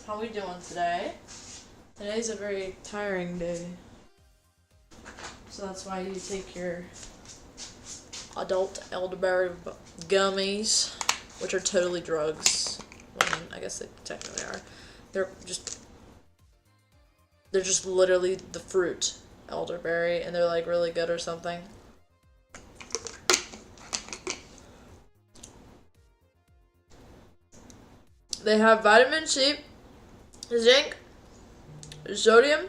How we doing today? Today's a very tiring day. So that's why you take your adult elderberry gummies, which are totally drugs. Well, I guess they technically are. They're just literally the fruit elderberry, and they're like really good or something. They have vitamin C, zinc, sodium,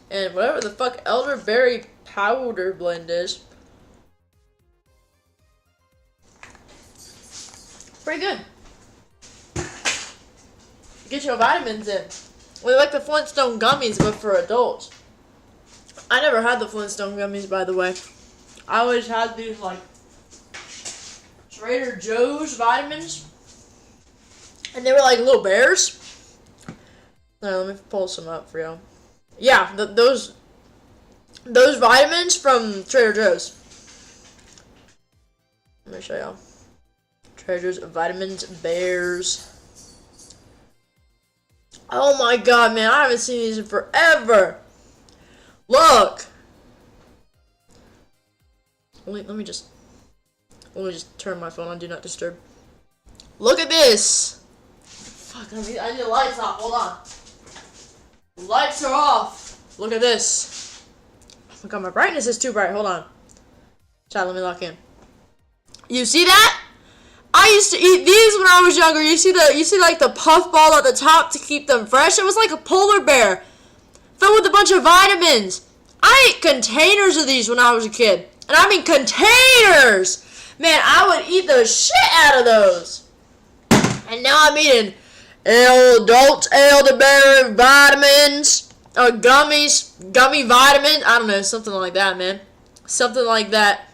and whatever the fuck elderberry powder blend is. Pretty good. Get your vitamins in. We like the Flintstone gummies, but for adults. I never had the Flintstone gummies, by the way. I always had these, like, Trader Joe's vitamins. And they were like little bears. Let me pull some up for y'all. Yeah, those vitamins from Trader Joe's. Let me show y'all. Trader Joe's vitamins bears. Oh my god, man, I haven't seen these in forever. Look. Let me just turn my phone on Do Not Disturb. Look at this. Fuck, I need the lights off. Hold on. Lights are off. Look at this. Oh my god, my brightness is too bright. Hold on. Chat, let me lock in. You see that? I used to eat these when I was younger. You see like the puff ball at the top to keep them fresh? It was like a polar bear filled with a bunch of vitamins. I ate containers of these when I was a kid. And I mean containers! Man, I would eat the shit out of those. And now I'm eating adult elderberry vitamins, or gummy vitamins. I don't know, something like that, man. Something like that.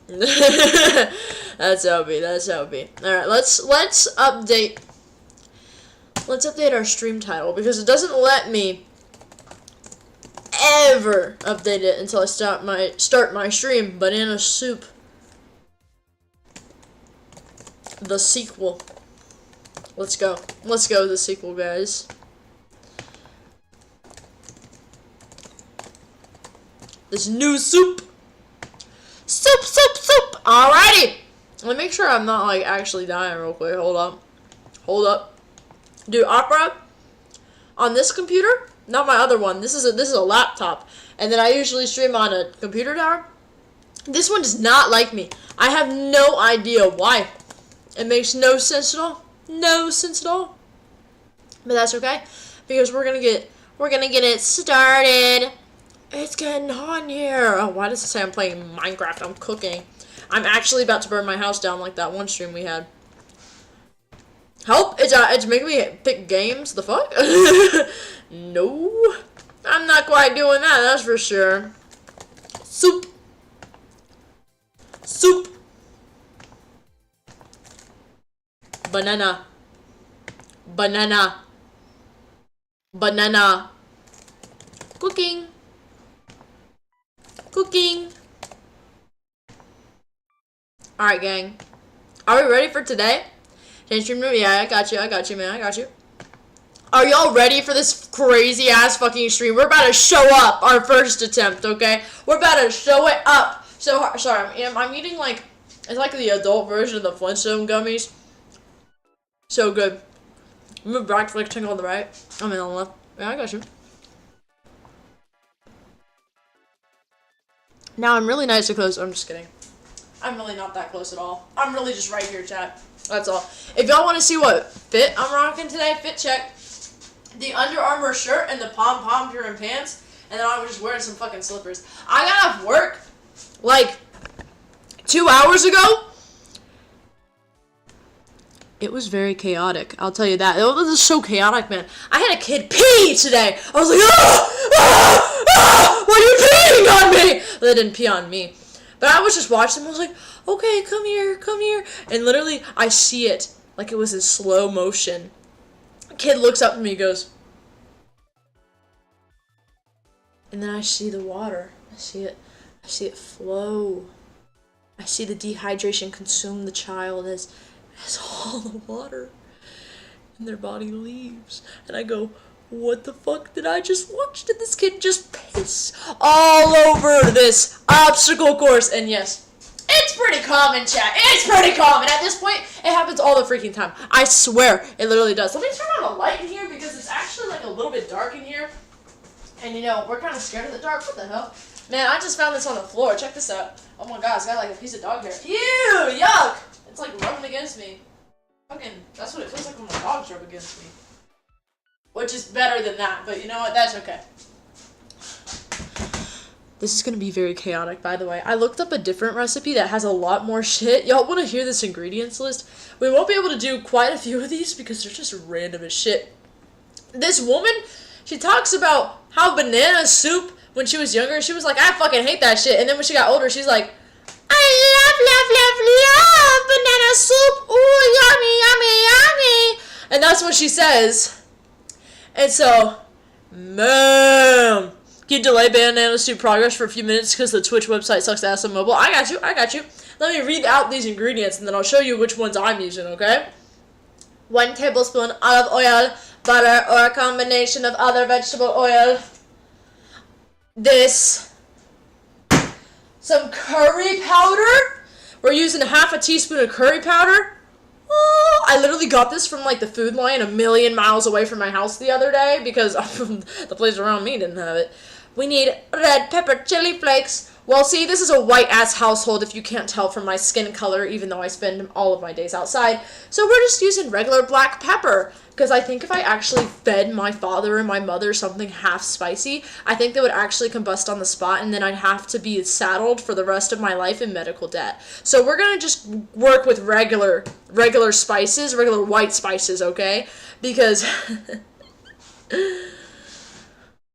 That's how it be. Alright, let's update our stream title, because it doesn't let me ever update it until I start my stream. Banana Soup, the sequel. Let's go with the sequel, guys. This new soup. Soup. Alrighty. Let me make sure I'm not like actually dying real quick. Hold up. Dude, Opera on this computer, not my other one. This is a laptop, and then I usually stream on a computer tower. This one does not like me. I have no idea why. It makes no sense at all. No sense at all. But that's okay, because we're gonna get it started. It's getting hot in here. Oh, why does it say I'm playing Minecraft? I'm cooking. I'm actually about to burn my house down like that one stream we had. Help! It's making me pick games. The fuck? No, I'm not quite doing that. That's for sure. Soup. Banana. Cooking. Alright, gang. Are we ready for today? Yeah, I got you, man. I got you. Are y'all ready for this crazy ass fucking stream? We're about to show up our first attempt, okay? We're about to show it up. So, sorry, I'm eating like, it's like the adult version of the Flintstone gummies. So good. Move back, flicking on the right. I mean on the left. Yeah, I got you. Now I'm really nice and close. I'm just kidding. I'm really not that close at all. I'm really just right here, chat. That's all. If y'all want to see what fit I'm rocking today, fit check. The Under Armour shirt and the pom-pom pure pants. And then I was just wearing some fucking slippers. I got off work like 2 hours ago. It was very chaotic, I'll tell you that. It was so chaotic, man. I had a kid pee today. I was like, why are you peeing on me? They didn't pee on me. But I was just watching them. I was like, okay, come here. And literally, I see it like it was in slow motion. A kid looks up at me and goes. And then I see the water. I see it flow. I see the dehydration consume the child as all the water. and their body leaves. And I go, what the fuck did I just watch? Did this kid just piss all over this obstacle course? And yes, it's pretty common, chat. It's pretty common. At this point, it happens all the freaking time. I swear, it literally does. Let me turn on a light in here because it's actually like a little bit dark in here. And you know, we're kind of scared of the dark. What the hell? Man, I just found this on the floor. Check this out. Oh my god, it's got like a piece of dog hair. Ew, yuck! It's like rubbing against me. Fucking, that's what it feels like when my dogs rub against me. Which is better than that, but you know what? That's okay. This is gonna be very chaotic, by the way. I looked up a different recipe that has a lot more shit. Y'all wanna hear this ingredients list? We won't be able to do quite a few of these because they're just random as shit. This woman, she talks about how banana soup, when she was younger, she was like, I fucking hate that shit. And then when she got older, she's like, I love banana soup. Ooh, yummy, yummy, yummy. And that's what she says. And so, man, can you delay banana soup progress for a few minutes because the Twitch website sucks ass on mobile? I got you. Let me read out these ingredients and then I'll show you which ones I'm using, okay? 1 tablespoon olive oil, butter, or a combination of other vegetable oil. Some curry powder. We're using half a teaspoon of curry powder. Oh, I literally got this from like the Food Lion a million miles away from my house the other day because the place around me didn't have it. We need red pepper chili flakes. Well, see, this is a white-ass household if you can't tell from my skin color, even though I spend all of my days outside. So we're just using regular black pepper. Because I think if I actually fed my father and my mother something half spicy, I think they would actually combust on the spot, and then I'd have to be saddled for the rest of my life in medical debt. So we're going to just work with regular spices, regular white spices, okay? Because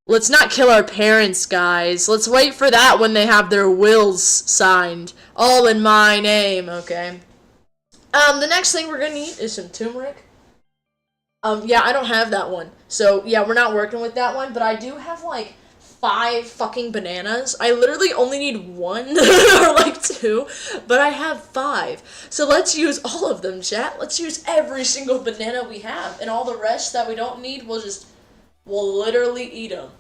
let's not kill our parents, guys. Let's wait for that when they have their wills signed. All in my name, okay? The next thing we're going to need is some turmeric. Yeah, I don't have that one. So, yeah, we're not working with that one, but I do have, like, 5 fucking bananas. I literally only need 1 or, like, 2, but I have 5. So let's use all of them, chat. Let's use every single banana we have, and all the rest that we don't need, we'll literally eat them.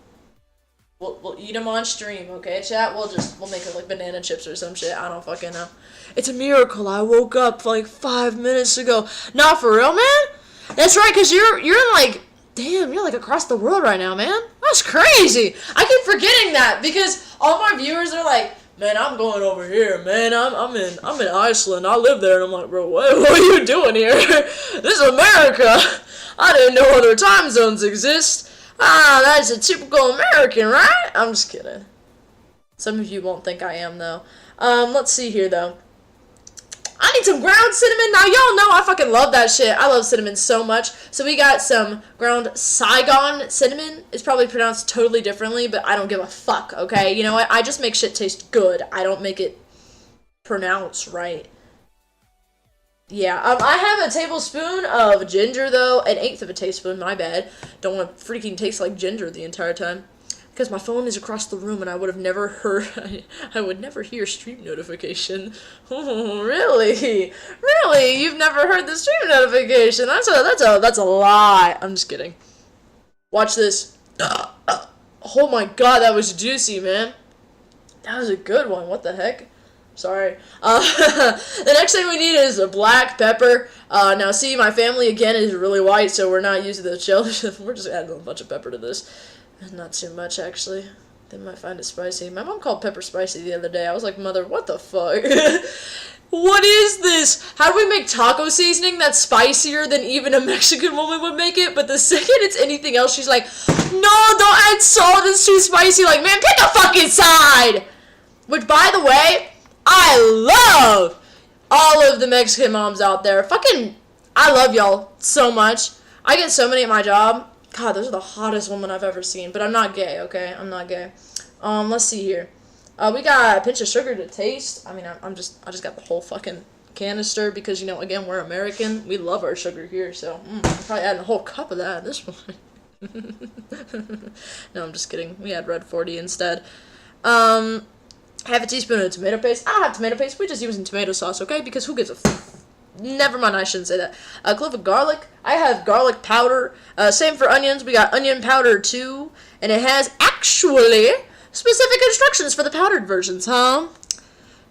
We'll eat them on stream, okay, chat? We'll make it like banana chips or some shit. I don't fucking know. It's a miracle. I woke up, like, 5 minutes ago. Not for real, man? That's right, because you're like, damn, you're like across the world right now, man. That's crazy. I keep forgetting that because all my viewers are like, man, I'm going over here, man. I'm in Iceland. I live there. And I'm like, bro, what are you doing here? This is America. I didn't know other time zones exist. That's a typical American, right? I'm just kidding. Some of you won't think I am, though. Let's see here, though. I need some ground cinnamon. Now, y'all know I fucking love that shit. I love cinnamon so much. So we got some ground Saigon cinnamon. It's probably pronounced totally differently, but I don't give a fuck, okay? You know what? I just make shit taste good. I don't make it pronounced right. Yeah, I have a tablespoon of ginger, though. 1/8 of a teaspoon, my bad. Don't want to freaking taste like ginger the entire time. Because my phone is across the room and I would have never heard, I would never hear stream notification. Oh, really? Really? You've never heard the stream notification? That's a lie. I'm just kidding. Watch this. Oh my god, that was juicy, man. That was a good one. What the heck? Sorry. The next thing we need is a black pepper. Now see, my family again is really white, so we're not using the chili. We're just adding a bunch of pepper to this. Not too much, actually. They might find it spicy. My mom called pepper spicy the other day. I was like, Mother, what the fuck? What is this? How do we make taco seasoning that's spicier than even a Mexican woman would make it? But the second it's anything else, she's like, no, don't add salt, it's too spicy. Like, man, pick a fucking side! Which, by the way, I love all of the Mexican moms out there. Fucking, I love y'all so much. I get so many at my job. God, those are the hottest women I've ever seen. But I'm not gay, okay? I'm not gay. Let's see here. We got a pinch of sugar to taste. I mean, I just got the whole fucking canister because, you know, again, we're American. We love our sugar here, so I'm probably adding a whole cup of that at this point. No, I'm just kidding. We had Red 40 instead. Half a teaspoon of tomato paste. I don't have tomato paste. We're just using tomato sauce, okay? Because who gives a Never mind, I shouldn't say that. A clove of garlic. I have garlic powder. Same for onions. We got onion powder too. And it has actually specific instructions for the powdered versions, huh?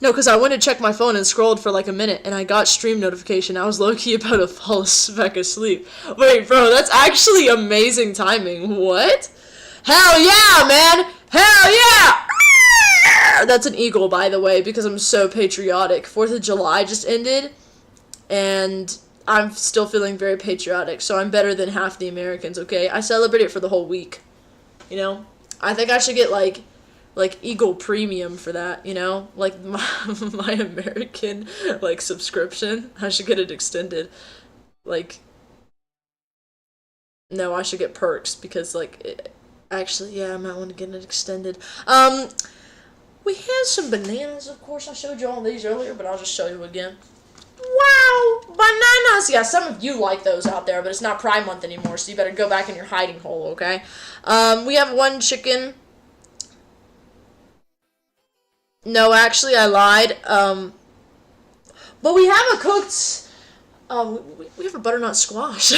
No, because I went to check my phone and scrolled for like a minute, and I got stream notification. I was low-key about to fall back asleep. Wait, bro, that's actually amazing timing. What? Hell yeah, man! Hell yeah! That's an eagle, by the way, because I'm so patriotic. 4th of July just ended, and I'm still feeling very patriotic, so I'm better than half the Americans, okay? I celebrate it for the whole week, you know? I think I should get, like Eagle Premium for that, you know? Like, my American, like, subscription. I should get it extended. Like, no, I should get perks, because, like, actually, yeah, I might want to get it extended. We had some bananas, of course. I showed you all these earlier, but I'll just show you again. Wow, bananas! Yeah, some of you like those out there, but it's not Prime Month anymore, so you better go back in your hiding hole, okay? We have one chicken. No, actually, I lied. But we have a cooked... we have a butternut squash.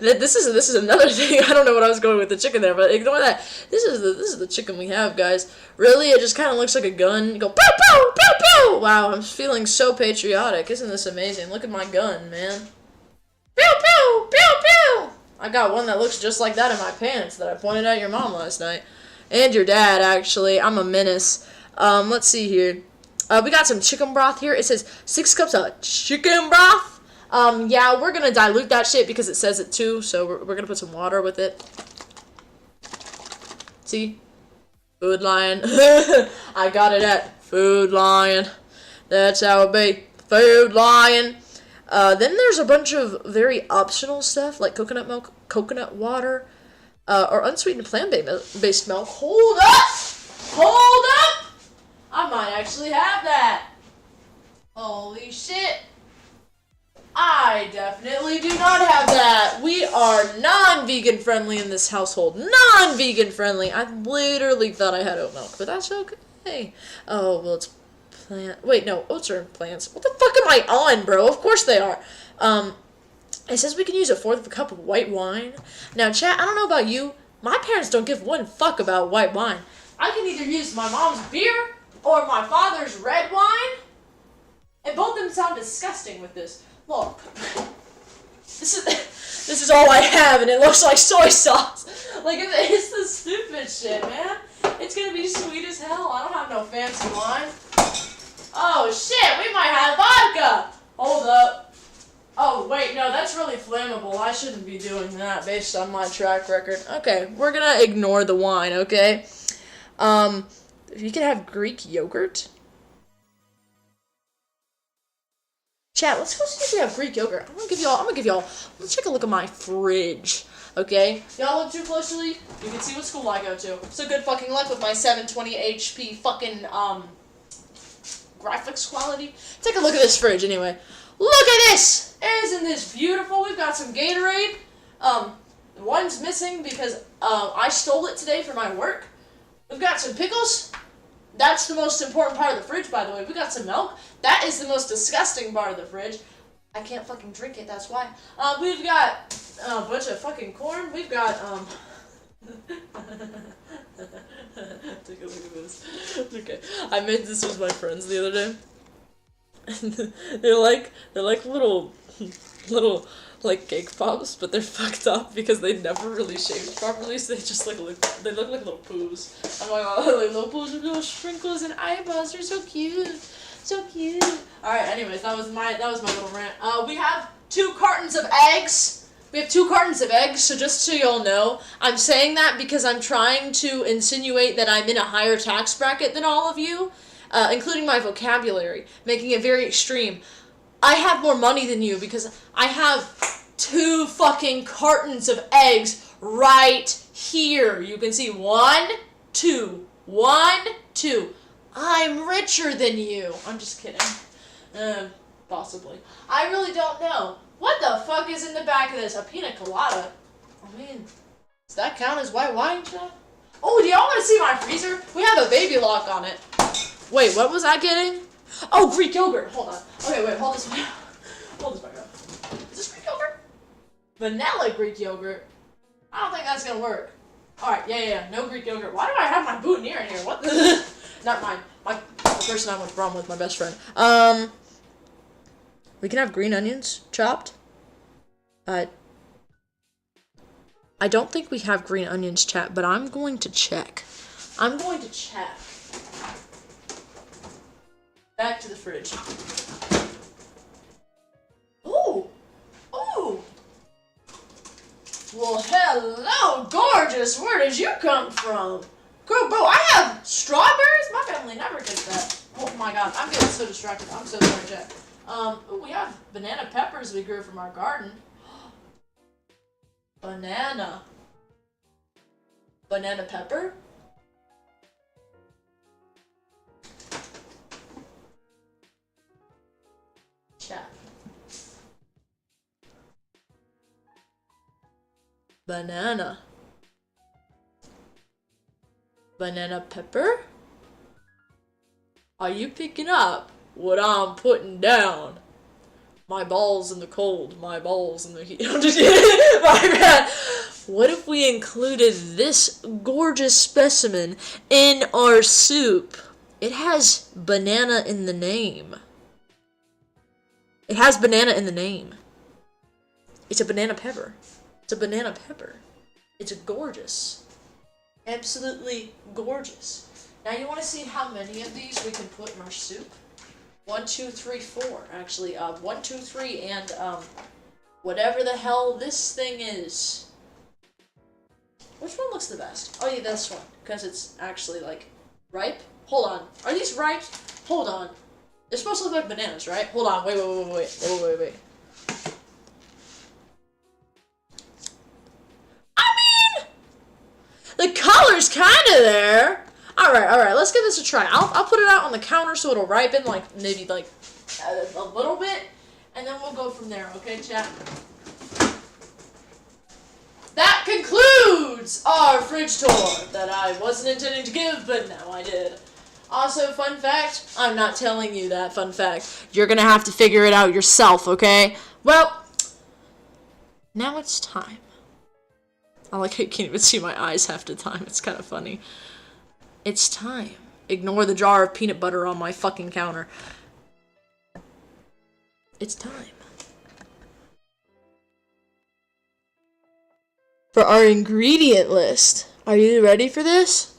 This is another thing. I don't know what I was going with the chicken there, but ignore that. This is the chicken we have, guys. Really, it just kind of looks like a gun. You go pew pew pew pew. Wow, I'm feeling so patriotic. Isn't this amazing? Look at my gun, man. Pew pew pew pew. I got one that looks just like that in my pants that I pointed at your mom last night, and your dad. Actually, I'm a menace. Let's see here. We got some chicken broth here. It says 6 cups of chicken broth. Yeah, we're gonna dilute that shit because it says it too, so we're gonna put some water with it. See? Food Lion. I got it at Food Lion. That's how it be. Food Lion. Then there's a bunch of very optional stuff, like coconut milk, coconut water, or unsweetened plant-based milk. Hold up! Hold up! I might actually have that. Holy shit. I definitely do not have that. We are non-vegan friendly in this household. Non-vegan friendly. I literally thought I had oat milk, but that's okay. Oh, well, it's plant. Wait, no, oats are in plants. What the fuck am I on, bro? Of course they are. It says we can use 1/4 of a cup of white wine. Now, chat, I don't know about you. My parents don't give one fuck about white wine. I can either use my mom's beer or my father's red wine, and both of them sound disgusting with this. Look, this is all I have, and it looks like soy sauce. Like, it's the stupid shit, man. It's gonna be sweet as hell. I don't have no fancy wine. Oh shit, we might have vodka. Hold up. Oh wait, no, that's really flammable. I shouldn't be doing that based on my track record. Okay, we're gonna ignore the wine, okay? You can have Greek yogurt. Chat, let's go see if we have Greek yogurt. I'm gonna give y'all, let's take a look at my fridge, okay? Y'all look too closely, you can see what school I go to. So good fucking luck with my 720 HP fucking, graphics quality. Take a look at this fridge, anyway. Look at this! Isn't this beautiful? We've got some Gatorade. One's missing because, I stole it today for my work. We've got some pickles. That's the most important part of the fridge, by the way. We got some milk. That is the most disgusting part of the fridge. I can't fucking drink it, that's why. We've got a bunch of fucking corn. We've got, take a look at this. Okay. I made this with my friends the other day. they're like little, like cake pops, but they're fucked up because they never really shaved properly, so they just like look like little poos. I'm like, oh, like little poos with little sprinkles and eyeballs. They're so cute, so cute. All right, anyways, that was my little rant. We have 2 cartons of eggs. We have 2 cartons of eggs. So just so y'all know, I'm saying that because I'm trying to insinuate that I'm in a higher tax bracket than all of you, including my vocabulary, making it very extreme. I have more money than you because I have 2 fucking cartons of eggs right here. You can see 1, 2, 1, 2. I'm richer than you. I'm just kidding. Possibly. I really don't know. What the fuck is in the back of this? A pina colada? I mean, does that count as white wine, chat? Oh, do y'all want to see my freezer? We have a baby lock on it. Wait, what was I getting? Oh, Greek yogurt. Hold on. Okay, wait, hold this one. Vanilla Greek yogurt? I don't think that's gonna work. Alright, yeah, no Greek yogurt. Why do I have my boutonniere in here? What the? Not mine. The person I went to prom with, my best friend. We can have green onions chopped. I don't think we have green onions chopped, but I'm going to check. Back to the fridge. Ooh! Well, hello, gorgeous. Where did you come from? Girl, bro, I have strawberries? My family never gets that. Oh my god, I'm getting so distracted. I'm so sorry, Jack. We have banana peppers we grew from our garden. Banana pepper? Chat. Banana pepper? Are you picking up what I'm putting down? My balls in the cold, my balls in the heat. I'm just kidding. My bad. What if we included this gorgeous specimen in our soup? It has banana in the name. It's a banana pepper. It's gorgeous. Absolutely gorgeous. Now you want to see how many of these we can put in our soup? 1, 2, 3, 4. Actually, 1, 2, 3, and whatever the hell this thing is. Which one looks the best? Oh yeah, this one, because it's actually like ripe. Hold on, are these ripe? Hold on, they're supposed to look like bananas, right? Hold on, wait. The color's kind of there. All right. Let's give this a try. I'll put it out on the counter so it'll ripen, like maybe like a little bit, and then we'll go from there. Okay, chat. That concludes our fridge tour that I wasn't intending to give, but now I did. Also, fun fact, I'm not telling you that fun fact. You're gonna have to figure it out yourself. Okay? Well, now it's time. I can't even see my eyes half the time. It's kind of funny. It's time. Ignore the jar of peanut butter on my fucking counter. It's time. For our ingredient list. Are you ready for this?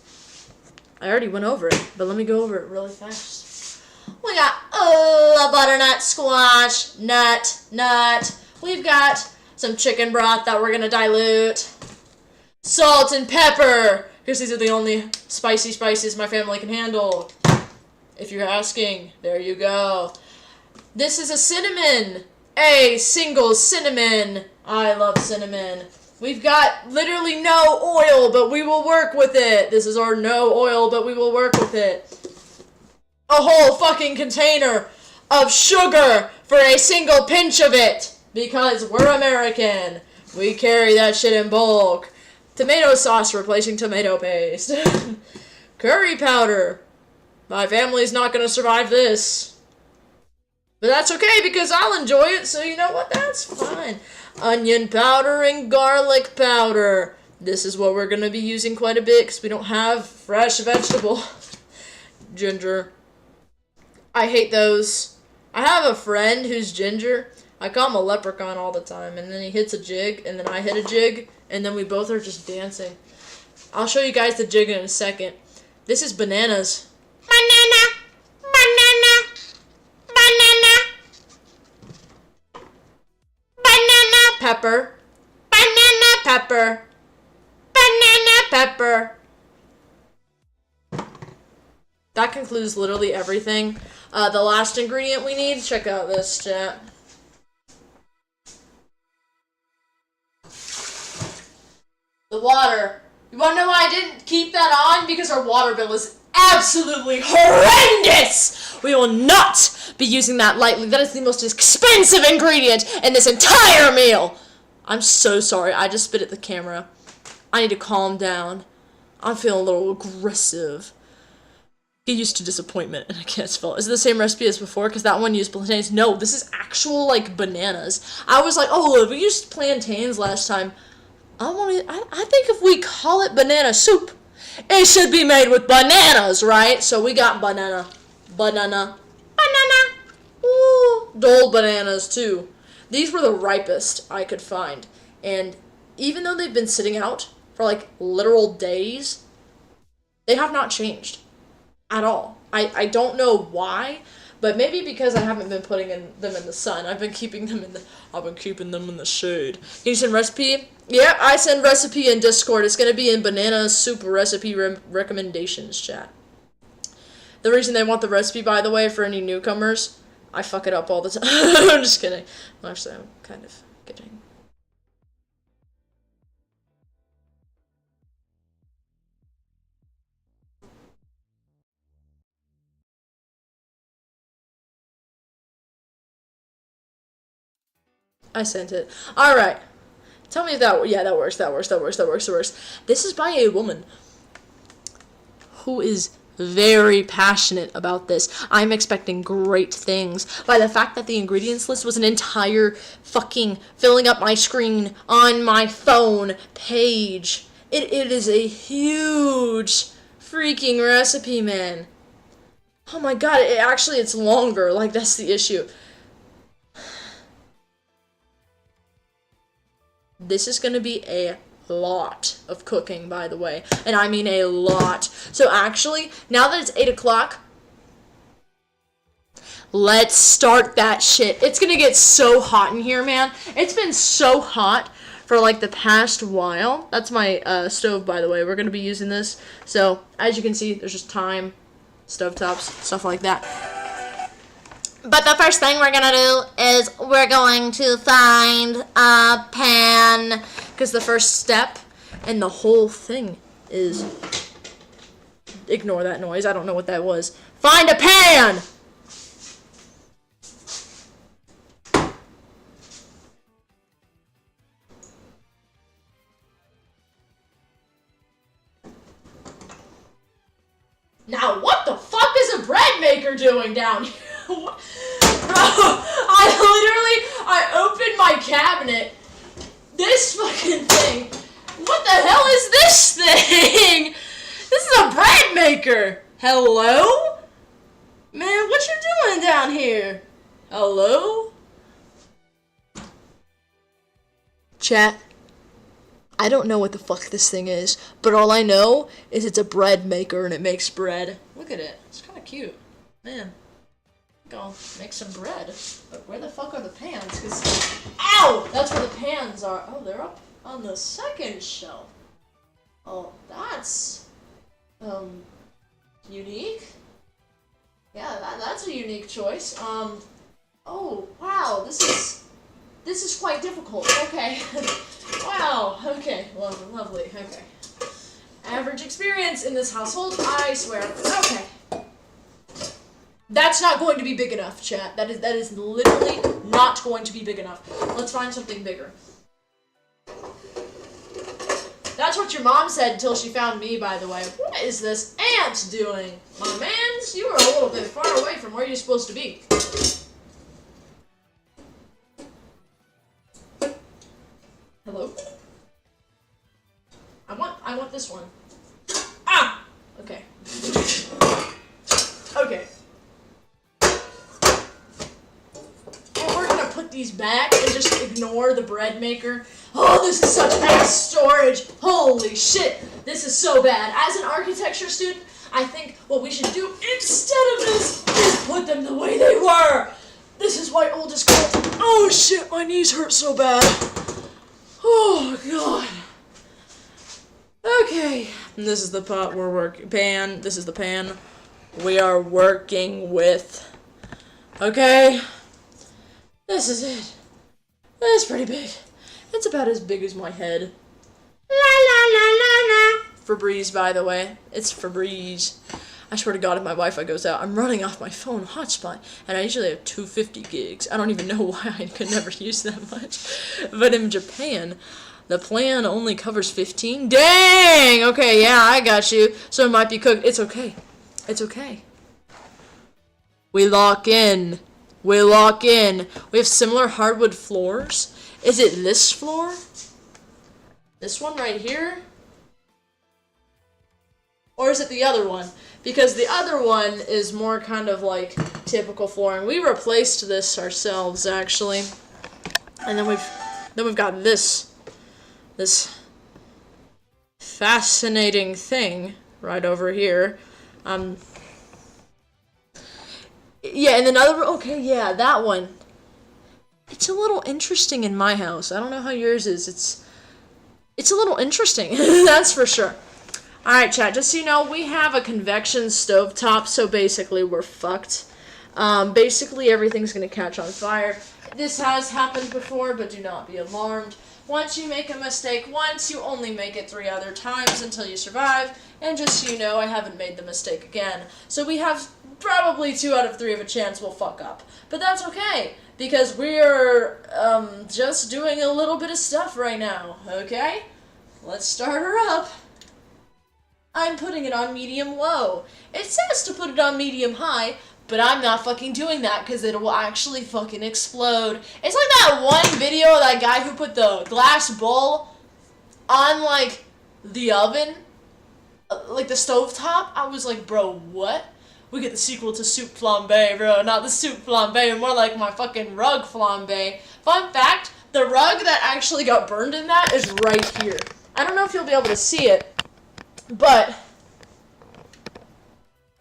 I already went over it, but let me go over it really fast. We got a butternut squash, nut. We've got some chicken broth that we're gonna dilute. Salt and pepper, because these are the only spicy spices my family can handle. If you're asking, there you go. This is a cinnamon. A single cinnamon. I love cinnamon. We've got literally no oil, but we will work with it. This is our no oil, but we will work with it. A whole fucking container of sugar for a single pinch of it. Because we're American. We carry that shit in bulk. Tomato sauce replacing tomato paste. Curry powder. My family's not gonna survive this. But that's okay because I'll enjoy it, so you know what? That's fine. Onion powder and garlic powder. This is what we're gonna be using quite a bit because we don't have fresh vegetable. Ginger. I hate those. I have a friend who's ginger. I call him a leprechaun all the time, and then he hits a jig, and then I hit a jig, and then we both are just dancing. I'll show you guys the jig in a second. This is bananas. Banana. Pepper. Banana pepper. That concludes literally everything. The last ingredient we need, check out this, chat. The water. You wanna know why I didn't keep that on? Because our water bill is absolutely horrendous! We will not be using that lightly. That is the most expensive ingredient in this entire meal! I'm so sorry. I just spit at the camera. I need to calm down. I'm feeling a little aggressive. Get used to disappointment, and I can't spell it. Is it the same recipe as before? Because that one used plantains. No, this is actual, like, bananas. I was like, oh, we used plantains last time. I think if we call it banana soup, it should be made with bananas, right? So we got banana. Ooh, dull bananas, too. These were the ripest I could find. And even though they've been sitting out for, like, literal days, they have not changed. At all. I don't know why, but maybe because I haven't been putting them in the sun. I've been keeping them in the shade. Can you send recipe? Yeah, I send recipe in Discord. It's gonna be in banana soup recipe recommendations chat. The reason they want the recipe, by the way, for any newcomers, I fuck it up all the time. I'm just kidding. Actually, I'm kind of kidding. I sent it. Alright. Tell me if that... Yeah, that works. This is by a woman who is very passionate about this. I'm expecting great things. By the fact that the ingredients list was an entire fucking filling up my screen on my phone page. It is a huge freaking recipe, man. Oh my god, it's longer. Like, that's the issue. This is going to be a lot of cooking, by the way. And I mean a lot. So actually, now that it's 8 o'clock, let's start that shit. It's going to get so hot in here, man. It's been so hot for like the past while. That's my stove, by the way. We're going to be using this. So as you can see, there's just thyme, stovetops, stuff like that. But the first thing we're gonna do is we're going to find a pan, because the first step and the whole thing is, ignore that noise, I don't know what that was. Find a pan! Now what the fuck is a bread maker doing down here? Bro, I opened my cabinet. This fucking thing. What the hell is this thing? This is a bread maker. Hello? Man, what you doing down here? Hello? Chat. I don't know what the fuck this thing is, but all I know is it's a bread maker and it makes bread. Look at it. It's kind of cute. Man. Go make some bread. But where the fuck are the pans? Cause ow! That's where the pans are. Oh, they're up on the second shelf. Oh, that's unique. Yeah, that's a unique choice. Oh wow, this is quite difficult. Okay. Wow. Okay. Lovely. Okay. Average experience in this household, I swear. Okay. That's not going to be big enough, chat. That is literally not going to be big enough. Let's find something bigger. That's what your mom said until she found me, by the way. What is this ant doing? My mans, you are a little bit far away from where you're supposed to be. Hello? I want this one. Ah! Okay. Okay. Put these back and just ignore the bread maker. Oh, this is such bad storage. Holy shit. This is so bad. As an architecture student, I think what we should do instead of this is put them the way they were. This is why old is cold. Oh shit, my knees hurt so bad. Oh god. Okay. And this is the pot we're working. Pan. This is the pan we are working with. Okay. This is it. It's pretty big. It's about as big as my head. La la la la la. Febreze, by the way. It's Febreze. I swear to God, if my Wi-Fi goes out, I'm running off my phone hotspot, and I usually have 250 gigs. I don't even know why I could never use that much. But in Japan, the plan only covers 15. Dang! Okay, yeah, I got you. So it might be cooked. It's okay. It's okay. We lock in. We lock in. We have similar hardwood floors. Is it this floor? This one right here? Or is it the other one? Because the other one is more kind of like typical flooring. We replaced this ourselves, actually. And then we've got this fascinating thing right over here. Yeah, and another, okay, yeah, that one. It's a little interesting in my house. I don't know how yours is. It's a little interesting, that's for sure. Alright, chat, just so you know, we have a convection stovetop, so basically we're fucked. Basically everything's gonna catch on fire. This has happened before, but do not be alarmed. Once you make a mistake once, you only make it 3 other times until you survive. And just so you know, I haven't made the mistake again. So we have probably 2 out of 3 of a chance we'll fuck up. But that's okay, because we're just doing a little bit of stuff right now, okay? Let's start her up. I'm putting it on medium low. It says to put it on medium high, but I'm not fucking doing that because it will actually fucking explode. It's like that one video of that guy who put the glass bowl on, like, the oven, like the stovetop. I was like, bro, what? We get the sequel to Soup Flambe, bro. Not the Soup Flambe, more like my fucking rug flambe. Fun fact, the rug that actually got burned in that is right here. I don't know if you'll be able to see it, but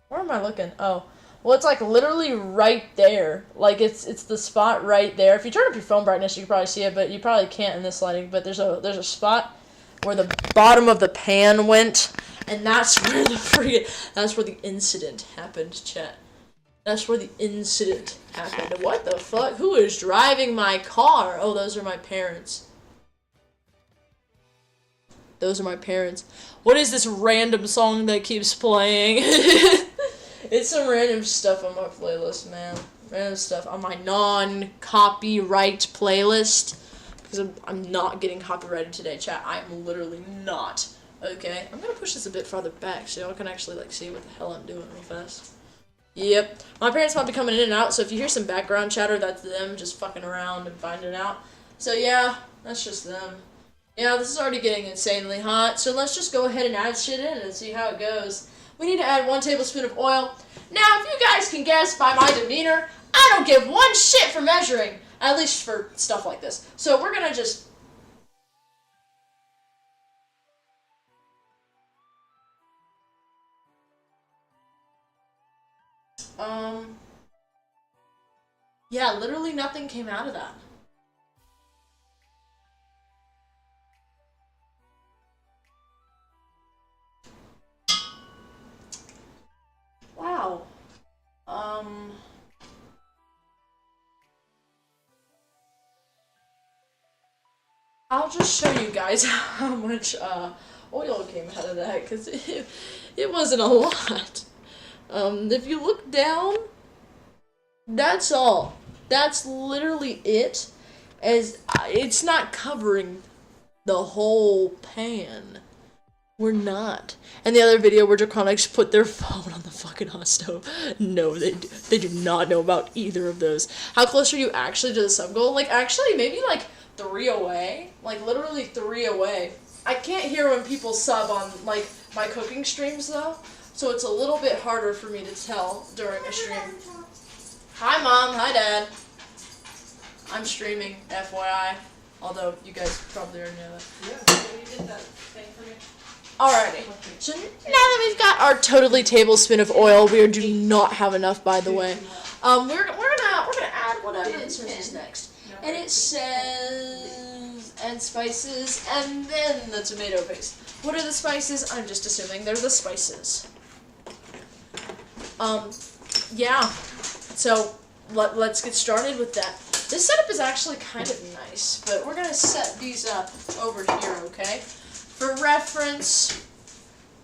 where am I looking? Oh, well, it's like literally right there. Like it's the spot right there. If you turn up your phone brightness, you can probably see it, but you probably can't in this lighting. But there's a spot where the bottom of the pan went, and that's where the incident happened, chat. That's where the incident happened. What the fuck? Who is driving my car? Oh, those are my parents. Those are my parents. What is this random song that keeps playing? It's some random stuff on my playlist, man. Random stuff on my non-copyright playlist. Because I'm not getting copyrighted today, chat. I am literally not. Okay? I'm gonna push this a bit farther back so y'all can actually, like, see what the hell I'm doing real fast. Yep. My parents might be coming in and out, so if you hear some background chatter, that's them just fucking around and finding out. So, yeah, that's just them. Yeah, this is already getting insanely hot, so let's just go ahead and add shit in and see how it goes. We need to add 1 tablespoon of oil. Now, if you guys can guess by my demeanor, I don't give one shit for measuring, at least for stuff like this. So we're gonna just... Yeah, literally nothing came out of that. Wow. I'll just show you guys how much oil came out of that, because it wasn't a lot. If you look down, that's all. That's literally it. As it's not covering the whole pan. We're not. And the other video where Draconics put their phone on the fucking hot stove. No, they do not know about either of those. How close are you actually to the sub goal? Like, actually, maybe like 3 away. Like, literally 3 away. I can't hear when people sub on, like, my cooking streams, though. So it's a little bit harder for me to tell during a stream. Hi, Mom. Hi, Dad. I'm streaming, FYI. Although, you guys probably already know that. Yeah, you did that thing for me. Alrighty, so now that we've got our totally tablespoon of oil, we do not have enough, by the way. We're gonna add whatever it says next, and it says add spices and then the tomato paste. What are the spices? I'm just assuming they're the spices. Yeah. So let's get started with that. This setup is actually kind of nice, but we're gonna set these up over here, okay? For reference,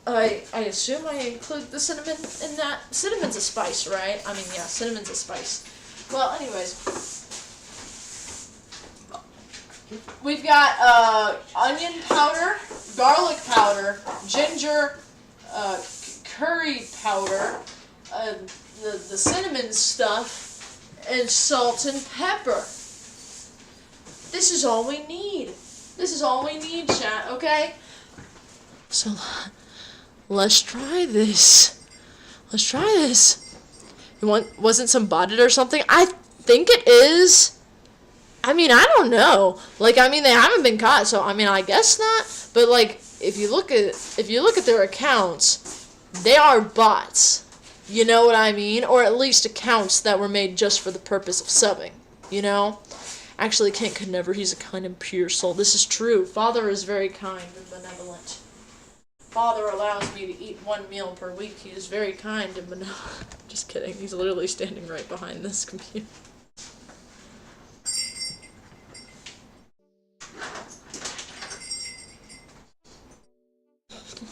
I assume I include the cinnamon in that. Cinnamon's a spice, right? I mean, yeah, cinnamon's a spice. Well, anyways, we've got onion powder, garlic powder, ginger, curry powder, the cinnamon stuff, and salt and pepper. This is all we need. This is all we need, chat, okay? So, let's try this. Let's try this. Wasn't some botted or something? I think it is. I mean, I don't know. Like, I mean, they haven't been caught, so I mean, I guess not. But like, if you look at their accounts, they are bots. You know what I mean? Or at least accounts that were made just for the purpose of subbing. You know? Actually, Kent could never. He's a kind and pure soul. This is true. Father is very kind and benevolent. Father allows me to eat 1 meal per week. He is very kind and benevolent. Just kidding. He's literally standing right behind this computer.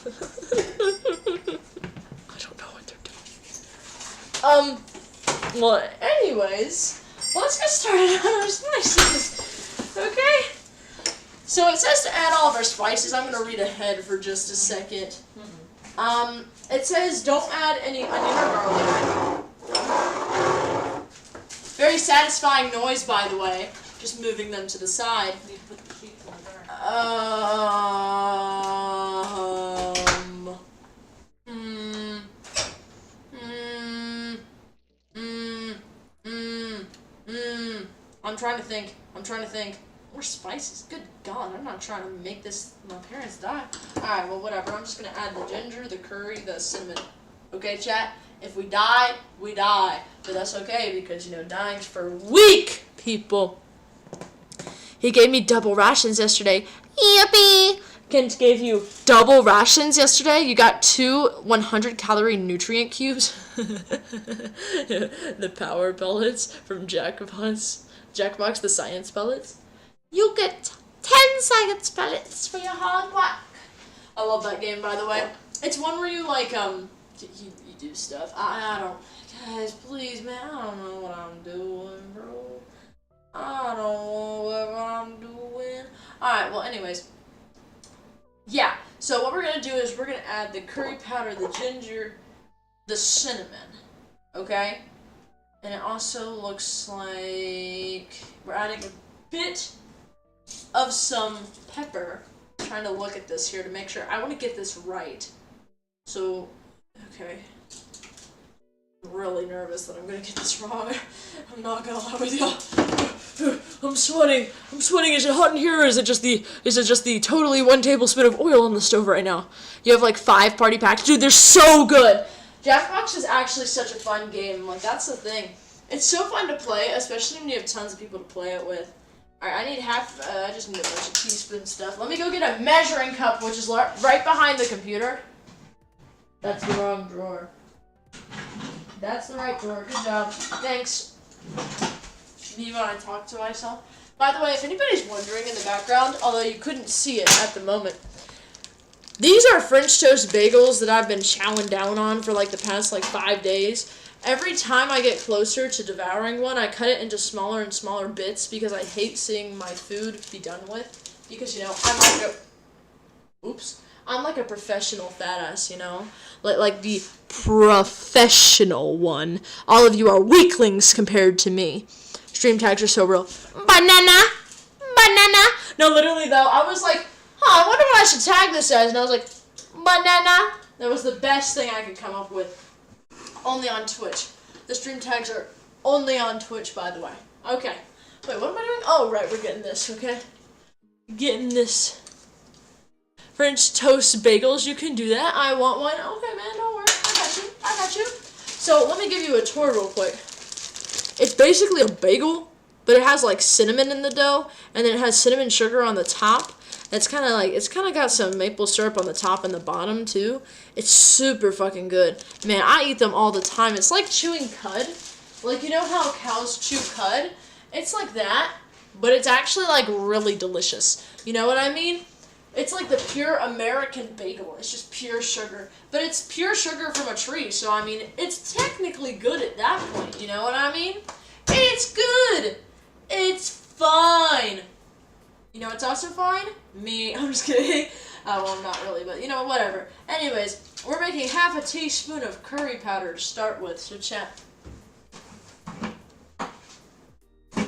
I don't know what they're doing. Well, anyways, let's get started on our spices. Okay? So it says to add all of our spices. I'm going to read ahead for just a second. It says don't add any onion or garlic. Very satisfying noise, by the way. Just moving them to the side. You put the sheets in the dark. I'm trying to think. More spices. Good God, I'm not trying to make my parents die. Alright, well, whatever. I'm just going to add the ginger, the curry, the cinnamon. Okay, chat? If we die, we die. But that's okay because, dying's for weak people. He gave me double rations yesterday. Yippee! Kent gave you double rations yesterday. You got 2 100-calorie nutrient cubes. The power pellets from Jackbox, the science pellets. You get 10 science pellets for your hard work. I love that game, by the way. It's one where you, you do stuff. I don't... Guys, please, man, I don't know what I'm doing, bro. I don't know what I'm doing. Alright, well, anyways. Yeah, so what we're going to do is we're going to add the curry powder, the ginger, the cinnamon. Okay? And it also looks like we're adding a bit of some pepper. I'm trying to look at this here to make sure. I want to get this right. So, okay. I'm really nervous that I'm going to get this wrong. I'm not going to lie with y'all. I'm sweating. Is it hot in here, or is it just the totally 1 tablespoon of oil on the stove right now? You have 5 party packs. Dude, they're so good. Jackbox is actually such a fun game. That's the thing. It's so fun to play, especially when you have tons of people to play it with. Alright, I need I just need a bunch of teaspoon stuff. Let me go get a measuring cup, which is right behind the computer. That's the wrong drawer. That's the right drawer. Good job. Thanks. Me when I talk to myself. By the way, if anybody's wondering in the background, although you couldn't see it at the moment, these are French toast bagels that I've been chowing down on for the past 5 days. Every time I get closer to devouring one, I cut it into smaller and smaller bits because I hate seeing my food be done with. Because, I'm like a professional fat ass, like the professional one. All of you are weaklings compared to me. Stream tags are so real. Banana. No, literally though, I was like, I wonder what I should tag this as, and I was like, banana. That was the best thing I could come up with. Only on Twitch. The stream tags are only on Twitch, by the way. Okay. Wait, what am I doing? Oh, right, we're getting this, okay? Getting this. French toast bagels, you can do that. I want one. Okay, man, don't worry. I got you. So, let me give you a tour real quick. It's basically a bagel, but it has cinnamon in the dough, and then it has cinnamon sugar on the top. It's kind of got some maple syrup on the top and the bottom too. It's super fucking good. Man, I eat them all the time. It's like chewing cud. You know how cows chew cud? It's like that, but it's actually really delicious. You know what I mean? It's like the pure American bagel. It's just pure sugar. But it's pure sugar from a tree, so I mean, it's technically good at that point. You know what I mean? It's good! It's fine! You know what's also fine? Me. I'm just kidding. Oh, well, not really, but you know, whatever. Anyways, we're making half a teaspoon of curry powder to start with, so chat.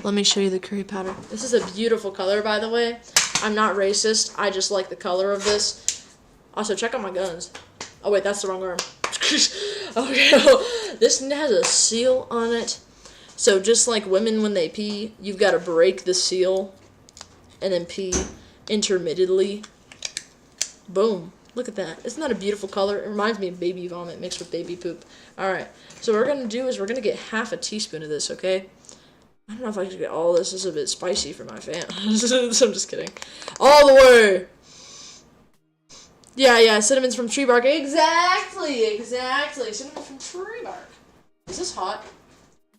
Let me show you the curry powder. This is a beautiful color, by the way. I'm not racist. I just like the color of this. Also, check out my guns. Oh, wait, that's the wrong arm. Okay, this has a seal on it. So just like women when they pee, you've got to break the seal and then pee intermittently. Boom. Look at that. Isn't that a beautiful color? It reminds me of baby vomit mixed with baby poop. Alright, so what we're going to do is we're going to get half a teaspoon of this, okay? I don't know if I can get all this. This is a bit spicy for my fan. I'm just kidding. All the way! Yeah, cinnamon's from tree bark. Exactly. Cinnamon from tree bark. Is this hot?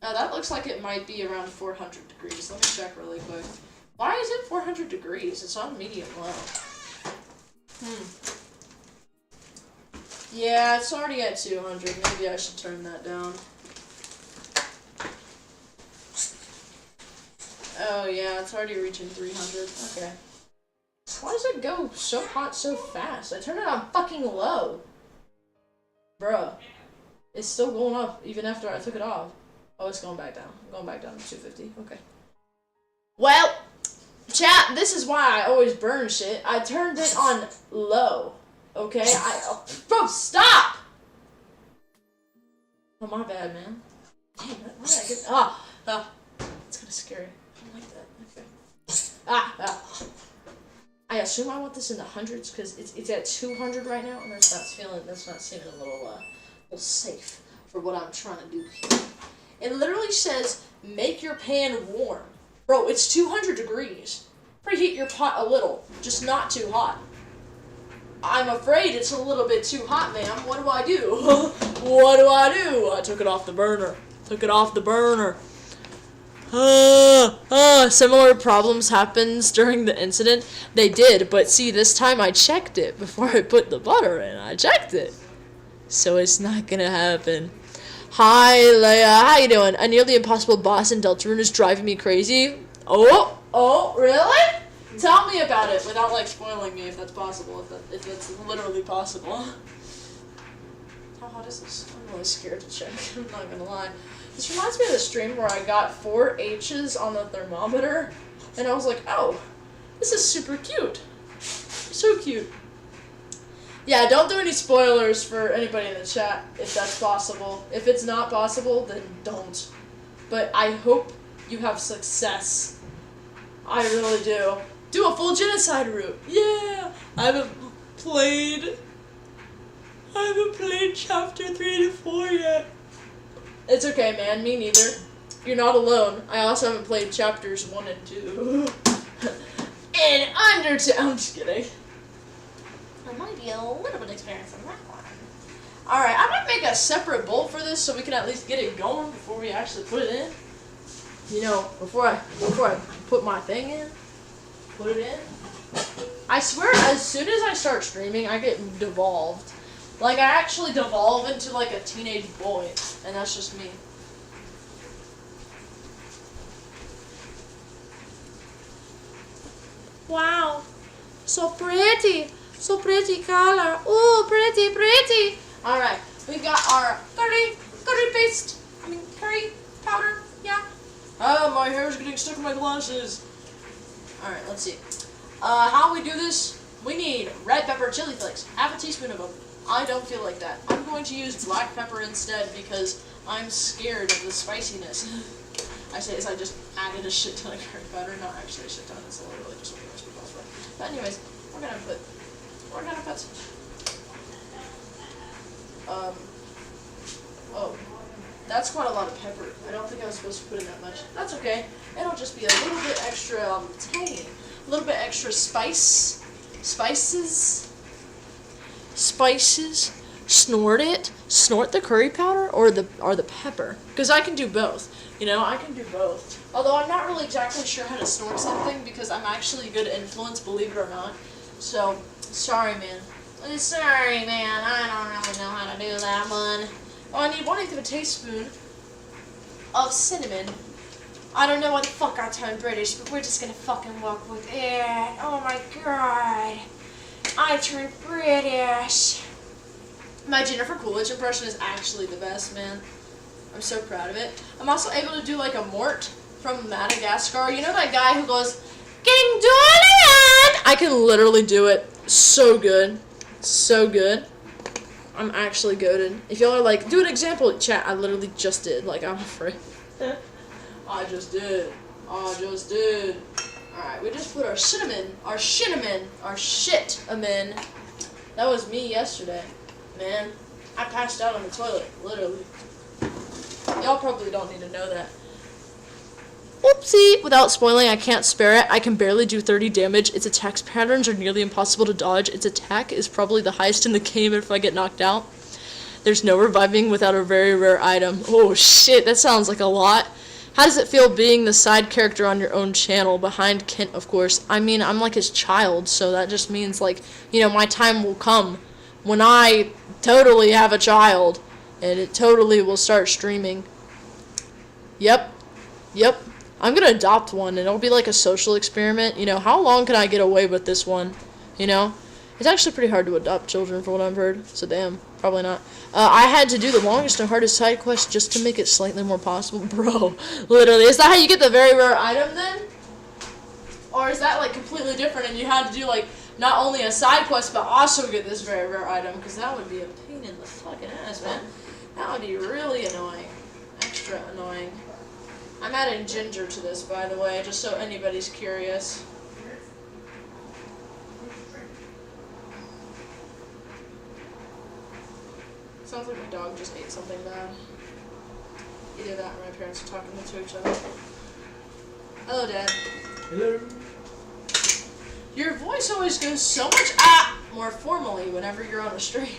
That looks like it might be around 400 degrees. Let me check really quick. Why is it 400 degrees? It's on medium low. Yeah, it's already at 200. Maybe I should turn that down. Oh yeah, it's already reaching 300. Okay. Why does it go so hot so fast? I turned it on fucking low. Bruh. It's still going up even after I took it off. Oh, it's going back down. I'm going back down to 250. Okay. Well, chat, this is why I always burn shit. I turned it on low. Okay? Bro, stop! Oh, my bad, man. Damn it. Why did I get... It's kind of scary. I don't like that. Okay. I assume I want this in the hundreds because it's at 200 right now, and that's not seeming a little safe for what I'm trying to do here. It literally says make your pan warm, bro. It's 200 degrees. Preheat your pot a little, just not too hot. I'm afraid it's a little bit too hot, ma'am. What do I do? What do I do? I took it off the burner. Similar problems happens during the incident. They did, but see, this time I checked it before I put the butter in. I checked it. So it's not gonna happen. Hi, Leia. How you doing? A nearly impossible boss in Deltarune is driving me crazy. Oh, really? Tell me about it without, like, spoiling me if that's possible, if it's literally possible. How hot is this? I'm really scared to check. I'm not gonna lie. This reminds me of the stream where I got 4 H's on the thermometer, and I was like, oh, this is super cute. So cute. Yeah, don't do any spoilers for anybody in the chat, if that's possible. If it's not possible, then don't. But I hope you have success. I really do. Do a full genocide route. Yeah! I haven't played chapter 3 to 4 yet. It's okay, man. Me neither. You're not alone. I also haven't played chapters 1 and 2. In Undertale. I'm just kidding. There might be a little bit of experience in that one. Alright, I might make a separate bowl for this so we can at least get it going before we actually put it in. You know, before I put my thing in. Put it in. I swear, as soon as I start streaming, I get devolved. Like, I actually devolve into, like, a teenage boy. And that's just me. Wow. So pretty. So pretty color. Ooh, pretty. Alright. We've got our curry paste. Curry powder. Yeah. Oh, my hair's getting stuck in my glasses. Alright, let's see. How we do this? We need red pepper chili flakes. Half a teaspoon of them. I don't feel like that. I'm going to use black pepper instead because I'm scared of the spiciness. I say as I just added a shit ton of curry powder. Not actually a shit ton. It's literally just what the recipe calls for. But anyways, we're gonna put oh, that's quite a lot of pepper. I don't think I was supposed to put in that much. That's okay. It'll just be a little bit extra tangy. A little bit extra spices. Snort the curry powder or the pepper, because I can do both. You know, I can do both. Although I'm not really exactly sure how to snort something because I'm actually a good influence, believe it or not. So sorry, man. I don't really know how to do that one. Oh, I need 1/8 of a teaspoon of cinnamon. I don't know why the fuck I turned British, but we're just gonna fucking walk with it. Oh my god. I turned British. My Jennifer Coolidge impression is actually the best, man. I'm so proud of it. I'm also able to do like a Mort from Madagascar. You know that guy who goes, King Julian? I can literally do it so good. So good. I'm actually goated. If y'all are like, do an example, chat, I literally just did. Like, I'm afraid. I just did. Alright, we just put our shit-amin. That was me yesterday. Man, I passed out on the toilet, literally. Y'all probably don't need to know that. Oopsie! Without spoiling, I can't spare it. I can barely do 30 damage. Its attack patterns are nearly impossible to dodge. Its attack is probably the highest in the game if I get knocked out. There's no reviving without a very rare item. Oh shit, that sounds like a lot. How does it feel being the side character on your own channel, behind Kent, of course? I mean, I'm like his child, so that just means, like, you know, my time will come when I totally have a child, and it totally will start streaming. Yep. I'm gonna adopt one, and it'll be like a social experiment. You know, how long can I get away with this one? You know? It's actually pretty hard to adopt children, from what I've heard, so damn, probably not. I had to do the longest and hardest side quest just to make it slightly more possible. Bro, literally. Is that how you get the very rare item, then? Or is that, like, completely different, and you had to do, like, not only a side quest, but also get this very rare item? Because that would be a pain in the fucking ass, man. That would be really annoying. Extra annoying. I'm adding ginger to this, by the way, just so anybody's curious. Sounds like my dog just ate something bad. Either that or my parents are talking to each other. Hello, Dad. Hello. Your voice always goes so much more formally whenever you're on a stream.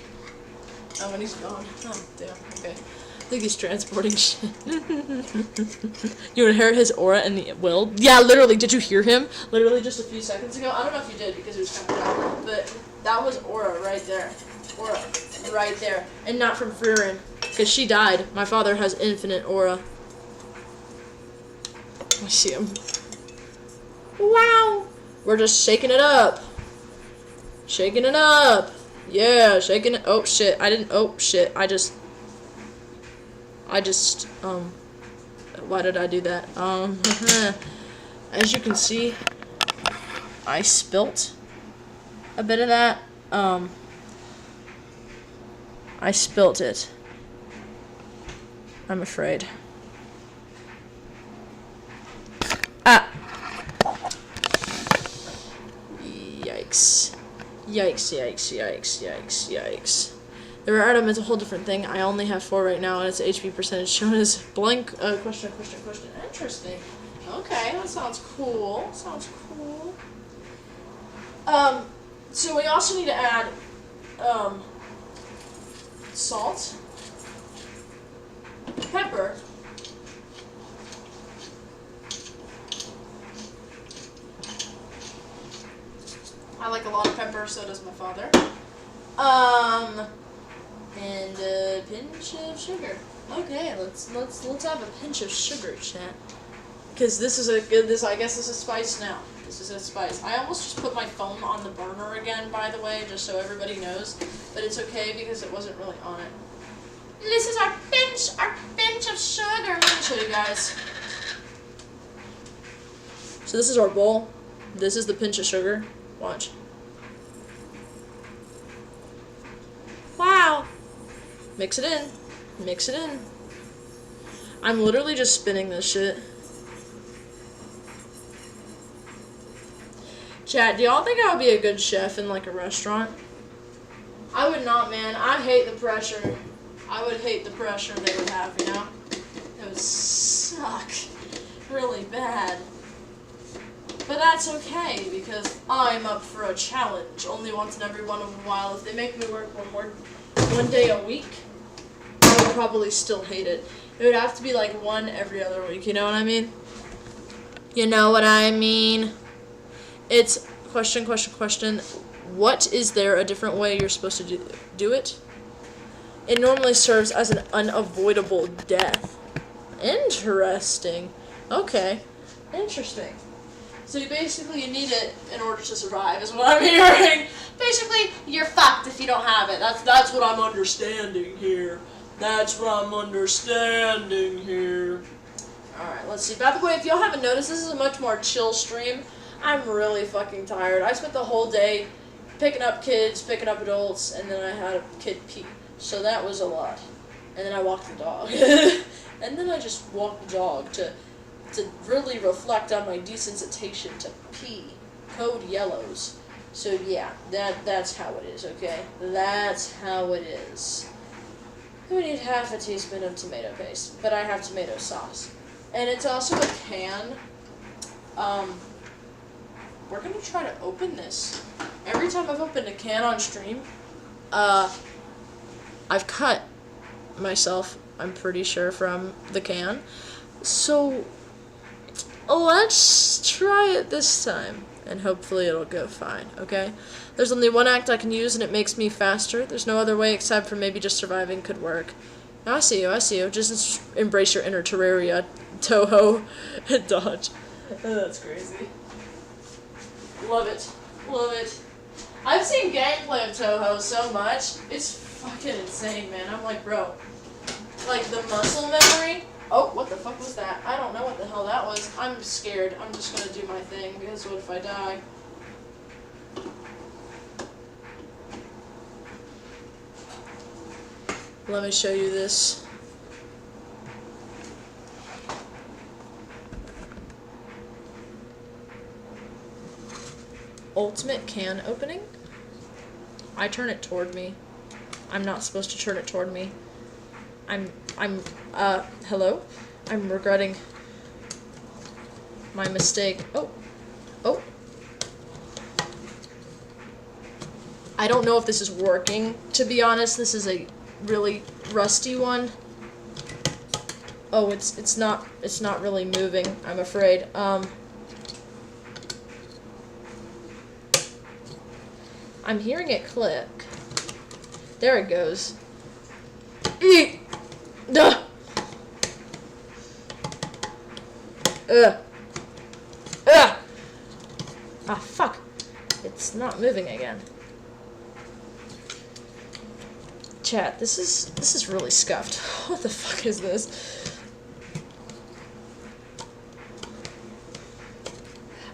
Oh, when he's gone. Oh, damn. Okay. I think he's transporting shit. You inherit his aura and the will. Yeah, literally. Did you hear him? Literally just a few seconds ago. I don't know if you did because it was kind of loud, but that was aura right there. Aura right there, and not from Frieren, because she died. My father has infinite aura. I see him. Wow. We're just shaking it up. Shaking it up. Yeah, shaking it. Oh shit. Oh shit. I just, why did I do that? As you can see, I spilt a bit of that. I spilt it. I'm afraid. Yikes. Yikes. The rare item is a whole different thing. I only have 4 right now, and its HP percentage shown as blank. Question. Interesting. Okay, that sounds cool. So we also need to add, salt, pepper, I like a lot of pepper, so does my father. And a pinch of sugar. Okay, let's have a pinch of sugar, chat. Because this is I guess this is spice now. This is a spice. I almost just put my phone on the burner again, by the way, just so everybody knows. But it's okay because it wasn't really on it. This is our pinch of sugar. Let me show you guys. So this is our bowl. This is the pinch of sugar. Watch. Wow. Mix it in. I'm literally just spinning this shit. Chat, do y'all think I would be a good chef in, like, a restaurant? I would not, man. I hate the pressure. I would hate the pressure they would have, you know? It would suck really bad. But that's okay, because I'm up for a challenge only once in every once in a while. If they make me work one day a week, I would probably still hate it. It would have to be like one every other week, you know what I mean? You know what I mean? It's question. What is there a different way you're supposed to do it? It normally serves as an unavoidable death. Interesting. Okay. Interesting. So you need it in order to survive, is what I'm hearing. basically, you're fucked if you don't have it. That's what I'm understanding here. That's what I'm understanding here. Alright, let's see. By the way, if y'all haven't noticed, this is a much more chill stream. I'm really fucking tired. I spent the whole day picking up kids, picking up adults, and then I had a kid pee. So that was a lot. And then I walked the dog. And then I just walked the dog to really reflect on my desensitization to pee. Code yellows. So yeah, that's how it is, okay? That's how it is. We need half a teaspoon of tomato paste, but I have tomato sauce. And it's also a can. We're gonna try to open this. Every time I've opened a can on stream, I've cut myself, I'm pretty sure, from the can. So let's try it this time, and hopefully it'll go fine, okay? There's only one act I can use, and it makes me faster. There's no other way except for maybe just surviving could work. I see you. Just embrace your inner Terraria, Toho, and Dodge. Oh, that's crazy. Love it. I've seen gameplay of Toho so much. It's fucking insane, man. I'm like, bro. Like, the muscle memory. Oh, what the fuck was that? I don't know what the hell that was. I'm scared. I'm just gonna do my thing, because what if I die? Let me show you this. Ultimate can opening. I turn it toward me. I'm not supposed to turn it toward me. Hello? I'm regretting my mistake. Oh. I don't know if this is working, to be honest. This is a really rusty one. Oh, it's not really moving, I'm afraid. I'm hearing it click. There it goes. Eek! Duh! Ah, fuck. It's not moving again. Chat, this is really scuffed. What the fuck is this?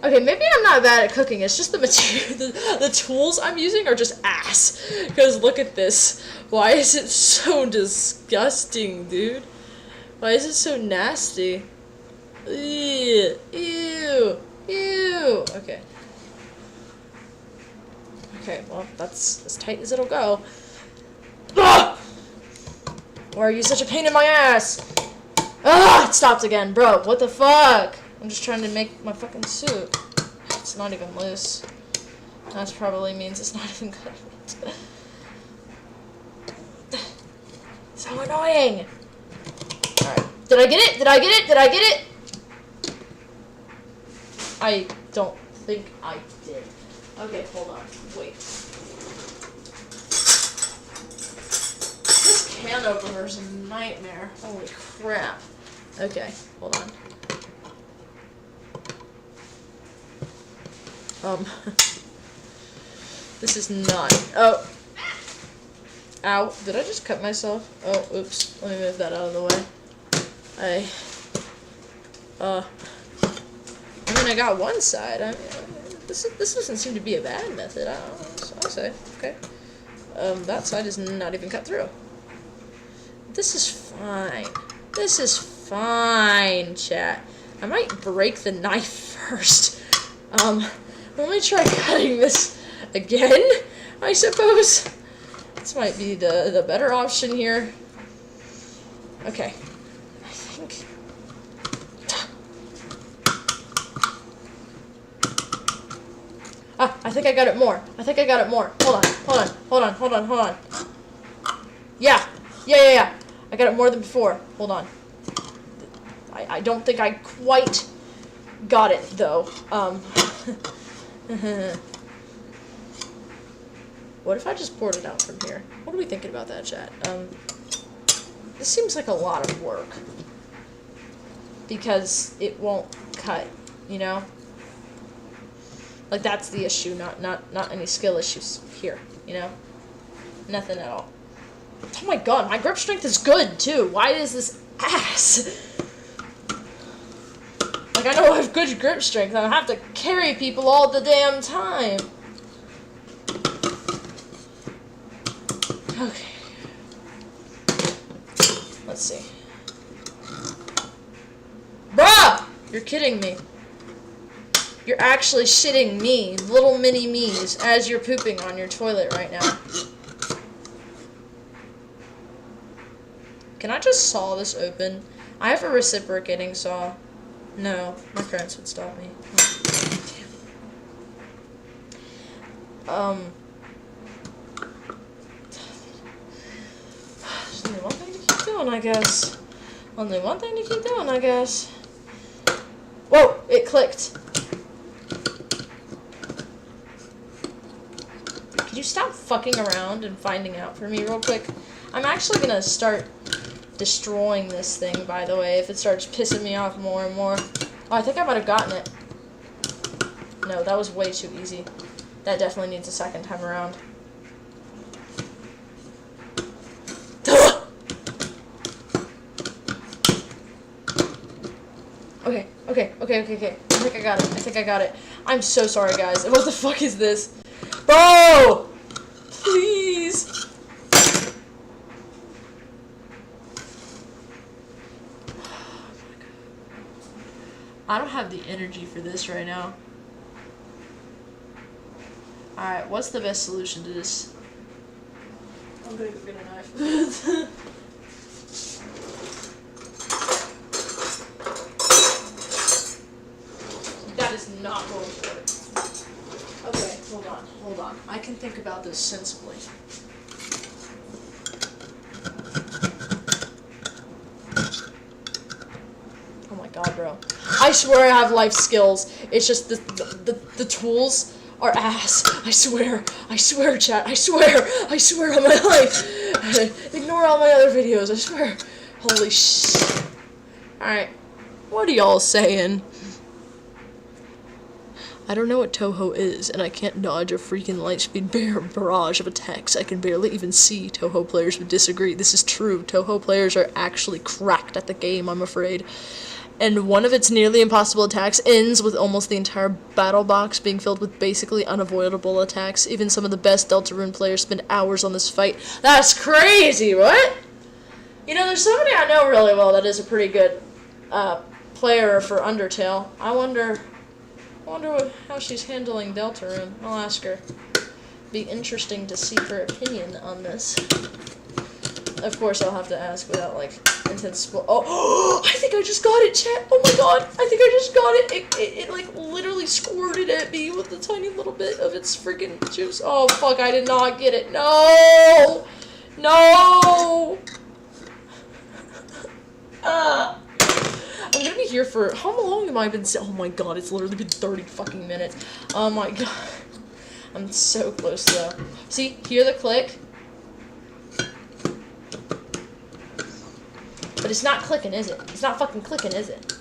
Okay, maybe I'm not bad at cooking. It's just the material, the tools I'm using are just ass. Because look at this. Why is it so disgusting, dude? Why is it so nasty? Ew. Okay. Okay, well, that's as tight as it'll go. Ah! Why are you such a pain in my ass? Ah! It stopped again, bro. What the fuck? I'm just trying to make my fucking soup. It's not even loose. That probably means it's not even good. So annoying. Alright. Did I get it? Did I get it? I don't think I did. Okay, hold on. Wait. This can opener is a nightmare. Holy crap. Okay, hold on. This is not. Oh. Ow. Did I just cut myself? Oh, oops. Let me move that out of the way. I mean, I got one side. I mean, this doesn't seem to be a bad method. I don't know. So I say, okay. That side is not even cut through. This is fine. This is fine, chat. I might break the knife first. Let me try cutting this again, I suppose. This might be the better option here. Okay. I think... Ah, I think I got it more. Hold on. Yeah. I got it more than before. Hold on. I don't think I quite got it, though. What if I just poured it out from here? What are we thinking about that, chat? This seems like a lot of work. Because it won't cut, you know? Like, that's the issue, not any skill issues here, you know? Nothing at all. Oh my god, my grip strength is good, too. Why is this ass? Like, I know I have good grip strength. I don't have to carry people all the damn time. Okay. Let's see. Bruh! You're kidding me. You're actually shitting me, little mini me's, as you're pooping on your toilet right now. Can I just saw this open? I have a reciprocating saw. No, my parents would stop me. Oh, there's only one thing to keep doing, I guess. Only one thing to keep doing, I guess. Whoa! It clicked. Could you stop fucking around and finding out for me real quick? I'm actually gonna start destroying this thing, by the way, if it starts pissing me off more and more. Oh, I think I might have gotten it. No, that was way too easy. That definitely needs a second time around. Okay. I think I got it. I'm so sorry, guys. What the fuck is this? Bro! Please! I don't have the energy for this right now. Alright, what's the best solution to this? I'm gonna go get a knife. That is not going to work. Okay, hold on. I can think about this sensibly. Oh my god, bro. I swear I have life skills. It's just the tools are ass. I swear, chat. I swear on my life. Ignore all my other videos, I swear. Holy shit. Alright. What are y'all saying? I don't know what Touhou is, and I can't dodge a freaking lightspeed barrage of attacks. I can barely even see. Touhou players would disagree. This is true. Touhou players are actually cracked at the game, I'm afraid. And one of its nearly impossible attacks ends with almost the entire battle box being filled with basically unavoidable attacks. Even some of the best Deltarune players spend hours on this fight. That's crazy, what? You know, there's somebody I know really well that is a pretty good player for Undertale. I wonder how she's handling Deltarune. I'll ask her. Be interesting to see her opinion on this. Of course, I'll have to ask without, like, intense Oh, I think I just got it, chat. Oh my god, I think I just got it. It like, literally squirted at me with a tiny little bit of its freaking juice. Oh, fuck, I did not get it. No! No! I'm gonna be here for, how long have I been, oh my god, it's literally been 30 fucking minutes. Oh my god. I'm so close, though. See, hear the click? But it's not clicking, is it? It's not fucking clicking, is it?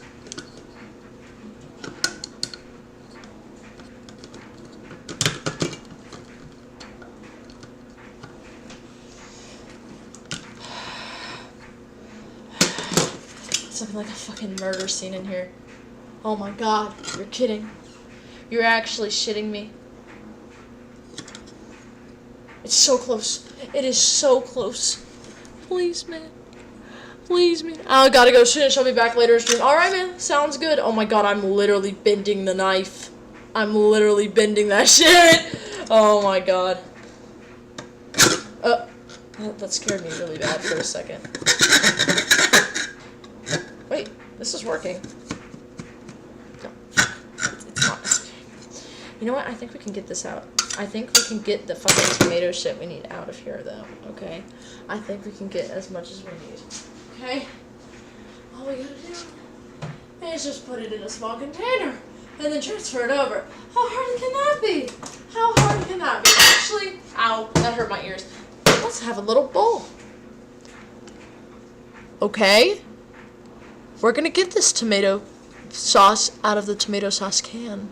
It's looking like a fucking murder scene in here. Oh my god, you're kidding. You're actually shitting me. It's so close. It is so close. Please, man. Please, man. I gotta go. She'll be back later in stream. Alright, man. Sounds good. Oh my god, I'm literally bending the knife. I'm literally bending that shit. Oh my god. That scared me really bad for a second. Wait, this is working. No, it's not. You know what? I think we can get this out. I think we can get the fucking tomato shit we need out of here, though. Okay? I think we can get as much as we need. Okay? All we gotta do is just put it in a small container and then transfer it over. How hard can that be? How hard can that be? Actually, ow, that hurt my ears. Let's have a little bowl. Okay? We're gonna get this tomato sauce out of the tomato sauce can.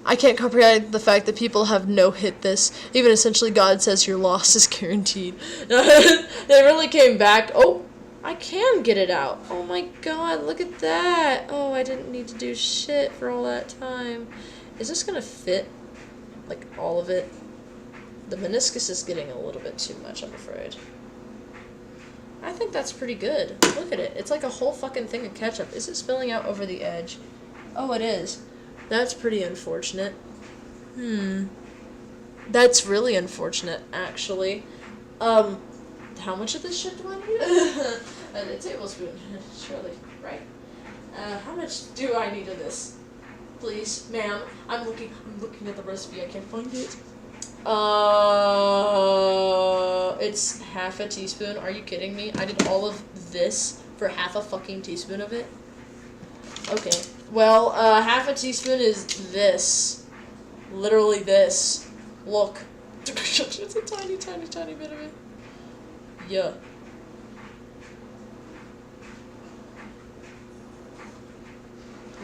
I can't comprehend the fact that people have no-hit this. Even essentially God says your loss is guaranteed. They really came back. Oh, I can get it out. Oh my god, look at that. Oh, I didn't need to do shit for all that time. Is this gonna fit? Like, all of it? The meniscus is getting a little bit too much, I'm afraid. I think that's pretty good. Look at it. It's like a whole fucking thing of ketchup. Is it spilling out over the edge? Oh, it is. That's pretty unfortunate. That's really unfortunate, actually. How much of this shit do I need? A tablespoon, surely, right? How much do I need of this? Please, ma'am. I'm looking at the recipe. I can't find it. It's half a teaspoon. Are you kidding me? I did all of this for half a fucking teaspoon of it? Okay. Well, half a teaspoon is this. Literally this. Look. It's a tiny, tiny, tiny bit of it. Yeah.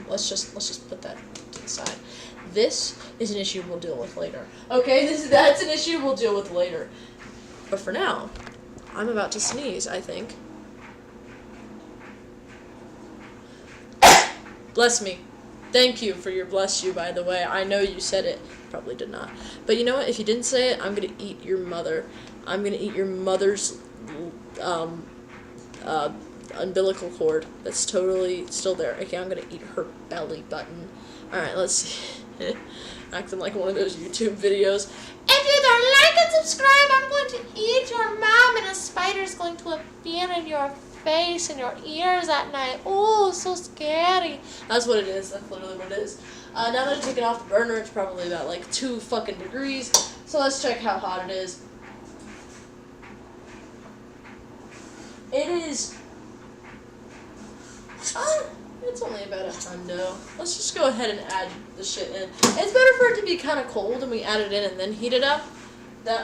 Let's just put that to the side. This is an issue we'll deal with later. Okay, that's an issue we'll deal with later. But for now, I'm about to sneeze, I think. Bless me. Thank you for your bless you, by the way. I know you said it. Probably did not. But you know what? If you didn't say it, I'm going to eat your mother. I'm going to eat your mother's umbilical cord that's totally still there. Okay, I'm going to eat her belly button. Alright, let's see. Acting like one of those YouTube videos. If you don't like and subscribe, I'm going to eat your mom, and a spider's going to appear in your face and your ears at night. Oh, so scary. That's what it is. That's literally what it is. Now that I took it off the burner, it's probably about like 2 fucking degrees. So let's check how hot it is. It is... it's only about a hundo. Let's just go ahead and add the shit in. It's better for it to be kind of cold and we add it in and then heat it up,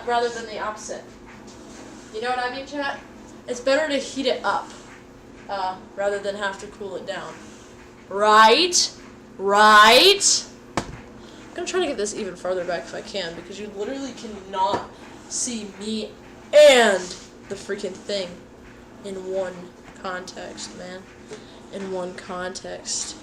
rather than the opposite. You know what I mean, chat? It's better to heat it up, rather than have to cool it down. Right? Right? I'm gonna try to get this even farther back if I can, because you literally cannot see me and the freaking thing in one context, man. In one context.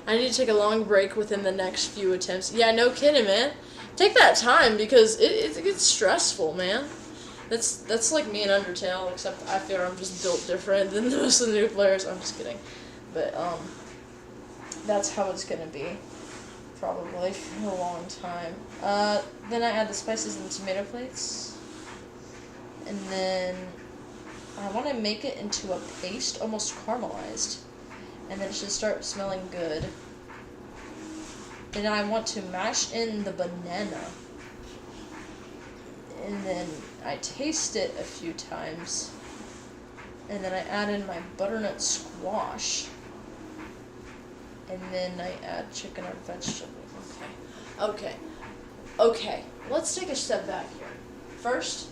I need to take a long break within the next few attempts. Yeah, no kidding, man. Take that time, because it gets stressful, man. That's like me in Undertale, except I feel I'm just built different than most of the new players. I'm just kidding. But, that's how it's gonna be. Probably for a long time. Then I add the spices and the tomato plates. And then I want to make it into a paste, almost caramelized. And then it should start smelling good. And I want to mash in the banana. And then I taste it a few times. And then I add in my butternut squash. And then I add chicken or vegetable. Okay. Let's take a step back here. First,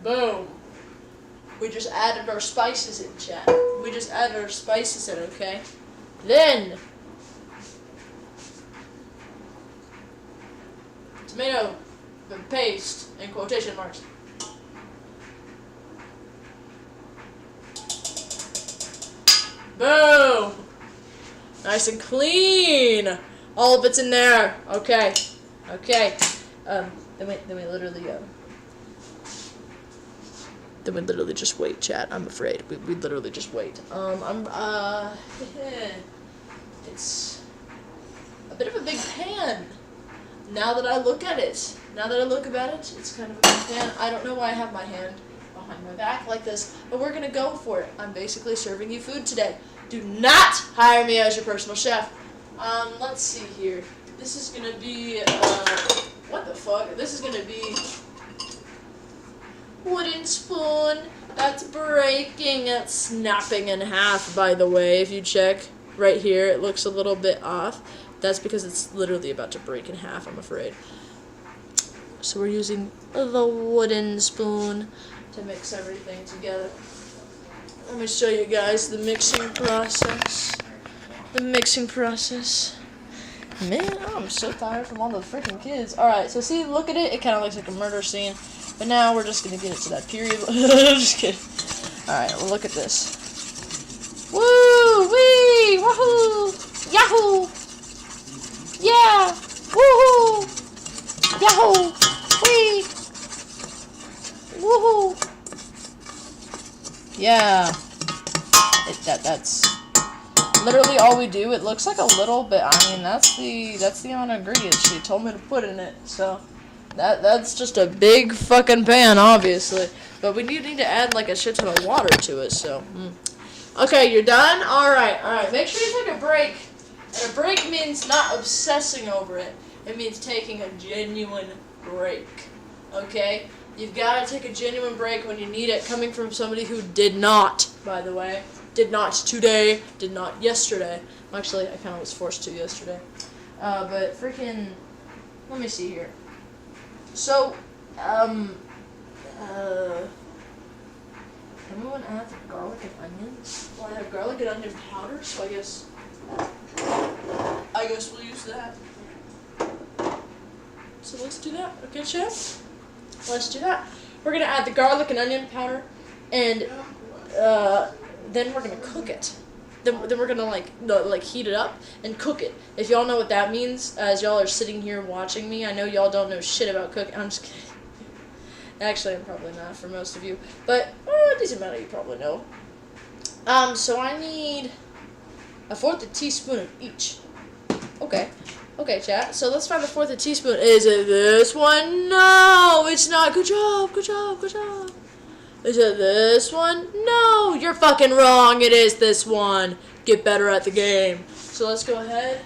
boom. We just added our spices in, chat. We just added our spices in, okay? Then, tomato paste in quotation marks. Boom! Nice and clean. All of it's in there. Okay. Then we literally just wait, chat. I'm afraid. We literally just wait. It's a bit of a big pan. Now that I look at it. It's kind of a big pan. I don't know why I have my hand behind my back like this, but we're gonna go for it. I'm basically serving you food today. Do not hire me as your personal chef. Let's see here. This is gonna be, what the fuck? This is gonna be wooden spoon. That's breaking. It's snapping in half, by the way. If you check right here, it looks a little bit off. That's because it's literally about to break in half, I'm afraid. So we're using the wooden spoon to mix everything together. Let me show you guys the mixing process. the mixing process. Man, I'm so tired from all the freaking kids. Alright, so see, look at it. It kind of looks like a murder scene. But now we're just going to get it to that period. Just kidding. Alright, well, look at this. Woo! Wee! Woohoo! Yahoo! Yeah! Woohoo! Yahoo! Wee! Woohoo! Yeah. That's literally all we do. It looks like a little bit. I mean, that's the amount of ingredients she told me to put in it. So that's just a big fucking pan, obviously. But we do need to add like a shit ton of water to it. So, okay, you're done. All right. Make sure you take a break. And a break means not obsessing over it. It means taking a genuine break. Okay? You've got to take a genuine break when you need it, coming from somebody who did not, by the way. Did not today, did not yesterday. Actually, I kind of was forced to yesterday. But freaking, let me see here. So, can we want to add the garlic and onions? Well, I have garlic and onion powder, so I guess we'll use that. So let's do that, okay, chef? Let's do that. We're gonna add the garlic and onion powder, and then we're gonna cook it. Then we're gonna like heat it up and cook it. If y'all know what that means, as y'all are sitting here watching me, I know y'all don't know shit about cooking. I'm just kidding. Actually, I'm probably not for most of you, but a decent amount of you probably know. So I need 1/4 teaspoon of each. Okay, chat. So let's find the 1/4 teaspoon. Is it this one? No, it's not. Good job. Is it this one? No, you're fucking wrong. It is this one. Get better at the game. So let's go ahead.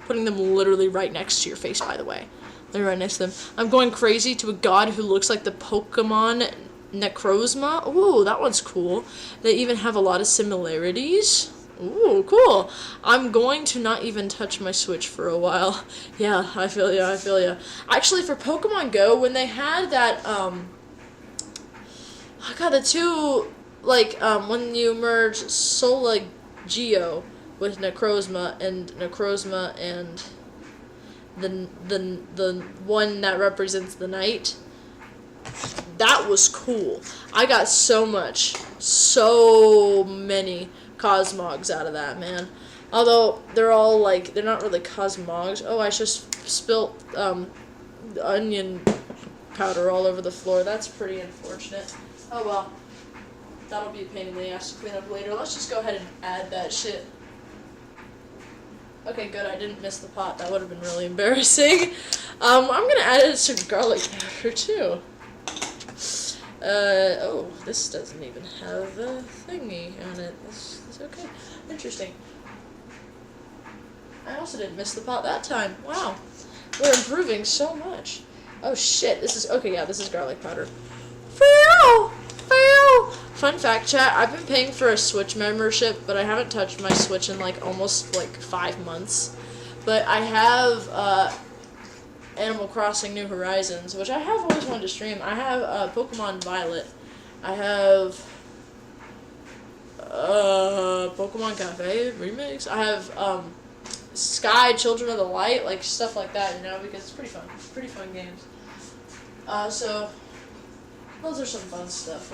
Putting them literally right next to your face, by the way. They're right next to them. I'm going crazy to a god who looks like the Pokemon Necrozma. Ooh, that one's cool. They even have a lot of similarities. Ooh, cool. I'm going to not even touch my Switch for a while. Yeah, I feel ya. Actually, for Pokemon Go, when they had that, the two, when you merge Solageo with Necrozma and the one that represents the night, that was cool. I got so many Cosmogs out of that, man. Although they're all they're not really Cosmogs. Oh, I just spilt onion powder all over the floor. That's pretty unfortunate. Oh well. That'll be a pain in the ass to clean up later. Let's just go ahead and add that shit. Okay, good. I didn't miss the pot. That would have been really embarrassing. I'm gonna add some garlic powder too. Oh, this doesn't even have a thingy on it. It's okay. Interesting. I also didn't miss the pot that time. Wow. We're improving so much. Oh shit, this is garlic powder. Fun fact, chat, I've been paying for a Switch membership, but I haven't touched my Switch in almost 5 months. But I have Animal Crossing New Horizons, which I have always wanted to stream. I have Pokemon Violet. I have Pokemon Cafe Remix. I have Sky, Children of the Light, stuff like that, because it's pretty fun. Pretty fun games. So those are some fun stuff,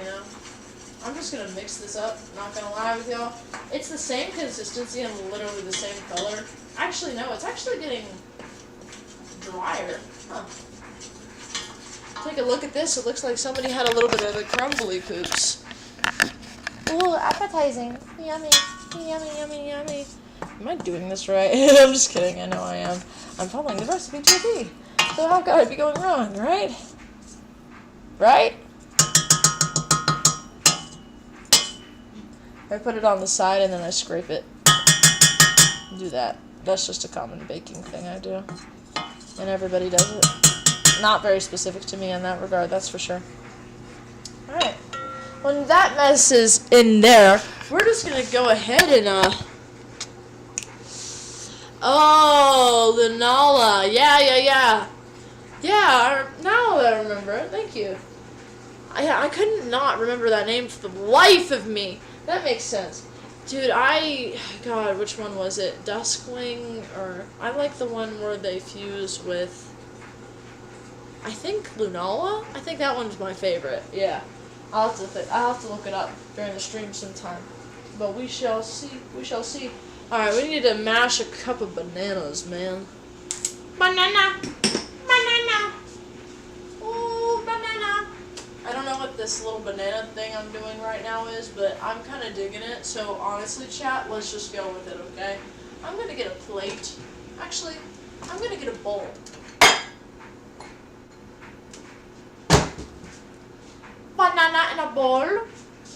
I'm just gonna mix this up, not gonna lie with y'all. It's the same consistency and literally the same color. Actually, no, it's actually getting drier. Huh. Take a look at this. It looks like somebody had a little bit of the crumbly poops. Ooh, appetizing. Yummy. Am I doing this right? I'm just kidding. I know I am. I'm following the recipe to a T. So how could I be going wrong, right? Right? I put it on the side and then I scrape it. Do that. That's just a common baking thing I do. And everybody does it. Not very specific to me in that regard, that's for sure. Alright. When that mess is in there, we're just gonna go ahead and, oh, the Nala. Yeah. Yeah, now that I remember it. Thank you. I couldn't not remember that name for the life of me. That makes sense. Dude, God, which one was it? Duskwing, or I like the one where they fuse with, I think Lunala? I think that one's my favorite. Yeah. I'll have to look it up during the stream sometime. But we shall see. We shall see. Alright, we need to mash a cup of bananas, man. Banana! Banana! Ooh, banana! I don't know what this little banana thing I'm doing right now is, but I'm kind of digging it. So honestly, chat, let's just go with it, okay? I'm going to get a plate. Actually, I'm going to get a bowl. Banana in a bowl.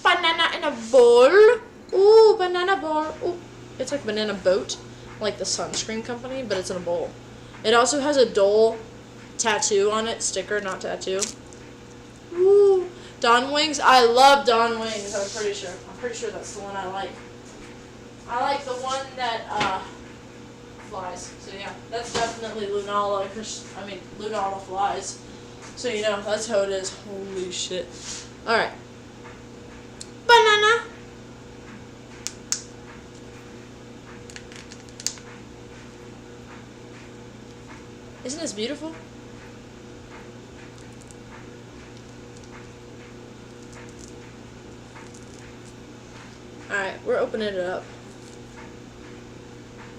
Banana in a bowl. Ooh, banana bowl. Ooh. It's like banana boat, like the sunscreen company, but it's in a bowl. It also has a Dole tattoo on it. Sticker, not tattoo. Ooh. Dawn Wings. I love Dawn Wings, I'm pretty sure. I'm pretty sure that's the one I like. I like the one that flies. So yeah, that's definitely Lunala, because, I mean, Lunala flies. So you know, that's how it is. Holy shit. Alright. Banana! Isn't this beautiful? Alright, we're opening it up.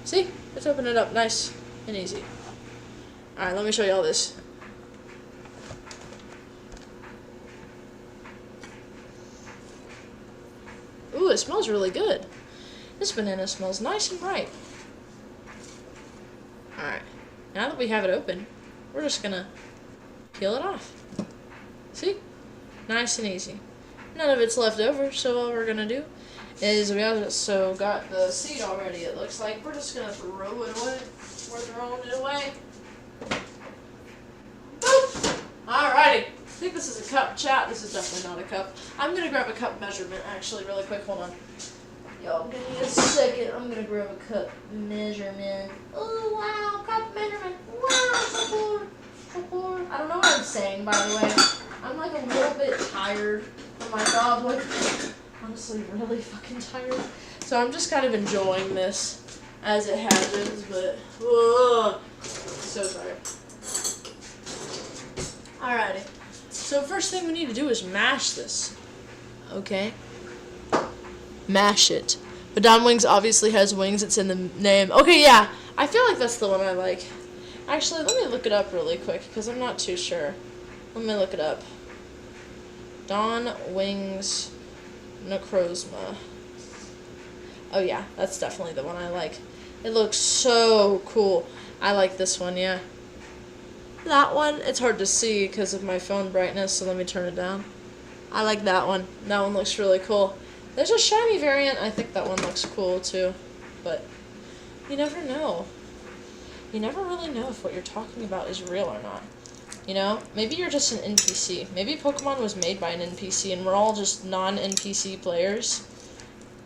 See? Let's open it up nice and easy. Alright, let me show y'all this. Ooh, it smells really good. This banana smells nice and ripe. Alright, now that we have it open, we're just gonna peel it off. See? Nice and easy. None of it's left over, so all we're gonna do is we also got the seed already, it looks like. We're just gonna throw it away. We're throwing it away. Boop! Alrighty. I think this is a cup, chat. This is definitely not a cup. I'm gonna grab a cup measurement, actually, really quick. Hold on. Y'all, give me a second. I'm gonna grab a cup measurement. Oh, wow, cup measurement. Wow, so cool. So cool. I don't know what I'm saying, by the way. I'm like a little bit tired from my job. Like, honestly, really fucking tired. So I'm just kind of enjoying this as it happens, but, so tired. Alrighty. So first thing we need to do is mash this. Okay? Mash it. But Dawn Wings obviously has wings. It's in the name. Okay, yeah. I feel like that's the one I like. Actually, let me look it up really quick because I'm not too sure. Let me look it up. Dawn Wings Necrozma. Oh yeah, that's definitely the one I like. It looks so cool. I like this one, yeah. That one, it's hard to see because of my phone brightness, so let me turn it down. I like that one. That one looks really cool. There's a shiny variant. I think that one looks cool too. But you never know. You never really know if what you're talking about is real or not. You know? Maybe you're just an NPC. Maybe Pokemon was made by an NPC and we're all just non-NPC players.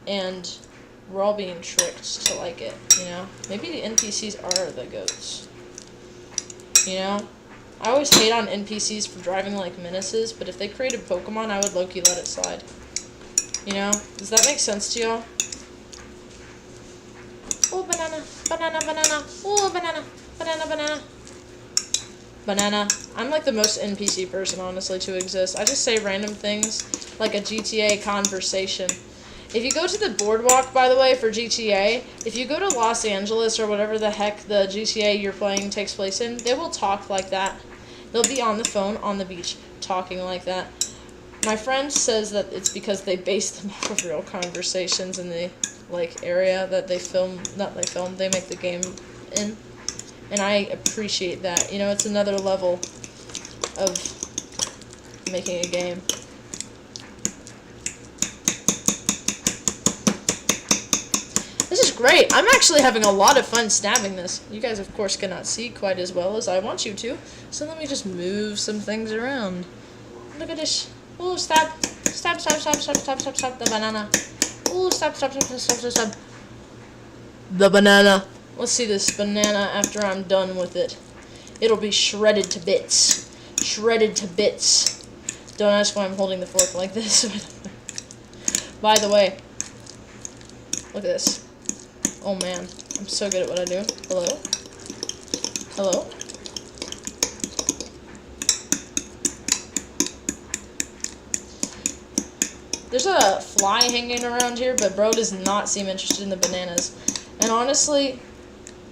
And we're all being tricked to like it, you know? Maybe the NPCs are the goats. You know? I always hate on NPCs for driving like menaces, but if they created Pokemon, I would low-key let it slide. You know? Does that make sense to y'all? Oh, banana. Banana, banana. Oh, banana. Banana, banana. Banana. I'm like the most NPC person, honestly, to exist. I just say random things, like a GTA conversation. If you go to the boardwalk, by the way, for GTA, if you go to Los Angeles or whatever the heck the GTA you're playing takes place in, they will talk like that. They'll be on the phone on the beach talking like that. My friend says that it's because they base them off of real conversations in the area that they they make the game in. And I appreciate that. You know, it's another level of making a game. This is great. I'm actually having a lot of fun stabbing this. You guys, of course, cannot see quite as well as I want you to. So let me just move some things around. Look at this. Ooh, stab. Stab, stab, stab, stab, stab, stab, stab the banana. Ooh, stab, stab, stab, stab, stab, stab, stab. The banana. Let's see this banana after I'm done with it. It'll be shredded to bits. Shredded to bits. Don't ask why I'm holding the fork like this. By the way, look at this. Oh man, I'm so good at what I do. Hello? Hello? There's a fly hanging around here, but bro does not seem interested in the bananas. And honestly,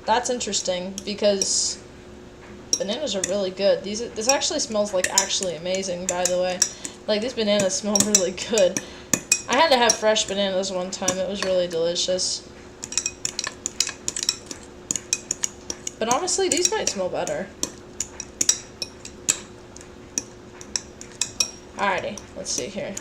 that's interesting because bananas are really good. This actually smells like actually amazing, by the way. Like, these bananas smell really good. I had to have fresh bananas one time. It was really delicious. But honestly, these might smell better. Alrighty, let's see here.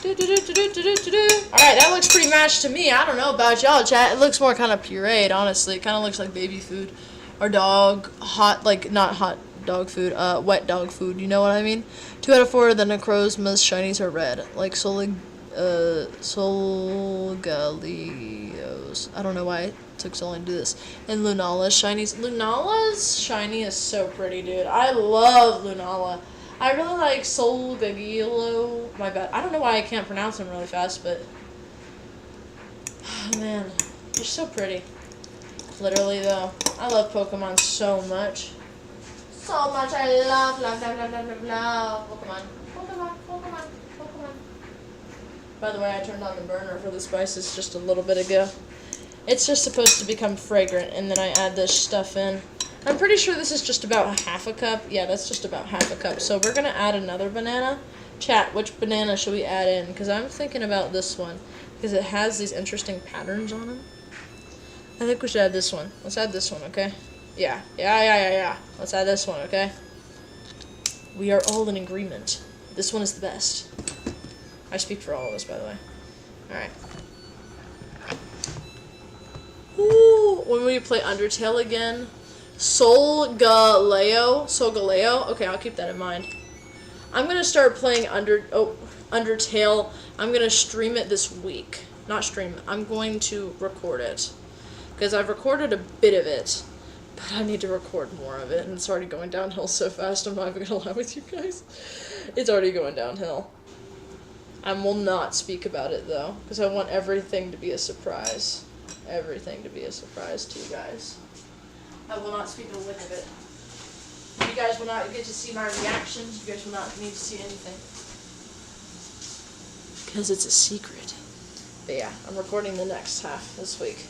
Alright, that looks pretty mashed to me. I don't know about y'all, chat. It looks more kind of pureed, honestly. It kind of looks like baby food. Or dog, not hot dog food, wet dog food, you know what I mean? 2 out of 4 of the Necrozma's shinies are red. Like Solgaleos. I don't know why it took so long to do this. And Lunala's shinies. Lunala's shiny is so pretty, dude. I love Lunala. I really like Solgaleos. My bad. I don't know why I can't pronounce them really fast, but oh, man, they're so pretty. Literally, though, I love Pokemon so much. So much. I love Pokemon. Pokemon. By the way, I turned on the burner for the spices just a little bit ago. It's just supposed to become fragrant, and then I add this stuff in. I'm pretty sure this is just about half a cup. Yeah, that's just about half a cup. So we're going to add another banana. Chat, which banana should we add in? Because I'm thinking about this one. Because it has these interesting patterns on them. I think we should add this one. Let's add this one, okay? Yeah. Let's add this one, okay? We are all in agreement. This one is the best. I speak for all of us, by the way. Alright. Ooh, when we play Undertale again. Solgaleo. Okay, I'll keep that in mind. I'm gonna start playing Undertale. I'm gonna stream it this week. Not stream it. I'm going to record it. Because I've recorded a bit of it. But I need to record more of it. And it's already going downhill so fast. I'm not even gonna lie with you guys. It's already going downhill. I will not speak about it though. Because I want everything to be a surprise. Everything to be a surprise to you guys. I will not speak a lick of it. You guys will not get to see my reactions. You guys will not need to see anything. Because it's a secret. But yeah, I'm recording the next half this week.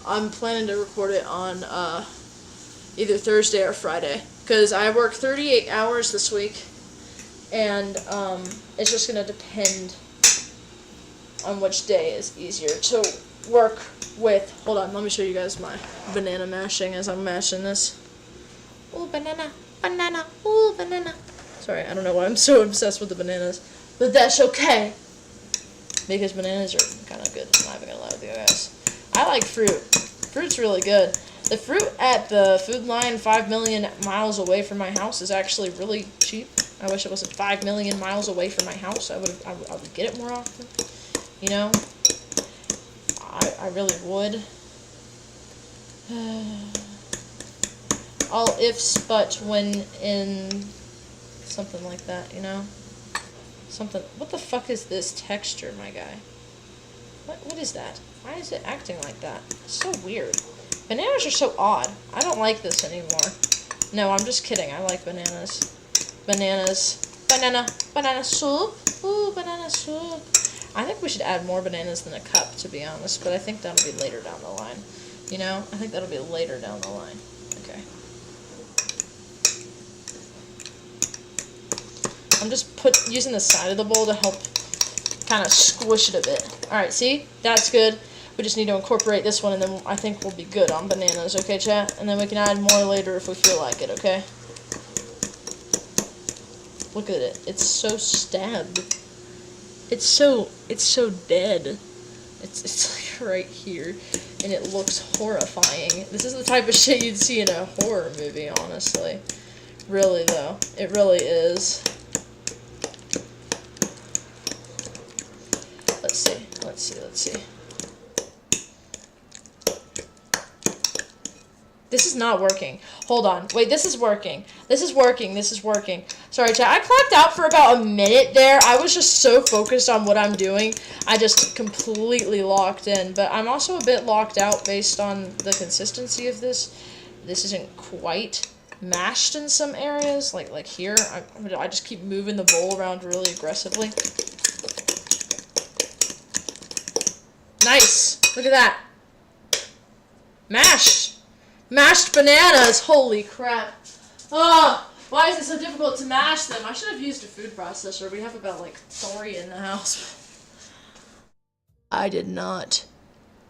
I'm planning to record it on either Thursday or Friday. Because I work 38 hours this week. And it's just going to depend on which day is easier to work with. Hold on, let me show you guys my banana mashing as I'm mashing this. Ooh, banana, ooh, banana. Sorry, I don't know why I'm so obsessed with the bananas, but that's okay. Because bananas are kind of good, I'm not even gonna lie with you guys. I like fruit. Fruit's really good. The fruit at the Food Line 5 million miles away from my house is actually really cheap. I wish it wasn't 5 million miles away from my house. I would get it more often, you know? I really would. All ifs, but when in something like that, you know? Something. What the fuck is this texture, my guy? What is that? Why is it acting like that? It's so weird. Bananas are so odd. I don't like this anymore. No, I'm just kidding. I like bananas. Bananas. Banana soup. Ooh, banana soup. I think we should add more bananas than a cup, to be honest, but I think that'll be later down the line. You know? I think that'll be later down the line. Okay. I'm just using the side of the bowl to help kind of squish it a bit. Alright, see? That's good. We just need to incorporate this one, and then I think we'll be good on bananas, okay, chat? And then we can add more later if we feel like it, okay? Look at it. It's so stabbed. It's so dead. It's like right here, and it looks horrifying. This is the type of shit you'd see in a horror movie, honestly. Really, though. It really is. Let's see. This is not working. Hold on. Wait, this is working. This is working. This is working. Sorry, chat. I clocked out for about a minute there. I was just so focused on what I'm doing. I just completely locked in. But I'm also a bit locked out based on the consistency of this. This isn't quite mashed in some areas. Like here. I just keep moving the bowl around really aggressively. Nice. Look at that. Mashed. Mashed bananas! Holy crap. Oh, why is it so difficult to mash them? I should have used a food processor. We have about like 3 in the house. I did not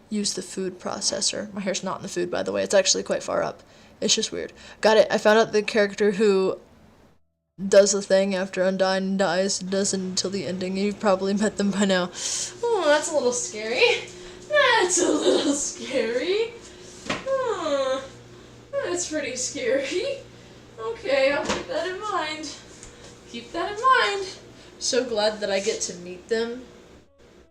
use the food processor. My hair's not in the food, by the way. It's actually quite far up. It's just weird. Got it. I found out the character who does the thing after Undyne dies doesn't until the ending. You've probably met them by now. Oh, that's a little scary. That's a little scary. That's pretty scary. Okay, I'll keep that in mind. Keep that in mind. So glad that I get to meet them.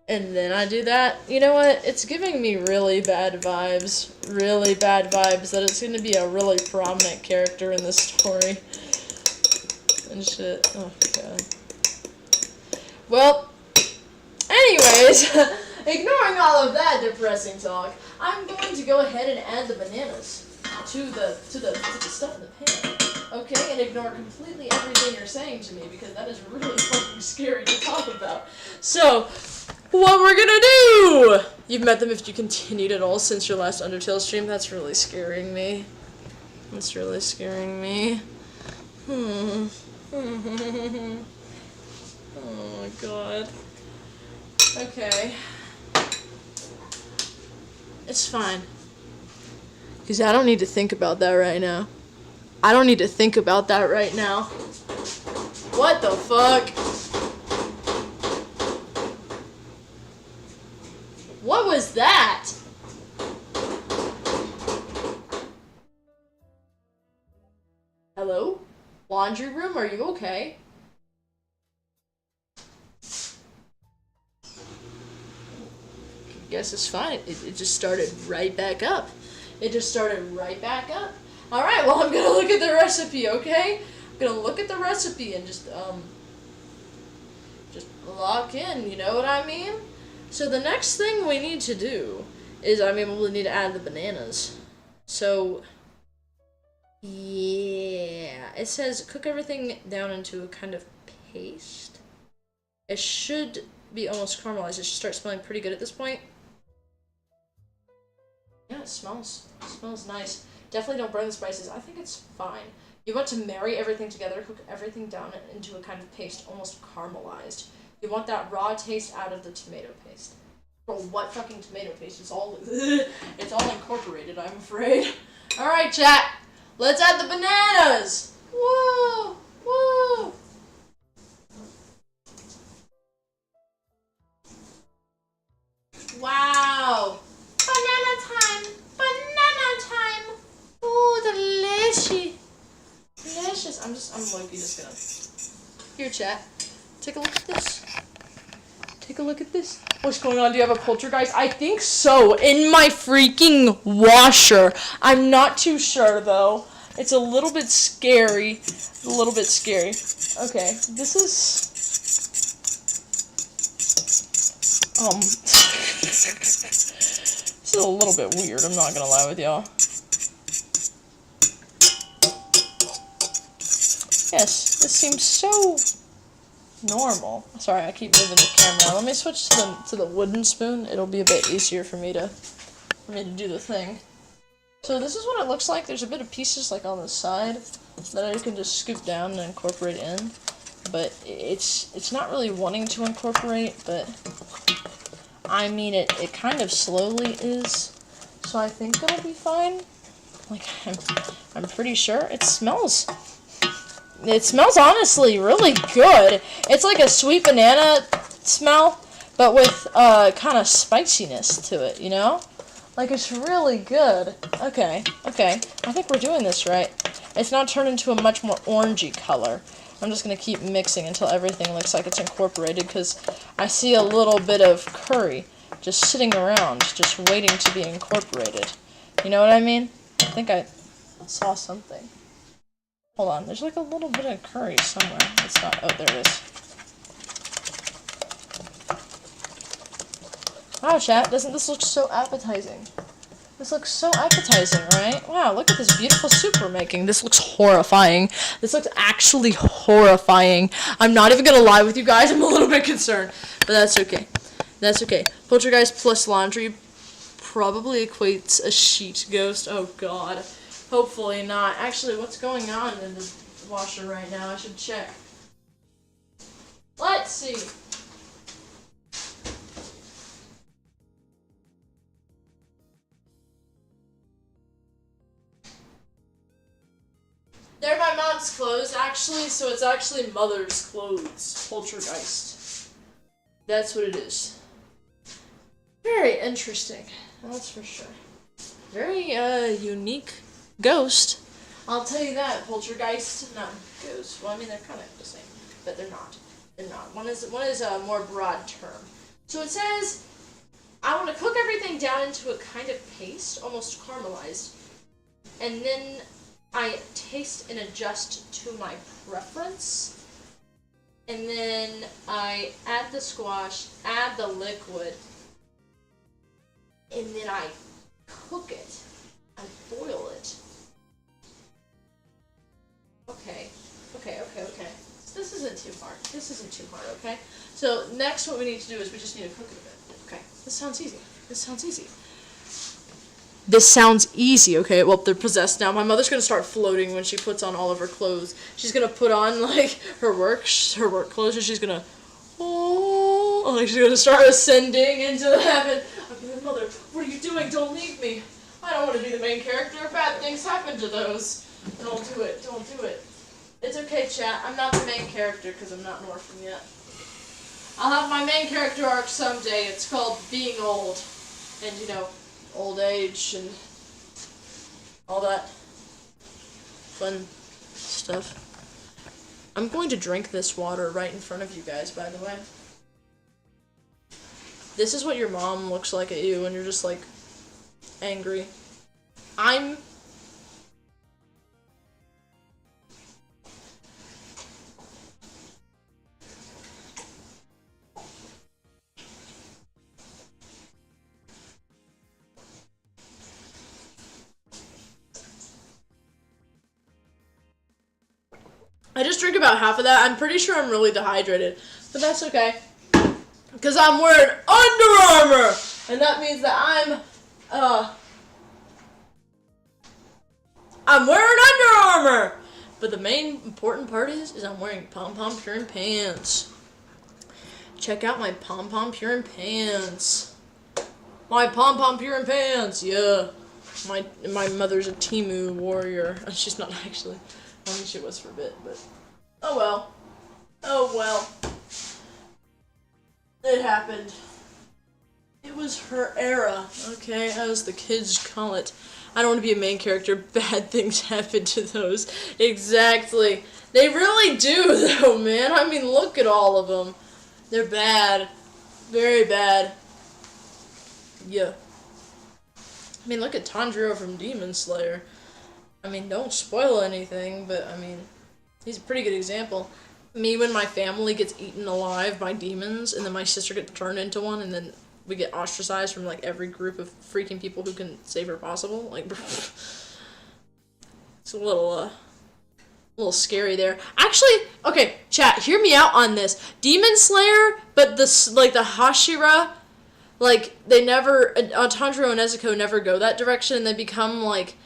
And then I do that. You know what? It's giving me really bad vibes. Really bad vibes that it's going to be a really prominent character in this story. And shit. Oh, God. Well, anyways, ignoring all of that depressing talk, I'm going to go ahead and add the bananas to the stuff in the pan, okay, and ignore completely everything you're saying to me because that is really fucking scary to talk about. So, what we're gonna do? You've met them if you continued at all since your last Undertale stream. That's really scaring me. That's really scaring me. Oh my god. Okay. It's fine. Because I don't need to think about that right now. I don't need to think about that right now. What the fuck? What was that? Hello? Laundry room, are you okay? Guess it's fine. It just started right back up. It just started right back up. Alright, well, I'm gonna look at the recipe, okay? I'm gonna look at the recipe and just lock in, you know what I mean? So the next thing we need to do is, we'll need to add the bananas. So, yeah. It says cook everything down into a kind of paste. It should be almost caramelized. It should start smelling pretty good at this point. Yeah, it smells nice. Definitely don't burn the spices. I think it's fine. You want to marry everything together, cook everything down into a kind of paste, almost caramelized. You want that raw taste out of the tomato paste. Bro, what fucking tomato paste? It's all incorporated, I'm afraid. Alright, chat. Let's add the bananas! Whoa! Whoa! Wow! Banana time! Banana time! Ooh, delicious! Delicious. I'm low-key just gonna... Here, chat. Take a look at this. Take a look at this. What's going on? Do you have a poltergeist? I think so. In my freaking washer. I'm not too sure, though. It's a little bit scary. A little bit scary. Okay. This is... This is a little bit weird, I'm not gonna lie with y'all. Yes, this seems so normal. Sorry, I keep moving the camera. Let me switch to the wooden spoon. It'll be a bit easier for me to do the thing. So this is what it looks like. There's a bit of pieces like on the side that I can just scoop down and incorporate in. But it's not really wanting to incorporate, but it kind of slowly is. So I think it'll be fine. Like I'm pretty sure it smells honestly really good. It's like a sweet banana smell, but with kind of spiciness to it, you know? Like, it's really good. Okay. I think we're doing this right. It's now turned into a much more orangey color. I'm just going to keep mixing until everything looks like it's incorporated, because I see a little bit of curry just sitting around, just waiting to be incorporated. You know what I mean? I think I saw something. Hold on, there's like a little bit of curry somewhere. It's not, oh, there it is. Wow, chat, doesn't this look so appetizing? This looks so appetizing, right? Wow, look at this beautiful soup we're making. This looks horrifying. This looks actually horrifying. I'm not even gonna lie with you guys, I'm a little bit concerned. But that's okay. That's okay. Poltergeist plus laundry probably equates a sheet ghost. Oh god. Hopefully not. Actually, what's going on in the washer right now? I should check. Let's see. They're my mom's clothes, actually, so it's actually mother's clothes. Poltergeist. That's what it is. Very interesting. That's for sure. Very, unique ghost. I'll tell you that. Poltergeist, not ghost. Well, I mean, they're kind of the same, but they're not. They're not. One is a more broad term. So it says, I want to cook everything down into a kind of paste, almost caramelized, and then I taste and adjust to my preference, and then I add the squash, add the liquid, and then I cook it. I boil it. Okay. This isn't too hard, okay? So next what we need to do is we just need to cook it a bit. Okay. This sounds easy, okay? Well, they're possessed now. My mother's gonna start floating when she puts on all of her clothes. She's gonna put on, like, her work clothes, and she's gonna, she's gonna start ascending into heaven. I'm like, Mother, what are you doing? Don't leave me. I don't want to be the main character. Bad things happen to those. Don't do it. It's okay, chat. I'm not the main character because I'm not an orphan yet. I'll have my main character arc someday. It's called Being Old. And, old age and all that fun stuff. I'm going to drink this water right in front of you guys, by the way. This is what your mom looks like at you when you're just, like, angry. I just drink about half of that. I'm pretty sure I'm really dehydrated, but that's okay. Because I'm wearing Under Armour! And that means that I'm wearing Under Armour! But the main important part is I'm wearing Pom Pom Purin pants. Check out my Pom Pom Purin pants. My Pom Pom Purin pants, yeah. My mother's a Temu warrior. She's not actually. I mean, she was for a bit, but oh well. It happened. It was her era, okay, as the kids call it. I don't want to be a main character. Bad things happen to those. Exactly. They really do, though, man. I mean, look at all of them. They're bad. Very bad. Yeah. I mean, look at Tanjiro from Demon Slayer. I mean, don't spoil anything, but, I mean, he's a pretty good example. Me when my family gets eaten alive by demons, and then my sister gets turned into one, and then we get ostracized from, like, every group of freaking people who can save her possible. Like, it's a little scary there. Actually, okay, chat, hear me out on this. Demon Slayer, but the Hashira, like, they never, Tanjiro and Nezuko never go that direction, and they become, like,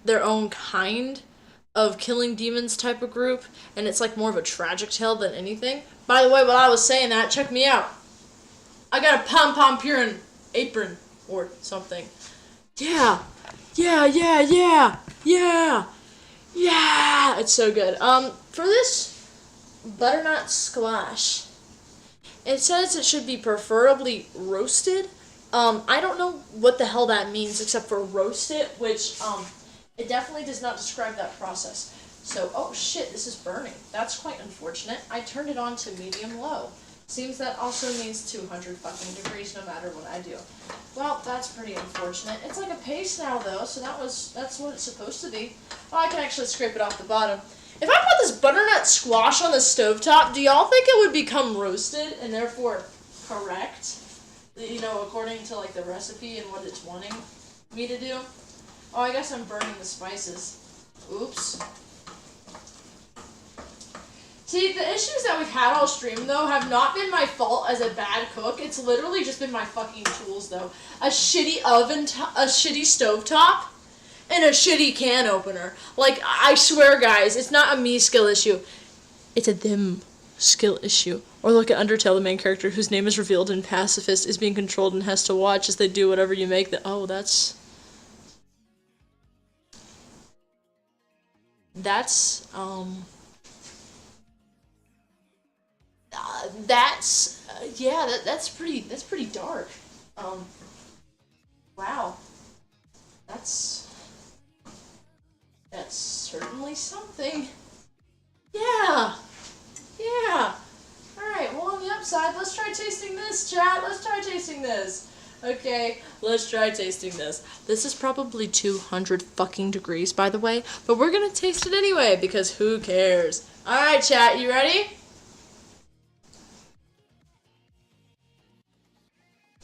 their own kind of killing demons type of group, and it's like more of a tragic tale than anything. By the way, while I was saying that, check me out. I got a Pom Pom Purin apron or something. Yeah. It's so good. For this butternut squash, it says it should be preferably roasted. I don't know what the hell that means except for roast it, which, it definitely does not describe that process. So, oh shit, this is burning. That's quite unfortunate. I turned it on to medium low. Seems that also means 200 fucking degrees no matter what I do. Well, that's pretty unfortunate. It's like a paste now though, so that's what it's supposed to be. Oh, I can actually scrape it off the bottom. If I put this butternut squash on the stovetop, do y'all think it would become roasted and therefore correct? You know, according to like the recipe and what it's wanting me to do? Oh, I guess I'm burning the spices. Oops. See, the issues that we've had all stream, though, have not been my fault as a bad cook. It's literally just been my fucking tools, though. A shitty oven, a shitty stovetop, and a shitty can opener. Like, I swear, guys, it's not a me skill issue. It's a them skill issue. Or look at Undertale, the main character, whose name is revealed in Pacifist, is being controlled and has to watch as they do whatever you make that. Oh, that's... yeah, that's pretty dark. Wow. That's certainly something. Yeah. Alright, well on the upside, let's try tasting this, chat. Let's try tasting this. Okay, let's try tasting this. This is probably 200 fucking degrees, by the way, but we're gonna taste it anyway, because who cares? Alright, chat, you ready?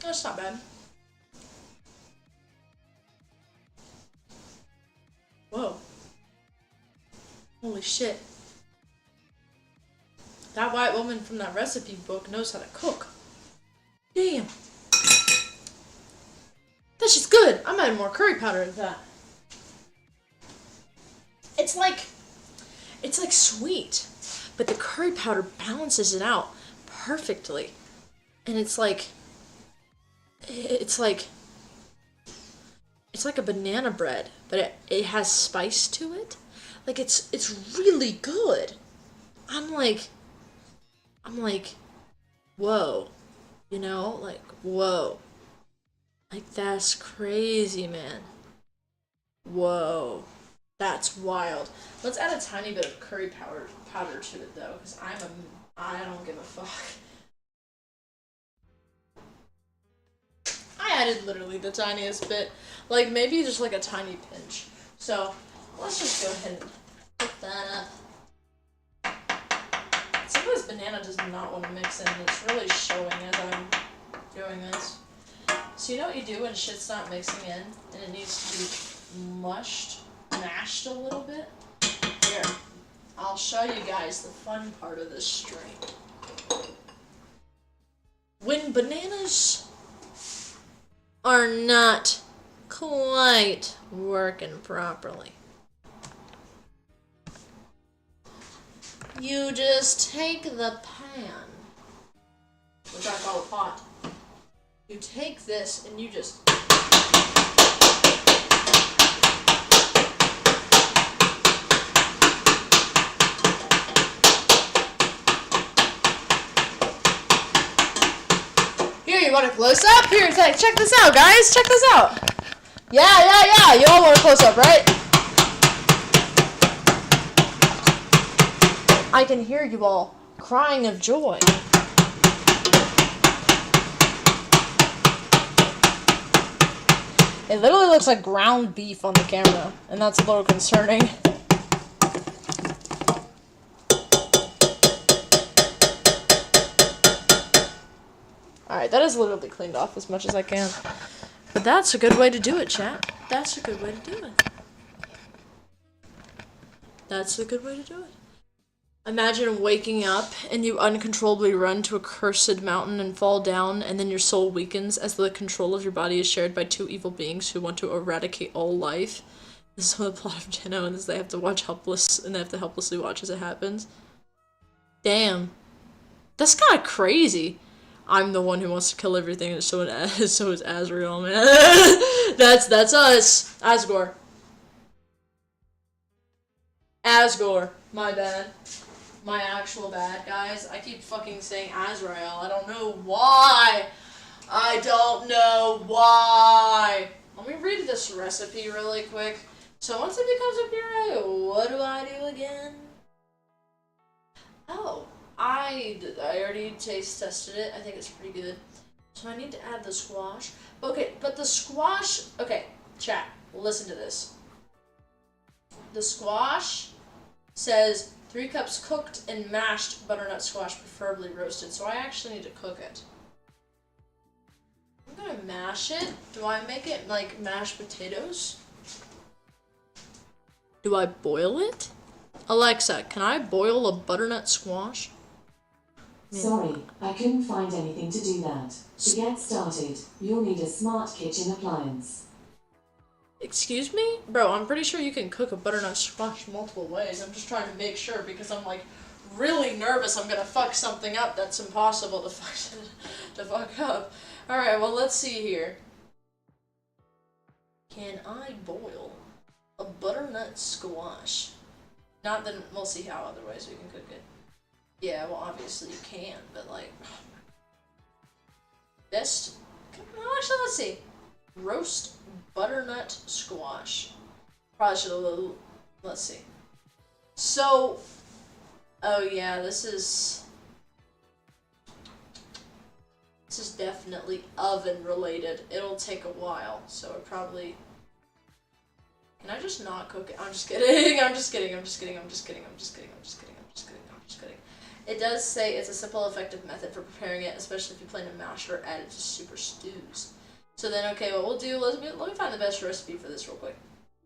That's not bad. Whoa. Holy shit. That white woman from that recipe book knows how to cook. Damn. That's just good. I'm adding more curry powder to that. It's like sweet, but the curry powder balances it out perfectly. And it's like a banana bread, but it has spice to it. Like it's really good. I'm like, whoa, you know, like whoa, like that's crazy, man. Whoa, that's wild. Let's add a tiny bit of curry powder to it though, because I don't give a fuck. I added literally the tiniest bit, like maybe just like a tiny pinch. So let's just go ahead and put that up. Sometimes banana does not want to mix in. It's really showing as I'm doing this. So you know what you do when shit's not mixing in and it needs to be mashed a little bit? Here, I'll show you guys the fun part of this stream. When bananas are not quite working properly, you just take the pan, which I call a pot. You take this and you just here, you want a close up? Here, check this out, guys. Check this out. Yeah. You all want a close up, right? I can hear you all crying of joy. It literally looks like ground beef on the camera, and that's a little concerning. Alright, that is literally cleaned off as much as I can. But that's a good way to do it, chat. That's a good way to do it. That's a good way to do it. Imagine waking up and you uncontrollably run to a cursed mountain and fall down, and then your soul weakens as the control of your body is shared by two evil beings who want to eradicate all life. This is the plot of Geno, and they have to helplessly watch as it happens. Damn. That's kind of crazy. I'm the one who wants to kill everything, and so is Azrael, man. That's us. Asgore. My bad. My actual bad, guys. I keep fucking saying Azrael. I don't know why. Let me read this recipe really quick. So once it becomes a puree, what do I do again? Oh, I already taste tested it. I think it's pretty good. So I need to add the squash. Okay, but the squash. Okay, chat. Listen to this. The squash says 3 cups cooked and mashed butternut squash, preferably roasted. So I actually need to cook it. I'm gonna mash it. Do I make it like mashed potatoes? Do I boil it? Alexa, can I boil a butternut squash? Sorry, I couldn't find anything to do that. To get started, you'll need a smart kitchen appliance. Excuse me? Bro, I'm pretty sure you can cook a butternut squash multiple ways. I'm just trying to make sure because I'm like really nervous I'm gonna fuck something up that's impossible to fuck up. Alright, well let's see here. Can I boil a butternut squash? Not then we'll see how other ways we can cook it. Yeah, well obviously you can, but like best actually let's see. Roast butternut squash. Probably should have let's see. So oh yeah, this is definitely oven related. It'll take a while, so it probably. Can I just not cook it? I'm just kidding. I'm just kidding. It does say it's a simple, effective method for preparing it, especially if you plan to mash or add it to super stews. So then, okay, what we'll do, let me find the best recipe for this real quick.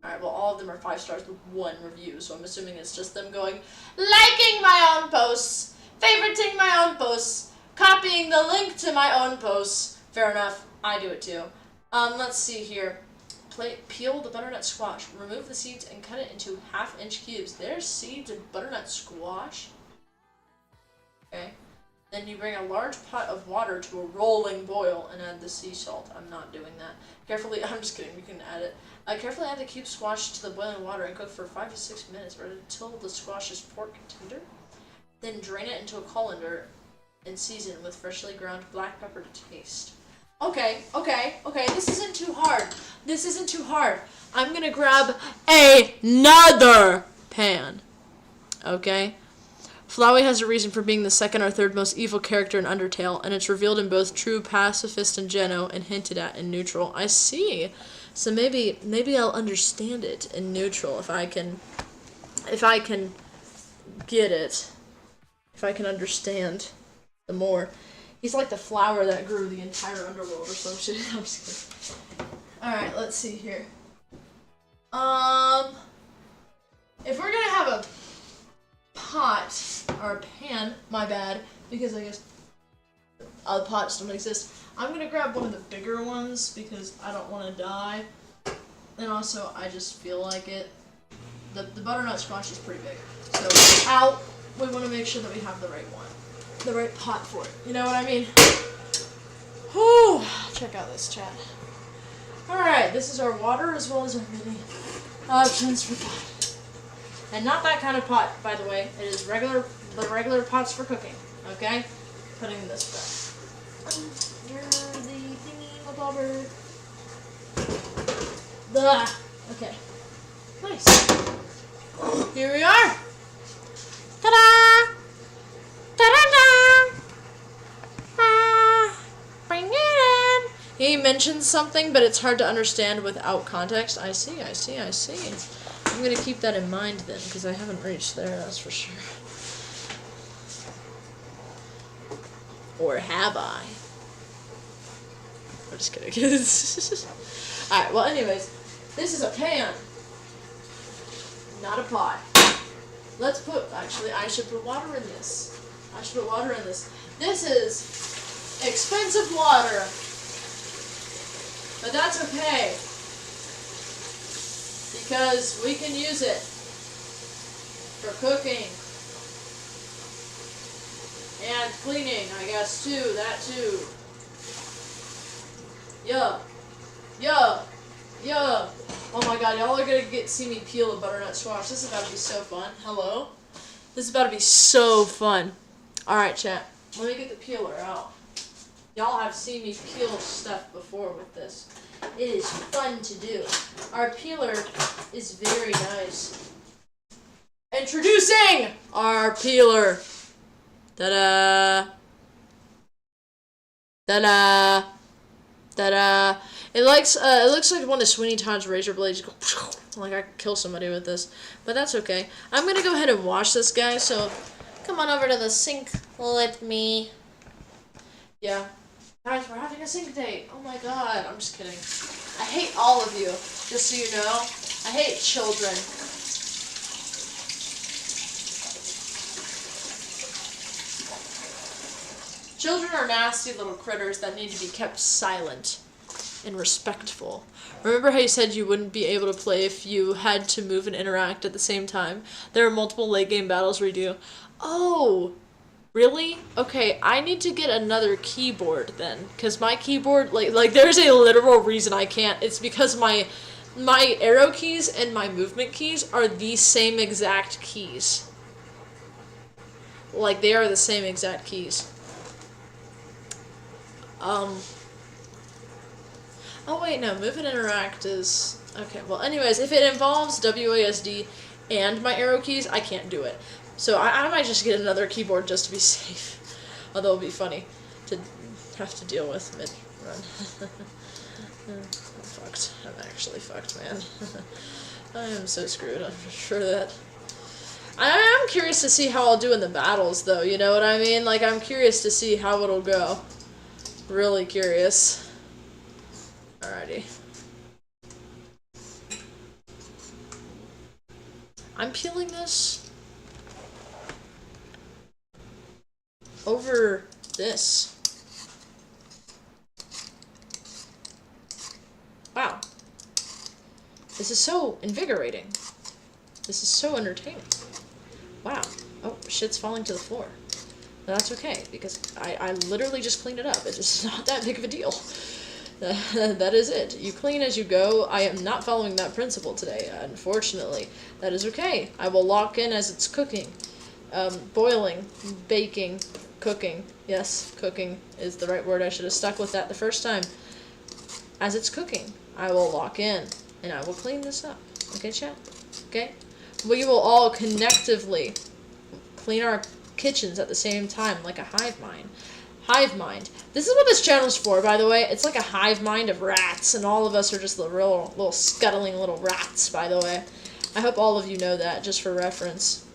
Alright, well, all of them are 5 stars with 1 review, so I'm assuming it's just them going, liking my own posts, favoriting my own posts, copying the link to my own posts. Fair enough, I do it too. Let's see here. Peel the butternut squash, remove the seeds, and cut it into 1/2-inch cubes. There's seeds in butternut squash. Okay. Then you bring a large pot of water to a rolling boil and add the sea salt. I'm not doing that. Carefully, I'm just kidding, you can add it. Carefully add the cube squash to the boiling water and cook for 5 to 6 minutes or until the squash is pork tender. Then drain it into a colander and season with freshly ground black pepper to taste. Okay, this isn't too hard. I'm gonna grab another pan. Okay? Flowey has a reason for being the 2nd or 3rd most evil character in Undertale, and it's revealed in both True Pacifist and Geno and hinted at in Neutral. I see. So maybe I'll understand it in Neutral if I can get it. If I can understand the more. He's like the flower that grew the entire underworld or some shit. I'm just kidding. Alright, let's see here. If we're gonna have a pot, or a pan, my bad, because I guess pots don't exist. I'm gonna grab one of the bigger ones because I don't want to die. And also, I just feel like it. The butternut squash is pretty big. So, we want to make sure that we have the right one. The right pot for it. You know what I mean? Whew! Check out this chat. Alright, this is our water as well as our mini options for pot. And not that kind of pot, by the way. It is the regular pots for cooking. Okay? Putting this back. Under the thingy-mabobber. Okay. Nice. Here we are. Ta-da! Ta-da-da! Bring it in. He mentions something, but it's hard to understand without context. I see. I'm gonna keep that in mind then, because I haven't reached there, that's for sure. Or have I? I'm just kidding. Alright, well anyways, this is a pan. Not a pot. Actually, I should put water in this. This is expensive water. But that's okay. Because we can use it for cooking. And cleaning, I guess, too. That, too. Yeah. Oh my god, y'all are gonna see me peel a butternut squash. This is about to be so fun. Hello? This is about to be so fun. Alright, chat. Let me get the peeler out. Y'all have seen me peel stuff before with this. It is fun to do. Our peeler is very nice. Introducing our peeler. Ta-da! Ta-da! Ta-da! It looks like one of Sweeney Todd's razor blades. Like I could kill somebody with this, but that's okay. I'm gonna go ahead and wash this guy. So, come on over to the sink with me. Yeah, guys, we're having a sink date. Oh my god, I'm just kidding. I hate all of you. Just so you know, I hate children. Children are nasty little critters that need to be kept silent and respectful. Remember how you said you wouldn't be able to play if you had to move and interact at the same time? There are multiple late game battles where you do. Oh, really? Okay, I need to get another keyboard then, because my keyboard, like there's a literal reason I can't. It's because my arrow keys and my movement keys are the same exact keys. Like they are the same exact keys. Oh wait, no, move and interact is... Okay, well anyways, if it involves WASD and my arrow keys, I can't do it. So I might just get another keyboard just to be safe. Although it'll be funny to have to deal with mid-run. I'm fucked. I'm actually fucked, man. I am so screwed, I'm sure that... I am curious to see how I'll do in the battles, though, you know what I mean? Like, I'm curious to see how it'll go. Really curious. Alrighty. I'm peeling this over this. Wow. This is so invigorating. This is so entertaining. Wow. Oh, shit's falling to the floor. That's okay, because I literally just cleaned it up. It's not that big of a deal. That is it. You clean as you go. I am not following that principle today, unfortunately. That is okay. I will lock in as it's cooking. Boiling, baking, cooking. Yes, cooking is the right word. I should have stuck with that the first time. As it's cooking, I will lock in, and I will clean this up. Okay, chat? Okay? We will all connectively clean our kitchens at the same time, like a hive mind. Hive mind. This is what this channel's for, by the way. It's like a hive mind of rats, and all of us are just the real little scuttling little rats, by the way. I hope all of you know that, just for reference.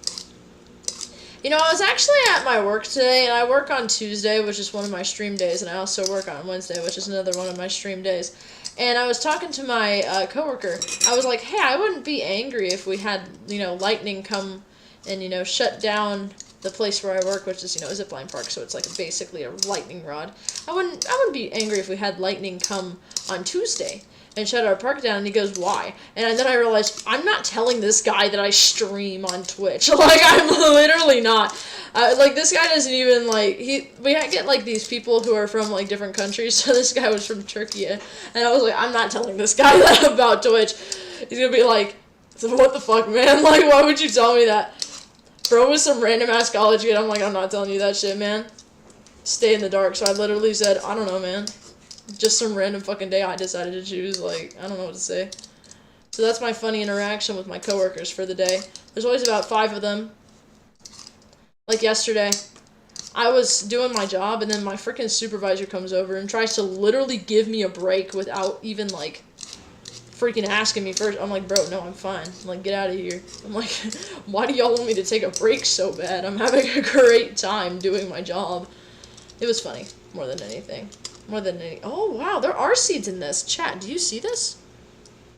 You know, I was actually at my work today, and I work on Tuesday, which is one of my stream days, and I also work on Wednesday, which is another one of my stream days. And I was talking to my coworker. I was like, hey, I wouldn't be angry if we had, you know, lightning come and, you know, shut down the place where I work, which is, you know, a zipline park, so it's like basically a lightning rod. I wouldn't be angry if we had lightning come on Tuesday and shut our park down. And he goes, why? And then I realized, I'm not telling this guy that I stream on Twitch. Like, I'm literally not. Like, this guy doesn't even, like, we get, like, these people who are from, like, different countries, so this guy was from Turkey, and I was like, I'm not telling this guy that about Twitch. He's gonna be like, so what the fuck, man? Like, why would you tell me that? Bro was some random ass college kid. I'm like, I'm not telling you that shit, man. Stay in the dark. So I literally said, I don't know, man. Just some random fucking day I decided to choose. Like, I don't know what to say. So that's my funny interaction with my coworkers for the day. There's always about 5 of them. Like yesterday, I was doing my job, and then my freaking supervisor comes over and tries to literally give me a break without even, like, freaking asking me first. I'm like, bro, no, I'm fine. I'm like, get out of here. I'm like, why do y'all want me to take a break so bad? I'm having a great time doing my job. It was funny, more than anything. More than any. Oh, wow, there are seeds in this. Chat, do you see this?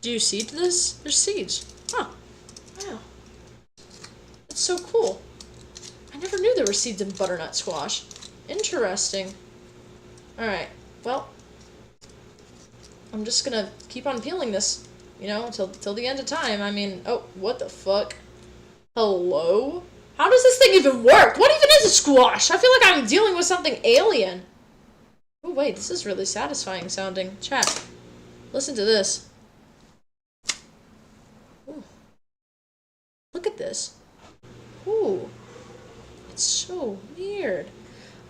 Do you see this? There's seeds. Huh. Wow. That's so cool. I never knew there were seeds in butternut squash. Interesting. Alright, well, I'm just gonna keep on peeling this, you know, till the end of time. I mean, oh, what the fuck? Hello? How does this thing even work? What even is a squash? I feel like I'm dealing with something alien. Oh, wait, this is really satisfying sounding. Chat, listen to this. Ooh. Look at this. Ooh. It's so weird.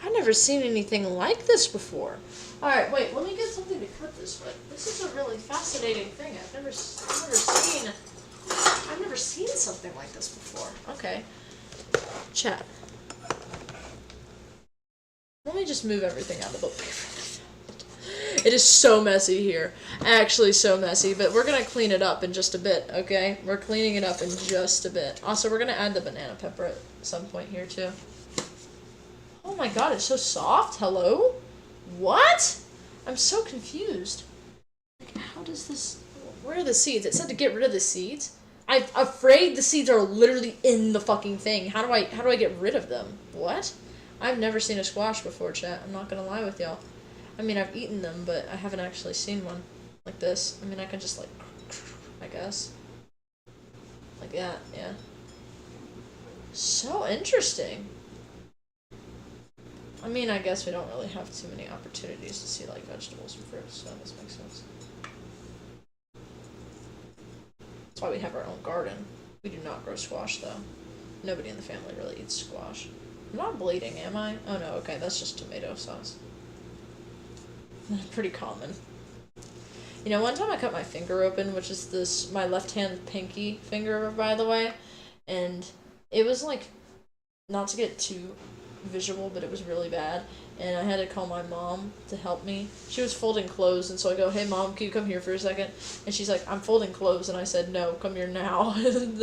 I've never seen anything like this before. Alright, wait, let me get something to cut this with. This is a really fascinating thing. I've never seen something like this before. Okay. Chat. Let me just move everything out of the way. It is so messy here. Actually so messy, but we're gonna clean it up in just a bit, okay? We're cleaning it up in just a bit. Also, we're gonna add the banana pepper at some point here, too. Oh my god, it's so soft. Hello? What? I'm so confused. Like, how does this... Where are the seeds? It said to get rid of the seeds. I'm afraid the seeds are literally in the fucking thing. How do I get rid of them? What? I've never seen a squash before, chat. I'm not gonna lie with y'all. I mean, I've eaten them, but I haven't actually seen one like this. I mean, I can just, like, I guess. Like that, yeah. So interesting. I mean, I guess we don't really have too many opportunities to see, like, vegetables and fruits, so this makes sense. That's why we have our own garden. We do not grow squash, though. Nobody in the family really eats squash. I'm not bleeding, am I? Oh no, okay, that's just tomato sauce. Pretty common. You know, one time I cut my finger open, which is this, my left hand pinky finger, by the way, and it was like, not to get too visual, but it was really bad, and I had to call my mom to help me. She was folding clothes, and so I go, hey mom, can you come here for a second? And she's like, I'm folding clothes, and I said, no, come here now.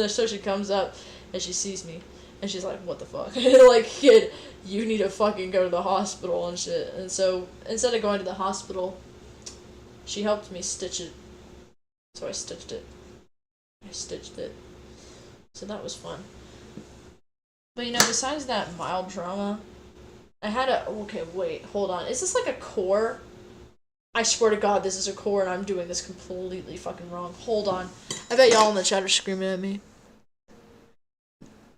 So she comes up, and she sees me, and she's like, what the fuck? Like, kid, you need to fucking go to the hospital and shit. And so, instead of going to the hospital, she helped me stitch it. So I stitched it. So that was fun. But, you know, besides that mild trauma, I had a... Okay, wait, hold on. Is this like a core? I swear to God, this is a core, and I'm doing this completely fucking wrong. Hold on. I bet y'all in the chat are screaming at me.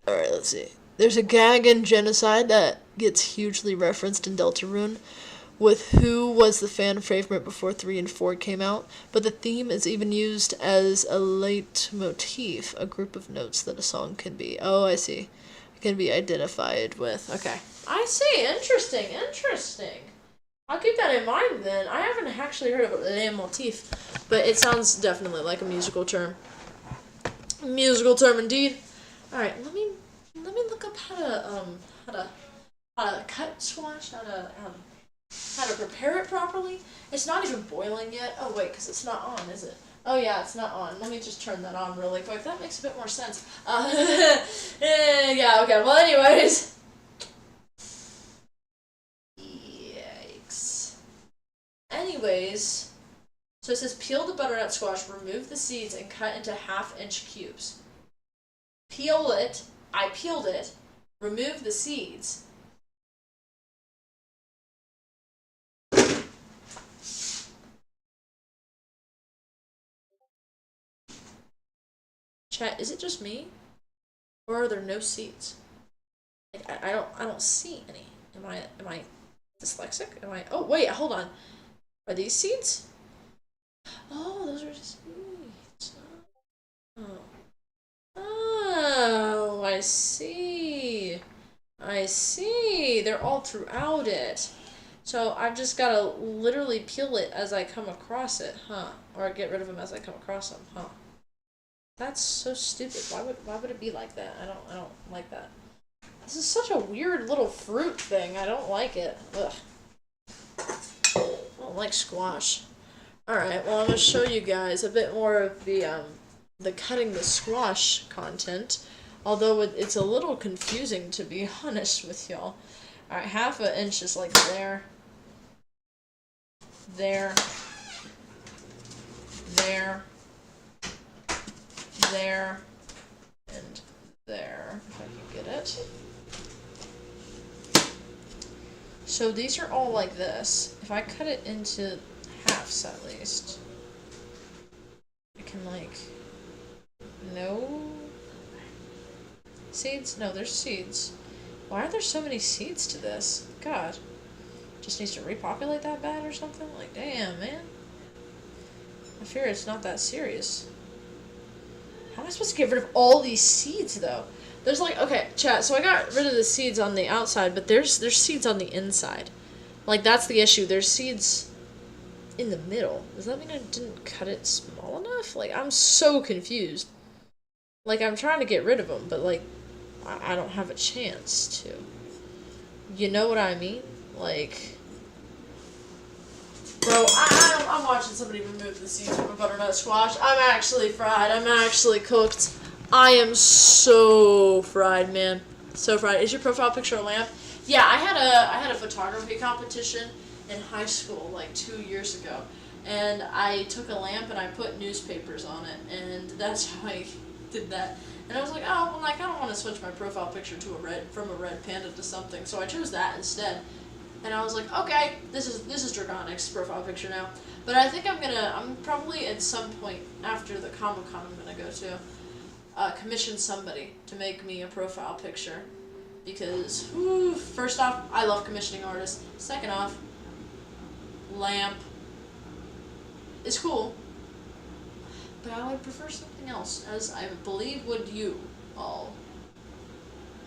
Alright, let's see. There's a gag in Genocide that gets hugely referenced in Deltarune, with who was the fan favorite before 3 and 4 came out, but the theme is even used as a leitmotif, a group of notes that a song can be. Oh, I see. It can be identified with. Okay. I see. Interesting. I'll keep that in mind then. I haven't actually heard of a leitmotif, but it sounds definitely like a musical term. Musical term indeed. Alright, let me look up how to cut squash, how to prepare it properly. It's not even boiling yet. Oh wait, because it's not on, is it? Oh yeah, it's not on. Let me just turn that on really quick. That makes a bit more sense. Yeah, okay, well anyways. Yikes. Anyways, so it says peel the butternut squash, remove the seeds, and cut into 1/2-inch cubes. Peel it. I peeled it. Remove the seeds. Chat, is it just me? Or are there no seeds? Like, I don't see any. Am I dyslexic? Oh wait, hold on. Are these seeds? Oh, those are seeds. Oh. Oh, I see. They're all throughout it. So I've just gotta literally peel it as I come across it, huh? Or get rid of them as I come across them, huh? That's so stupid. Why would it be like that? I don't like that. This is such a weird little fruit thing. I don't like it. Ugh. I don't like squash. Alright, well I'm gonna show you guys a bit more of the cutting the squash content, although it's a little confusing to be honest with y'all. Alright, 1/2 inch is like there, there, and there, if I can get it. So these are all like this. If I cut it into halves at least, I can like... No? Seeds? No, there's seeds. Why are there so many seeds to this? God. Just needs to repopulate that bad or something? Like, damn, man. I fear it's not that serious. How am I supposed to get rid of all these seeds, though? There's like, okay, chat, so I got rid of the seeds on the outside, but there's seeds on the inside. Like, that's the issue. There's seeds in the middle. Does that mean I didn't cut it small enough? Like, I'm so confused. Like, I'm trying to get rid of them, but, like, I don't have a chance to. You know what I mean? Like, bro, I'm watching somebody remove the seeds from a butternut squash. I'm actually fried. I'm actually cooked. I am so fried, man. So fried. Is your profile picture a lamp? Yeah, I had a photography competition in high school like 2 years ago, and I took a lamp and I put newspapers on it, and that's how I did that. And I was like, oh, well, like I don't want to switch my profile picture to from a red panda to something, so I chose that instead. And I was like, okay, this is Dragonic's profile picture now. But I think I'm probably at some point after the Comic-Con I'm gonna go to, commission somebody to make me a profile picture. Because, whew, first off, I love commissioning artists. Second off, lamp is cool. But I would prefer something else, as I believe would you all.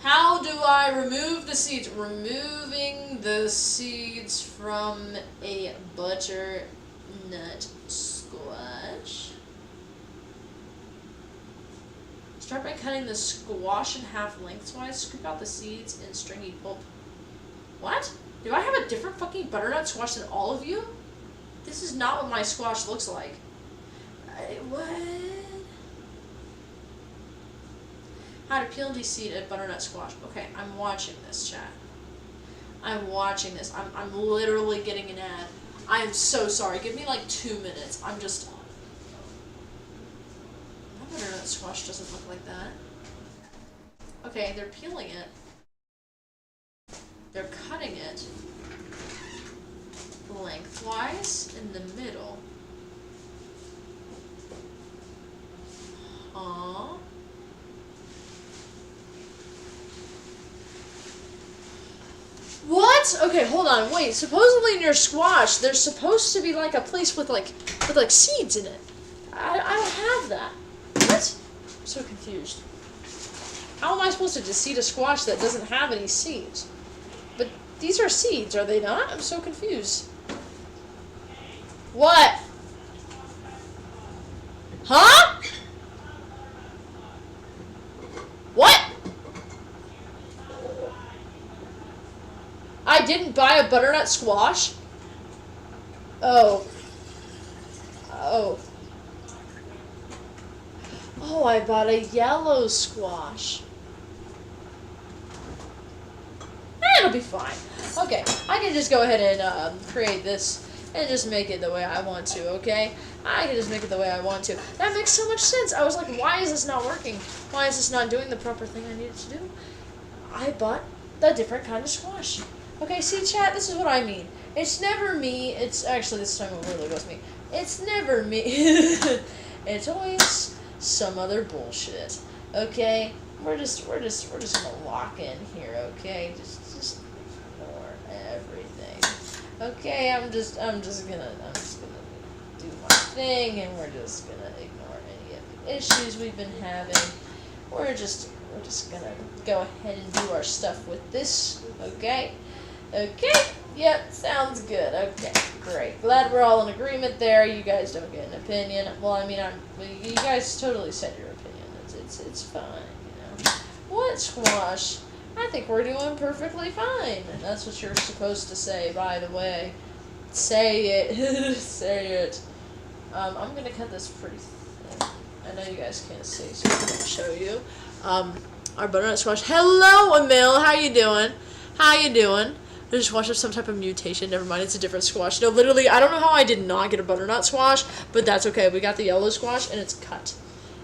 How do I remove the seeds? Removing the seeds from a butternut squash. Start by cutting the squash in half lengthwise. Scoop out the seeds and stringy pulp. What? Do I have a different fucking butternut squash than all of you? This is not what my squash looks like. What? How to peel and de-seed a butternut squash. Okay, I'm watching this, chat. I'm watching this. I'm literally getting an ad. I am so sorry. Give me like 2 minutes. I'm just... My butternut squash doesn't look like that. Okay, they're peeling it. They're cutting it lengthwise in the middle. Huh? What? Okay, hold on. Wait. Supposedly in your squash, there's supposed to be like a place with like seeds in it. I don't have that. What? I'm so confused. How am I supposed to just seed a squash that doesn't have any seeds? But these are seeds, are they not? I'm so confused. What? Huh? What? I didn't buy a butternut squash? Oh. Oh. Oh, I bought a yellow squash. It'll be fine. Okay, I can just go ahead and create this and just make it the way I want to, okay? I can just make it the way I want to. That makes so much sense. I was like, why is this not working? Why is this not doing the proper thing I needed to do? I bought a different kind of squash. Okay, see, chat, this is what I mean. It's never me. It's actually, this time it really was me. It's never me. It's always some other bullshit. Okay? We're just gonna lock in here, okay? Just ignore everything. Okay, I'm just gonna do my thing, and we're just gonna ignore any of the issues we've been having. We're just gonna go ahead and do our stuff with this, okay? Okay, yep, sounds good. Okay, great. Glad we're all in agreement there. You guys don't get an opinion. Well, I mean, you guys totally said your opinion. It's fine, you know. What squash? I think we're doing perfectly fine. That's what you're supposed to say, by the way. Say it. Say it. I'm gonna cut this pretty thin. I know you guys can't see, so I'm gonna show you. Our butternut squash. Hello, Emil. How you doing? How you doing? I just watched some type of mutation. Never mind, it's a different squash. No, literally, I don't know how I did not get a butternut squash, but that's okay. We got the yellow squash, and it's cut.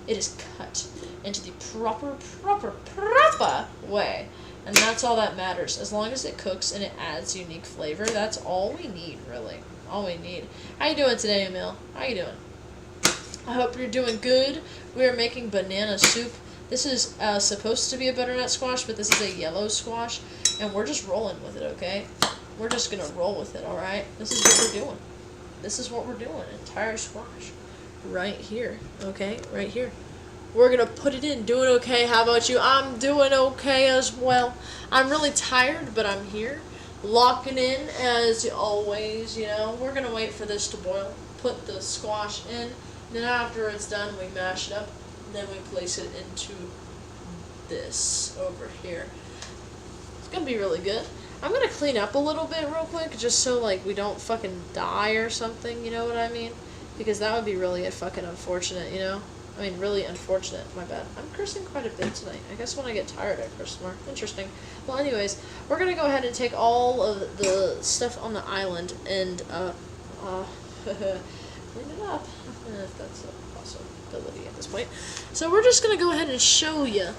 It is cut into the proper way. And that's all that matters. As long as it cooks and it adds unique flavor, that's all we need, really. All we need. How you doing today, Emil? How you doing? I hope you're doing good. We are making banana soup. This is supposed to be a butternut squash, but this is a yellow squash. And we're just rolling with it, okay? We're just gonna roll with it, alright? This is what we're doing. This is what we're doing. Entire squash. Right here, okay? Right here. We're gonna put it in. Doing okay. How about you? I'm doing okay as well. I'm really tired, but I'm here. Locking in as always, you know. We're gonna wait for this to boil. Put the squash in. Then after it's done, we mash it up. Then we place it into this over here. It's gonna be really good. I'm gonna clean up a little bit real quick, just so, like, we don't fucking die or something, you know what I mean? Because that would be really fucking unfortunate, you know? I mean, really unfortunate, my bad. I'm cursing quite a bit tonight. I guess when I get tired, I curse more. Interesting. Well, anyways, we're gonna go ahead and take all of the stuff on the island and, clean it up. If that's a possibility at this point. So we're just gonna go ahead and show you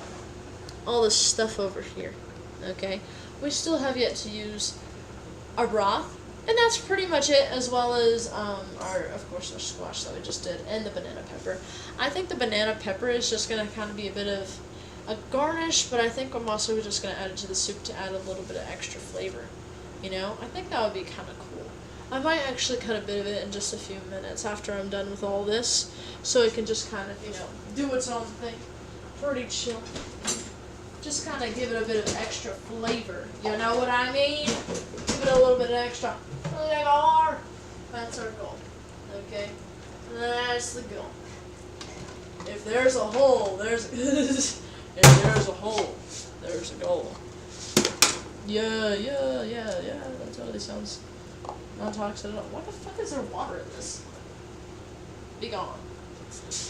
all this stuff over here, okay? We still have yet to use our broth, and that's pretty much it, as well as of course, our squash that we just did, and the banana pepper. I think the banana pepper is just gonna kind of be a bit of a garnish, but I think I'm also just gonna add it to the soup to add a little bit of extra flavor. You know, I think that would be kind of cool. I might actually cut a bit of it in just a few minutes after I'm done with all this, so it can just kind of, you know, do its own thing. Pretty chill. Just kind of give it a bit of extra flavor. You know what I mean? Give it a little bit of extra flavor. That's our goal. Okay? That's the goal. If there's a hole, there's if there's a hole, there's a goal. Yeah. That totally sounds non-toxic at all. Why the fuck is there water in this? Be gone.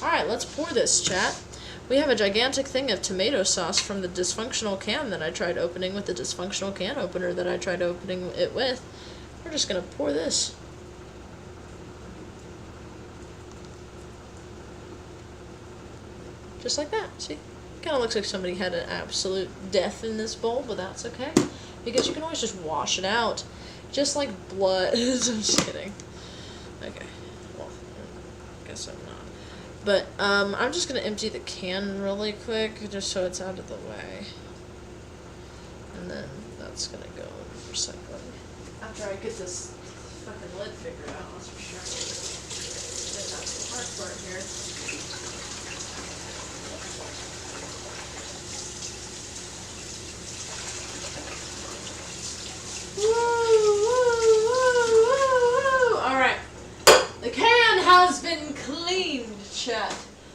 Alright, let's pour this, chat. We have a gigantic thing of tomato sauce from the dysfunctional can that I tried opening with the dysfunctional can opener that I tried opening it with. We're just gonna pour this. Just like that, see? Kinda looks like somebody had an absolute death in this bowl, but that's okay. Because you can always just wash it out. Just like blood. I'm just kidding. Okay. Well, I guess I'm not. But, I'm just gonna empty the can really quick, just so it's out of the way. And then that's gonna go in recycling. After I get this fucking lid figured out, that's for sure. Then that's the hard part here. Woo! Alright. The can has been cleaned, chat.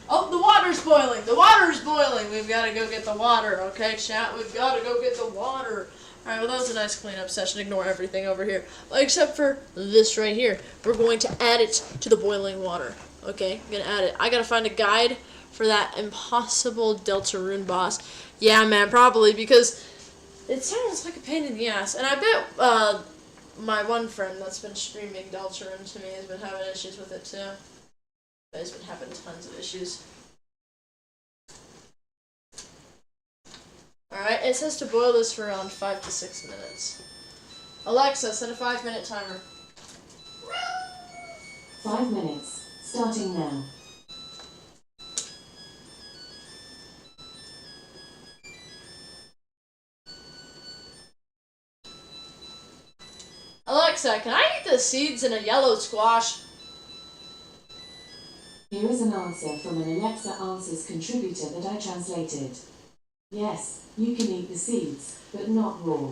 Oh, the water's boiling. The water's boiling. We've got to go get the water, okay, chat? We've got to go get the water. Alright, well, that was a nice cleanup session. Ignore everything over here. Except for this right here. We're going to add it to the boiling water. Okay? I'm going to add it. I got to find a guide for that impossible Deltarune boss. Yeah, man, probably, because it sounds like a pain in the ass. And I bet, my one friend that's been streaming Deltarune to me has been having issues with it too. He's been having tons of issues. Alright, it says to boil this for around 5 to 6 minutes. Alexa, set a 5-minute timer. 5 minutes, starting now. Alexa, can I eat the seeds in a yellow squash? Here is an answer from an Alexa Answers contributor that I translated. Yes, you can eat the seeds, but not raw.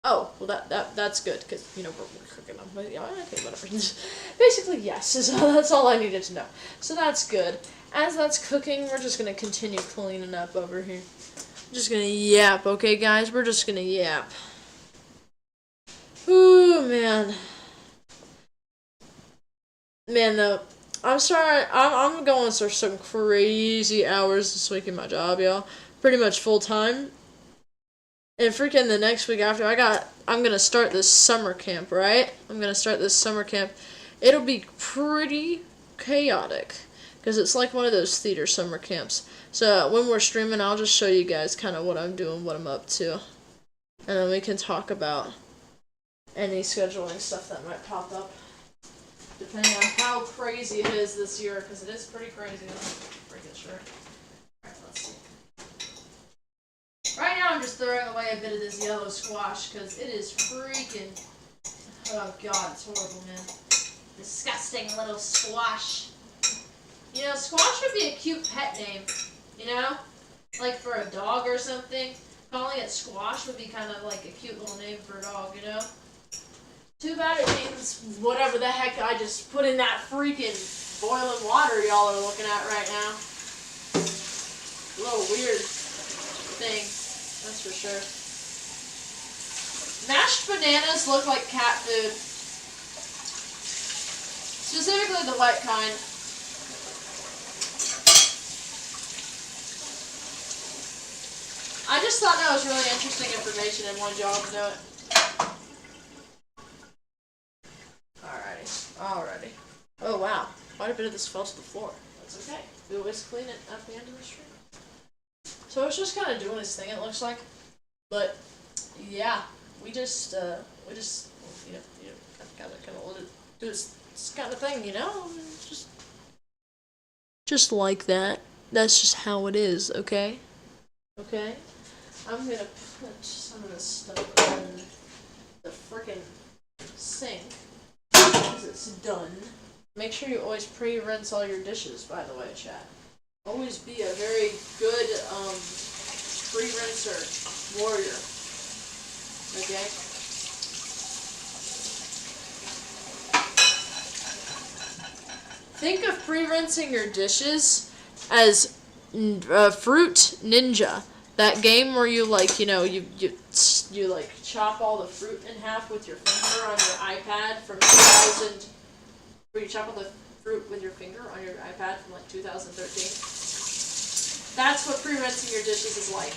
Oh, well that's good, because, you know, we're cooking them. But, yeah, okay, whatever. Basically, yes, so that's all I needed to know. So that's good. As that's cooking, we're just going to continue cleaning up over here. I'm just going to yap, okay, guys? We're just going to yap. Ooh, man. Man, though, I'm sorry, I'm going for some crazy hours this week in my job, y'all. Pretty much full time. And freaking the next week after, I'm gonna start this summer camp, right? I'm gonna start this summer camp. It'll be pretty chaotic, because it's like one of those theater summer camps. So when we're streaming, I'll just show you guys kind of what I'm doing, what I'm up to. And then we can talk about any scheduling stuff that might pop up, depending on how crazy it is this year, because it is pretty crazy. Freaking sure. Alright, let's see. Right now I'm just throwing away a bit of this yellow squash, because it is freaking, oh god, it's horrible, man. Disgusting little squash. You know, squash would be a cute pet name, you know? Like for a dog or something. Calling it squash would be kind of like a cute little name for a dog, you know? Too bad it means whatever the heck I just put in that freaking boiling water y'all are looking at right now. A little weird thing, that's for sure. Mashed bananas look like cat food. Specifically the white kind. I just thought that was really interesting information and wanted y'all to know it. Alrighty. Oh wow, quite a bit of this fell to the floor. That's okay. We always clean it at the end of the stream. So it's just kind of doing its thing, it looks like. But yeah, we just kind of let it do its kind of thing, you know? Just like that. That's just how it is, okay? Okay? I'm gonna put some of this stuff in the frickin' sink because it's done. Make sure you always pre-rinse all your dishes, by the way, chat. Always be a very good pre-rinser warrior. Okay? Think of pre-rinsing your dishes as Fruit Ninja. That game where you like, you like chop all the fruit in half with your finger on your iPad from 2000. Where you chop all the fruit with your finger on your iPad from like 2013. That's what pre-rinsing your dishes is like.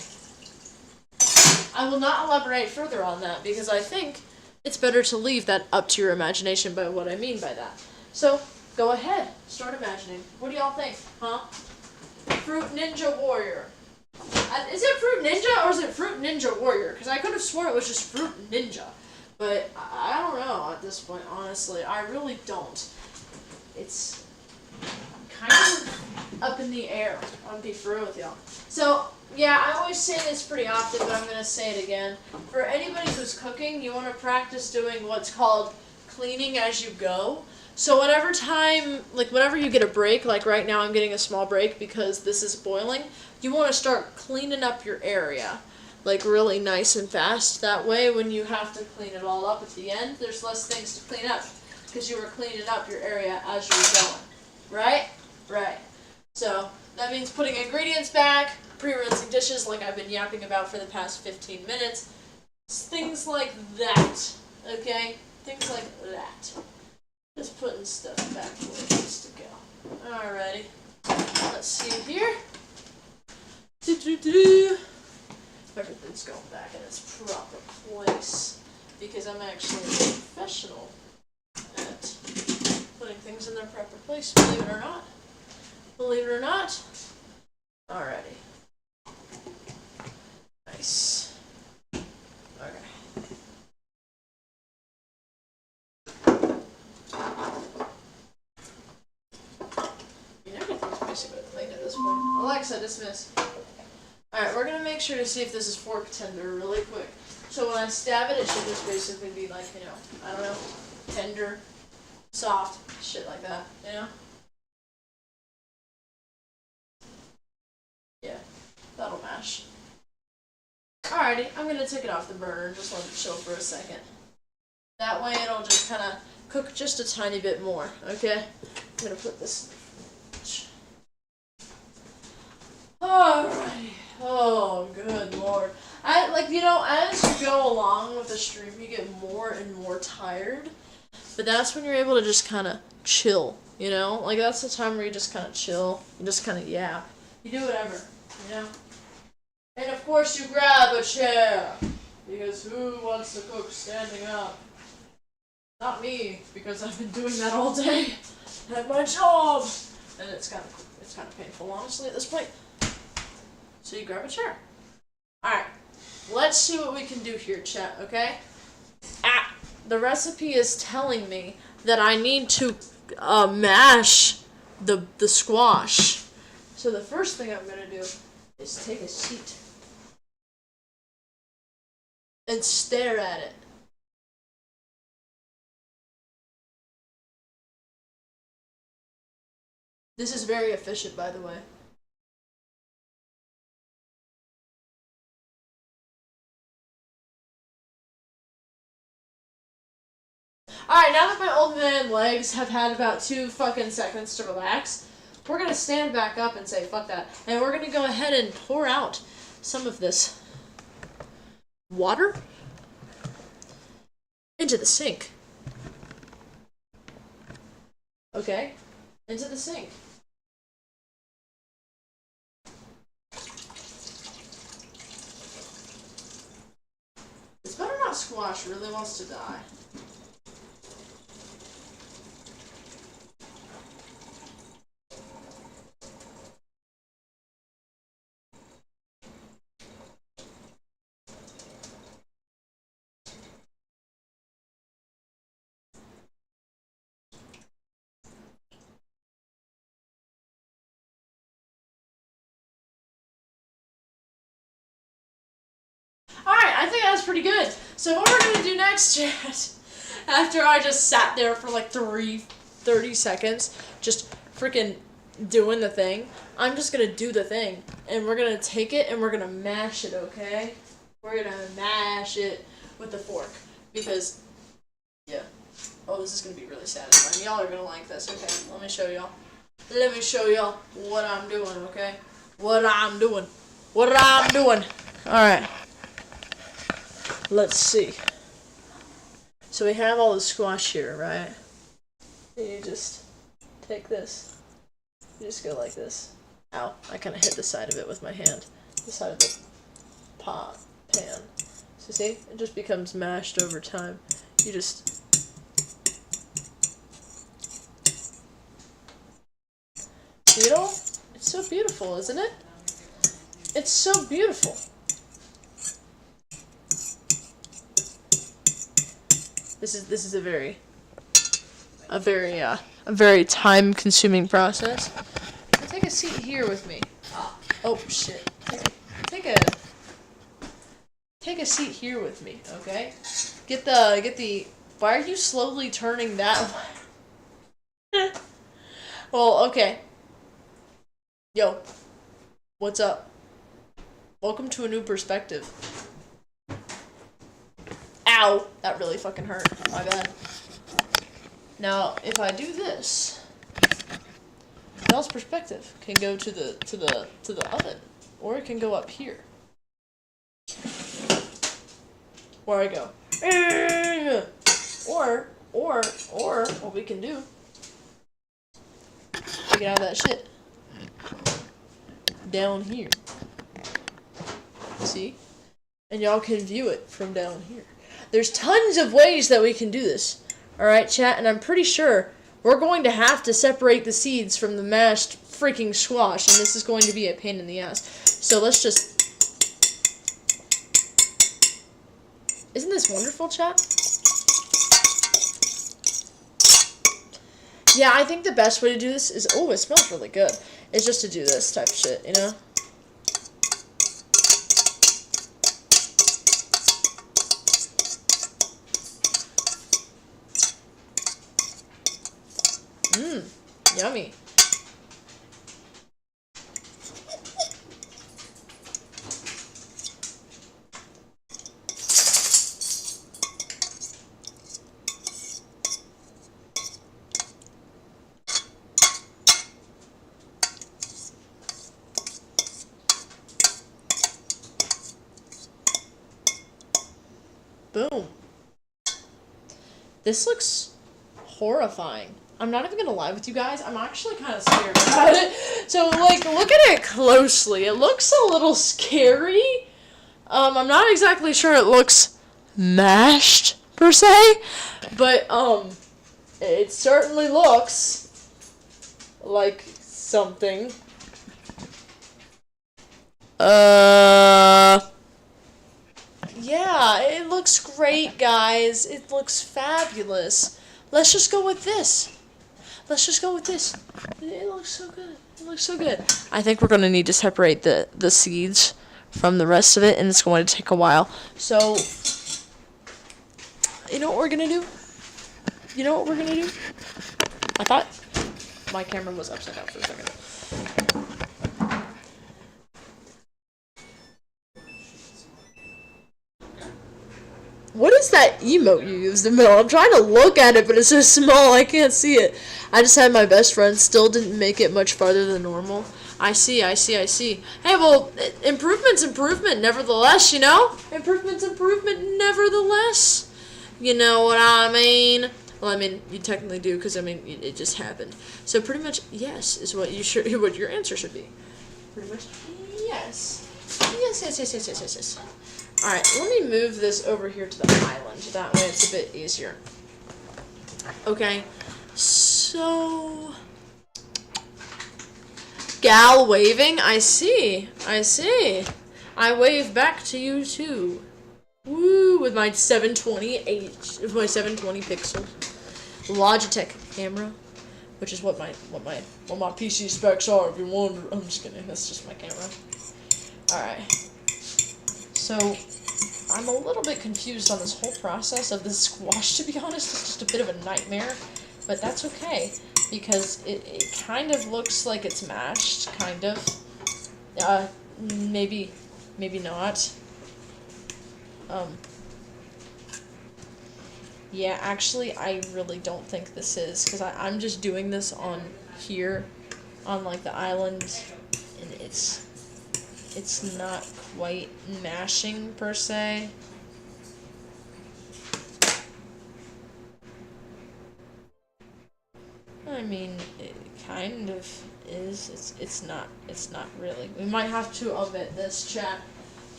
I will not elaborate further on that because I think it's better to leave that up to your imagination by what I mean by that. So, go ahead. Start imagining. What do y'all think? Huh? Fruit Ninja Warrior. Is it Fruit Ninja or is it Fruit Ninja Warrior? Because I could have sworn it was just Fruit Ninja. But I don't know at this point, honestly. I really don't. It's kind of up in the air. I'll be for real with y'all. So, yeah, I always say this pretty often, but I'm going to say it again. For anybody who's cooking, you want to practice doing what's called cleaning as you go. So whenever you get a break, like right now I'm getting a small break because this is boiling, you want to start cleaning up your area, like really nice and fast. That way when you have to clean it all up at the end, there's less things to clean up because you were cleaning up your area as you were going. Right? Right. So that means putting ingredients back, pre-rinsing dishes like I've been yapping about for the past 15 minutes. Things like that. Okay? Things like that. Just putting stuff back where it needs to go. Alrighty. Let's see here. Everything's going back in its proper place. Because I'm actually a professional at putting things in their proper place, believe it or not. Believe it or not. Alrighty. Nice. Okay. Basically clean at this point. Alexa, dismiss. Alright, we're gonna make sure to see if this is fork tender really quick. So when I stab it, it should just basically be like, I don't know, tender, soft, shit like that, Yeah, that'll mash. Alrighty, I'm gonna take it off the burner and just let it chill for a second. That way it'll just kind of cook just a tiny bit more, okay? I'm gonna put this. Alrighty. Oh, good lord. As you go along with the stream, you get more and more tired. But that's when you're able to just kind of chill, Like, that's the time where you just kind of chill. You just kind of yap. You do whatever, And of course you grab a chair. Because who wants to cook standing up? Not me, because I've been doing that all day at my job. And it's kind of painful, honestly, at this point. So you grab a chair. Alright, let's see what we can do here, chat, okay? The recipe is telling me that I need to mash the squash. So the first thing I'm going to do is take a sheet and stare at it. This is very efficient, by the way. Alright, now that my old man legs have had about 2 fucking seconds to relax, we're gonna stand back up and say, fuck that. And we're gonna go ahead and pour out some of this water. Into the sink. Okay? Into the sink. This butternut squash really wants to die. Alright, I think that was pretty good. So what we're gonna do next, chat, after I just sat there for like 30 seconds, just freaking doing the thing, I'm just gonna do the thing. And we're gonna take it and we're gonna mash it, okay? We're gonna mash it with the fork. Because, yeah. Oh, this is gonna be really satisfying. Y'all are gonna like this, okay? Let me show y'all. Let me show y'all what I'm doing, okay? What I'm doing. What I'm doing. Alright. Let's see. So we have all the squash here, right? And you just take this. You just go like this. Ow, I kind of hit the side of it with my hand. The side of the pan. So see? It just becomes mashed over time. You just... See it all? It's so beautiful, isn't it? It's so beautiful. This is a very time-consuming process. So take a seat here with me. Oh shit! Take a seat here with me, okay? Get the. Why are you slowly turning that way? Well, okay. Yo, what's up? Welcome to a new perspective. Ow! That really fucking hurt. My bad. Now, if I do this, y'all's perspective can go to the oven, or it can go up here. Where I go. Or what we can do, we can have that shit down here. See? And y'all can view it from down here. There's tons of ways that we can do this. Alright, chat, and I'm pretty sure we're going to have to separate the seeds from the mashed freaking squash, and this is going to be a pain in the ass. So let's just... Isn't this wonderful, chat? Yeah, I think the best way to do this is... Oh, it smells really good. It's just to do this type of shit, you know? Yummy. Boom. This looks horrifying. I'm not even gonna lie with you guys, I'm actually kind of scared about it. So, like, look at it closely. It looks a little scary. I'm not exactly sure it looks mashed, per se. But, it certainly looks like something. Yeah, it looks great, guys. It looks fabulous. Let's just go with this. Let's just go with this. It looks so good. It looks so good. I think we're going to need to separate the seeds from the rest of it, and it's going to take a while. So, you know what we're going to do? You know what we're going to do? I thought my camera was upside down for a second. What is that emote you used in the middle? I'm trying to look at it, but it's so small, I can't see it. I just had my best friend, still didn't make it much farther than normal. I see. Hey, well, improvement's improvement, nevertheless, you know? Improvement's improvement, nevertheless. You know what I mean? Well, I mean, you technically do, because, I mean, it just happened. So pretty much, yes, is what what your answer should be. Pretty much, yes. Yes. Alright, let me move this over here to the island. That way it's a bit easier. Okay, so... Gal waving? I see. I wave back to you, too. Woo, with my 720 pixel Logitech camera, which is what my PC specs are. If you wonder, I'm just kidding. That's just my camera. All right. So I'm a little bit confused on this whole process of this squash. To be honest, it's just a bit of a nightmare, but that's okay because it kind of looks like it's mashed, kind of. Maybe not. Yeah, actually, I really don't think this is, because I'm just doing this on here, on, like, the island, and it's not quite mashing, per se. I mean, it kind of is. It's not really. We might have to omit this, chat.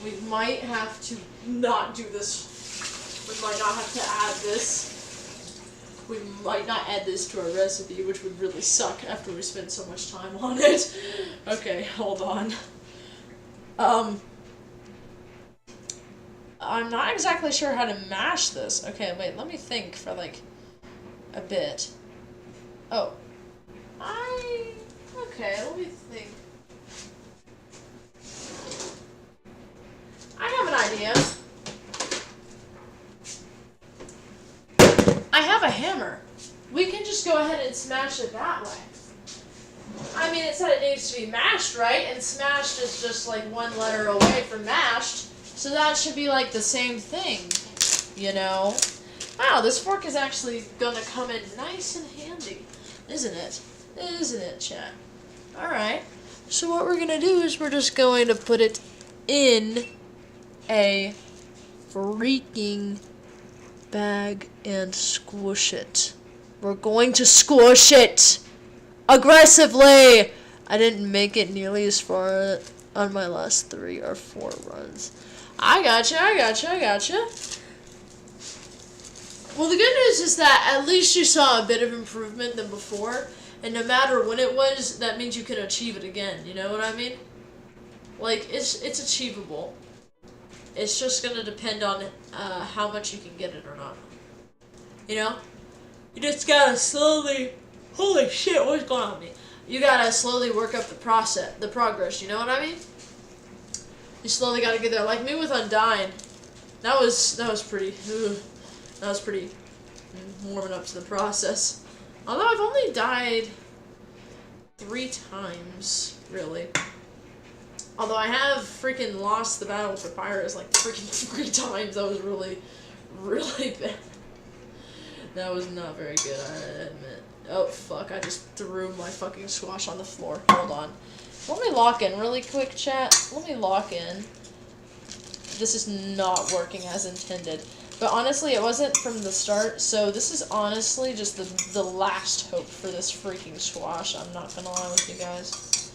We might have to not do this. We might not have to add this. We might not add this to our recipe, which would really suck after we spend so much time on it. Okay, hold on. I'm not exactly sure how to mash this. Okay, wait, let me think for, like, a bit. Oh. Okay, let me think. I have an idea. I have a hammer. We can just go ahead and smash it that way. I mean, it said it needs to be mashed, right? And smashed is just like one letter away from mashed. So that should be like the same thing, you know? Wow, this fork is actually gonna come in nice and handy, isn't it? Isn't it, chat? Alright. So what we're gonna do is we're just going to put it in a freaking bag and squish it. We're going to squish it aggressively. I didn't make it nearly as far on my last 3 or 4 runs. I gotcha. Well, the good news is that at least you saw a bit of improvement than before, and no matter when it was, that means you can achieve it again. You know what I mean? Like, it's achievable. It's just gonna depend on how much you can get it or not. You know? You just gotta slowly... Holy shit, what's going on with me? You gotta slowly work up the progress, you know what I mean? You slowly gotta get there. Like me with Undying. That was pretty... that was pretty warming up to the process. Although I've only died 3 times, really. Although I have freaking lost the battle for Pyrus like freaking 3 times. That was really, really bad. That was not very good, I admit. Oh, fuck, I just threw my fucking squash on the floor. Hold on. Let me lock in really quick, chat. Let me lock in. This is not working as intended. But honestly, it wasn't from the start, so this is honestly just the last hope for this freaking squash. I'm not gonna lie with you guys.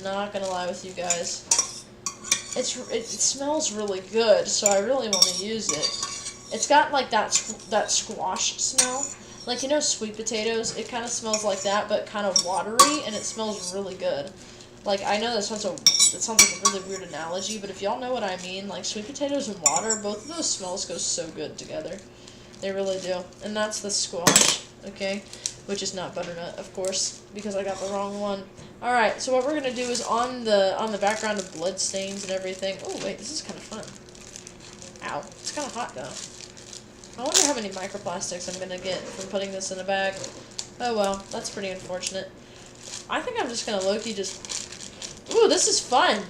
Not gonna lie with you guys. It smells really good, so I really want to use it. It's got like that squash smell, like, you know, sweet potatoes. It kind of smells like that, but kind of watery, and it smells really good. Like, I know that sounds like a really weird analogy, but if y'all know what I mean, like sweet potatoes and water, both of those smells go so good together. They really do. And that's the squash, okay? Which is not butternut, of course, because I got the wrong one. Alright, so what we're gonna do is on the background of blood stains and everything. Oh wait, this is kinda fun. Ow. It's kinda hot though. I wonder how many microplastics I'm gonna get from putting this in a bag. Oh well, that's pretty unfortunate. I think I'm just gonna low-key just... Ooh, this is fun!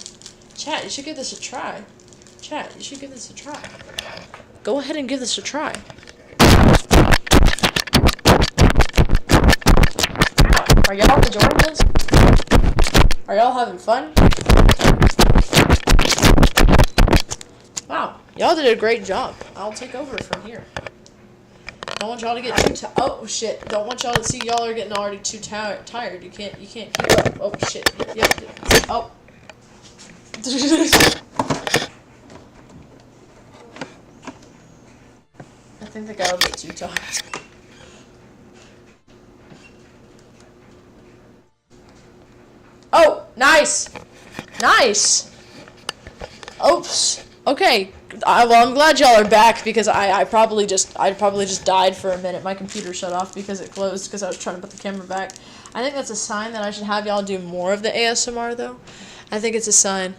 Chat, you should give this a try. Chat, you should give this a try. Go ahead and give this a try. Are y'all enjoying this? Are y'all having fun? Wow, y'all did a great job. I'll take over from here. Don't want y'all to get too oh shit. Don't want y'all to see y'all are getting already too tired. You can't keep up. Oh shit. Yep. Oh. I think they got a bit too tired. Oh, nice. Nice. Oops. Okay. Well, I'm glad y'all are back because I probably just died for a minute. My computer shut off because it closed because I was trying to put the camera back. I think that's a sign that I should have y'all do more of the ASMR though. I think it's a sign.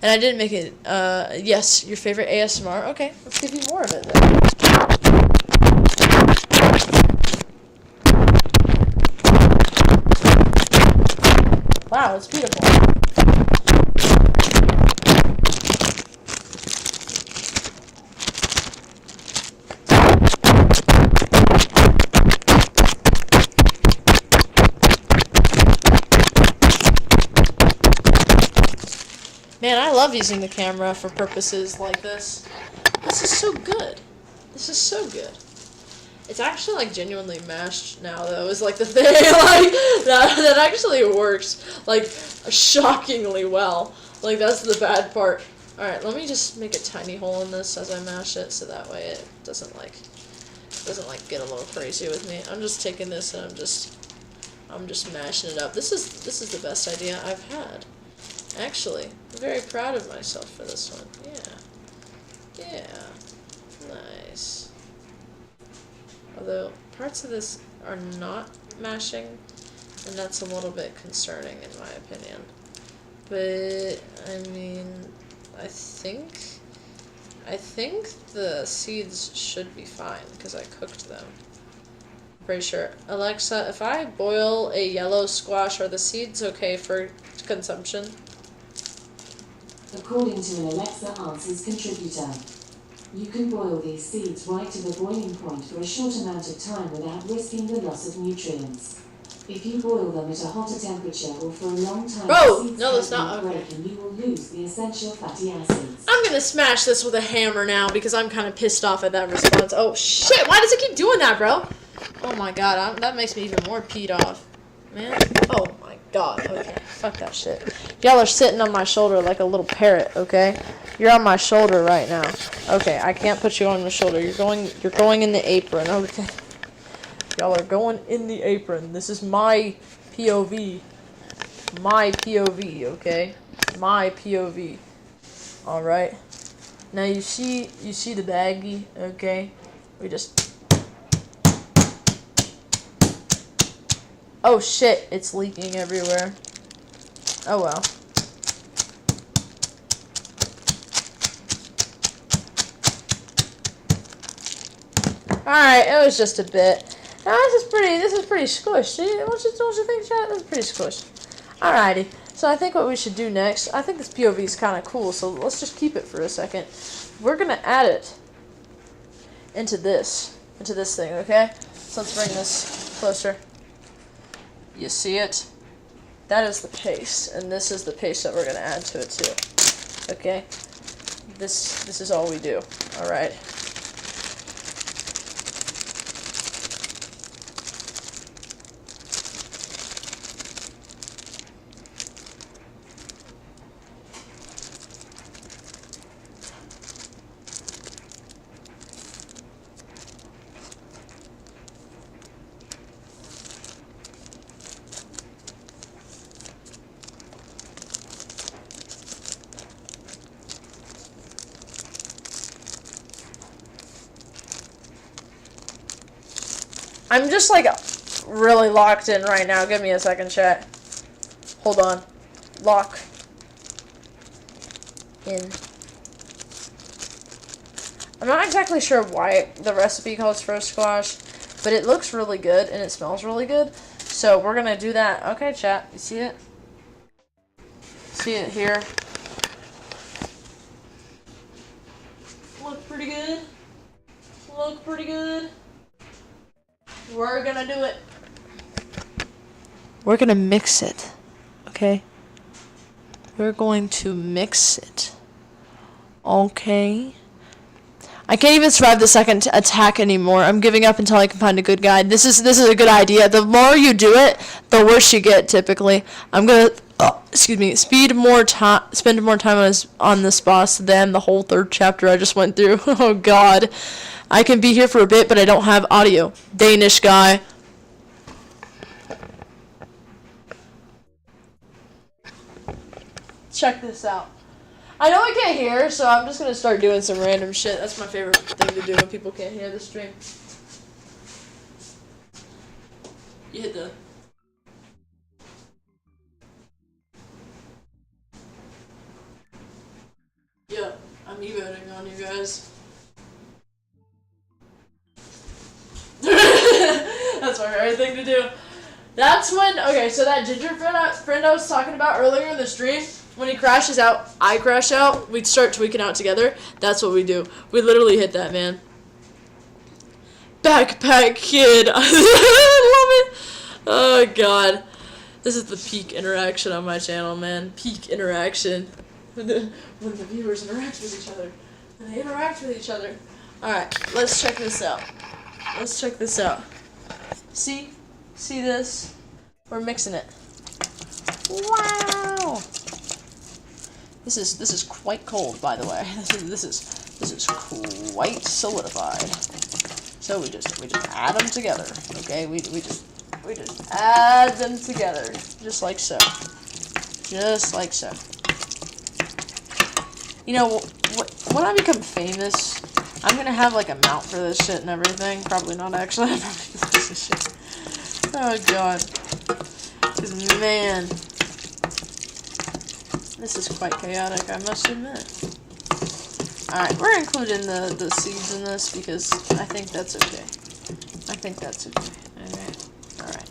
And I didn't make it. Yes, your favorite ASMR. Okay, let's give you more of it then. Wow, it's beautiful. Man, I love using the camera for purposes like this. This is so good. This is so good. It's actually like genuinely mashed now though, is like the thing, like that actually works like shockingly well. Like that's the bad part. Alright, let me just make a tiny hole in this as I mash it so that way it doesn't get a little crazy with me. I'm just taking this and I'm just mashing it up. This is the best idea I've had. Actually, I'm very proud of myself for this one. Yeah. Yeah. Nice. Although, parts of this are not mashing, and that's a little bit concerning in my opinion. But, I mean, I think the seeds should be fine, because I cooked them. Pretty sure. Alexa, if I boil a yellow squash, are the seeds okay for consumption? According to an Alexa Answers contributor, you can boil these seeds right to the boiling point for a short amount of time without risking the loss of nutrients. If you boil them at a hotter temperature or for a long time, Bro, the seeds no, that's not okay. break and you will lose the essential fatty acids. I'm gonna smash this with a hammer now because I'm kind of pissed off at that response. Oh shit, why does it keep doing that, bro? Oh my god, that makes me even more peed off. Man, oh my god, okay, fuck that shit. Y'all are sitting on my shoulder like a little parrot, okay? You're on my shoulder right now. Okay, I can't put you on the shoulder. You're going in the apron, okay? Y'all are going in the apron. This is my POV. My POV, okay? My POV. Alright. Now you see the baggie, okay? We just... Oh shit, it's leaking everywhere. Oh well. Alright, it was just a bit. Now this is pretty squished. Don't you think, chat? This is pretty squished. Alrighty. So I think what we should do next, I think this POV is kind of cool, so let's just keep it for a second. We're gonna add it into this thing, okay? So let's bring this closer. You see it? That is the paste, and this is the paste that we're gonna add to it too. Okay? This is all we do. Alright. I'm just like really locked in right now. Give me a second, chat. Hold on. Lock in. I'm not exactly sure why the recipe calls for a squash, but it looks really good and it smells really good. So we're gonna do that. Okay, chat. You see it? See it here? Look pretty good. Look pretty good. We're gonna do it. We're gonna mix it, okay? We're going to mix it, okay? I can't even survive the second attack anymore. I'm giving up until I can find a good guide. This is a good idea. The more you do it, the worse you get typically. I'm gonna spend more time on this boss than the whole third chapter I just went through. Oh god. I can be here for a bit, but I don't have audio. Danish guy. Check this out. I know I can't hear, so I'm just gonna start doing some random shit. That's my favorite thing to do when people can't hear the stream. You hit the... Yeah, I'm emoting on you guys. That's my favorite thing to do. That's when, okay, so that ginger friend I was talking about earlier in the stream, when he crashes out, I crash out, we start tweaking out together. That's what we do. We literally hit that, man. Backpack Kid. I love it. Oh, God. This is the peak interaction on my channel, man. Peak interaction. When the viewers interact with each other. When they interact with each other. Alright, let's check this out. Let's check this out. See? See this? We're mixing it. Wow! This is quite cold, by the way. This is quite solidified. So we just add them together. Okay, we just add them together, just like so. Just like so. You know, when I become famous, I'm gonna have like a mount for this shit and everything. Probably not actually. I'm probably gonna use this shit. Oh god. 'Cause man, this is quite chaotic, I must admit. Alright, we're including the seeds in this because I think that's okay. I think that's okay. Alright.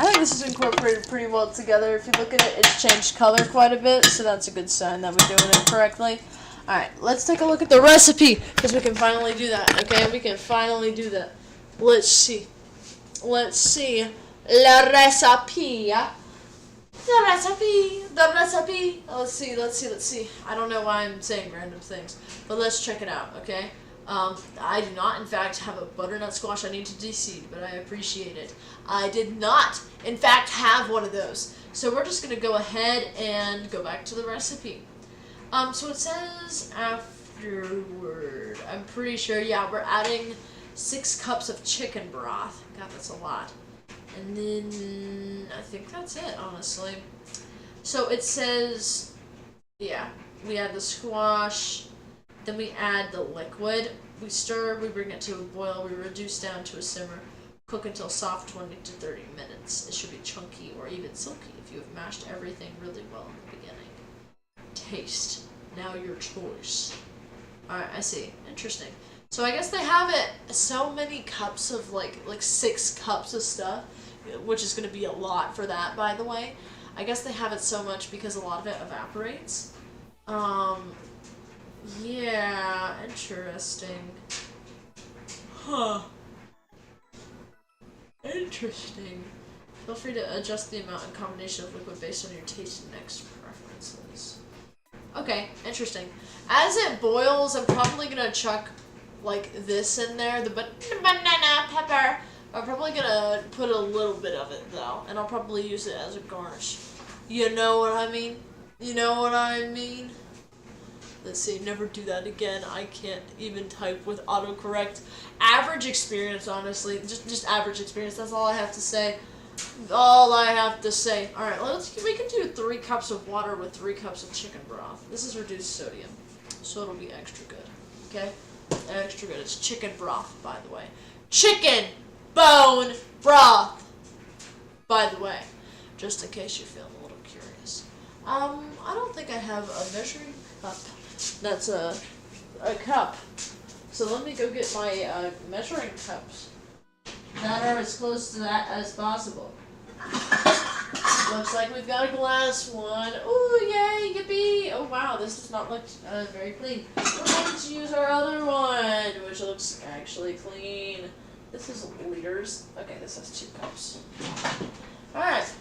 I think this is incorporated pretty well together. If you look at it, it's changed color quite a bit, so that's a good sign that we're doing it correctly. Alright, let's take a look at the recipe, because we can finally do that, okay? We can finally do that. Let's see. Let's see. La recipe. The recipe. Let's see. I don't know why I'm saying random things, but let's check it out, okay? I do not, in fact, have a butternut squash I need to deseed, but I appreciate it. I did not, in fact, have one of those. So we're just going to go ahead and go back to the recipe. So it says afterward, I'm pretty sure, yeah, we're adding 6 cups of chicken broth. God, that's a lot. And then I think that's it, honestly. So it says, yeah, we add the squash, then we add the liquid, we stir, we bring it to a boil, we reduce down to a simmer, cook until soft 20 to 30 minutes. It should be chunky or even silky if you have mashed everything really well in the beginning. Taste. Now your choice. Alright, I see. Interesting. So I guess they have it so many cups of like 6 cups of stuff, which is going to be a lot for that, by the way. I guess they have it so much because a lot of it evaporates. Yeah, interesting. Huh. Interesting. Feel free to adjust the amount and combination of liquid based on your taste and next preferences. Okay, interesting. As it boils, I'm probably gonna chuck like this in there, the banana pepper. I'm probably gonna put a little bit of it though, and I'll probably use it as a garnish. You know what I mean? You know what I mean? Let's see, never do that again. I can't even type with autocorrect. Average experience, honestly. Just average experience. That's all I have to say. All I have to say. Alright, we can do 3 cups of water with 3 cups of chicken broth. This is reduced sodium, so it'll be extra good. Okay? Extra good. It's chicken broth, by the way. Chicken bone broth, by the way. Just in case you feel a little curious. I don't think I have a measuring cup. That's a cup. So let me go get my measuring cups that are as close to that as possible. Looks like we've got a glass one. Ooh, yay, yippee! Oh wow, this does not look very clean. We're going to use our other one, which looks actually clean. This is liters. Okay, this has 2 cups. Alright.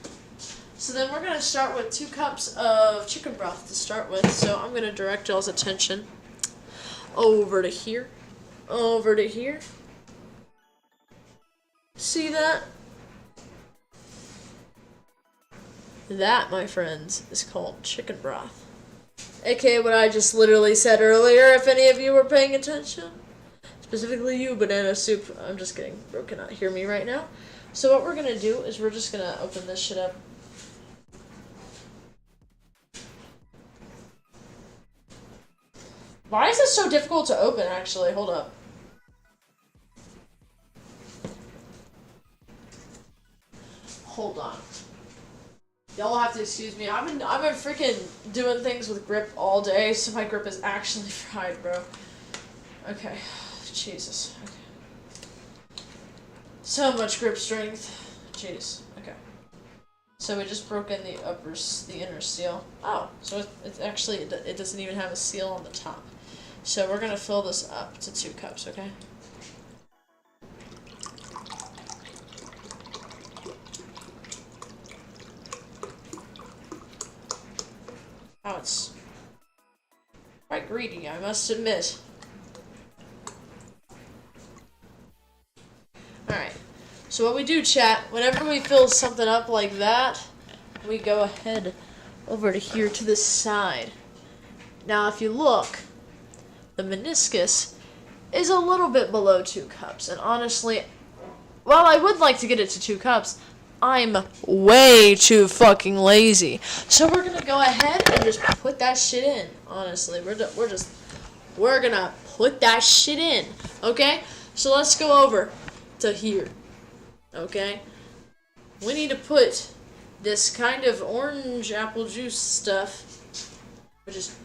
So then we're going to start with 2 cups of chicken broth to start with. So I'm going to direct y'all's attention over to here, over to here. See that? That, my friends, is called chicken broth. AKA what I just literally said earlier, if any of you were paying attention. Specifically you, banana soup. I'm just kidding. Bro cannot hear me right now. So what we're gonna do is we're just gonna open this shit up. Why is this so difficult to open, actually? Hold up. Hold on. Y'all have to excuse me. I've been freaking doing things with grip all day, so my grip is actually fried, bro. Okay. Jesus. Okay. So much grip strength. Jeez. Okay. So we just broke in the inner seal. Oh, so it's actually, it doesn't even have a seal on the top. So we're gonna fill this up to 2 cups, okay? Oh, it's quite greedy, I must admit. Alright, so what we do, chat, whenever we fill something up like that, we go ahead over to here to this side. Now, if you look, the meniscus is a little bit below 2 cups, and honestly, while I would like to get it to 2 cups, I'm way too fucking lazy. So we're gonna go ahead and just put that shit in. Honestly, we're gonna put that shit in. Okay? So let's go over to here. Okay? We need to put this kind of orange apple juice stuff, which is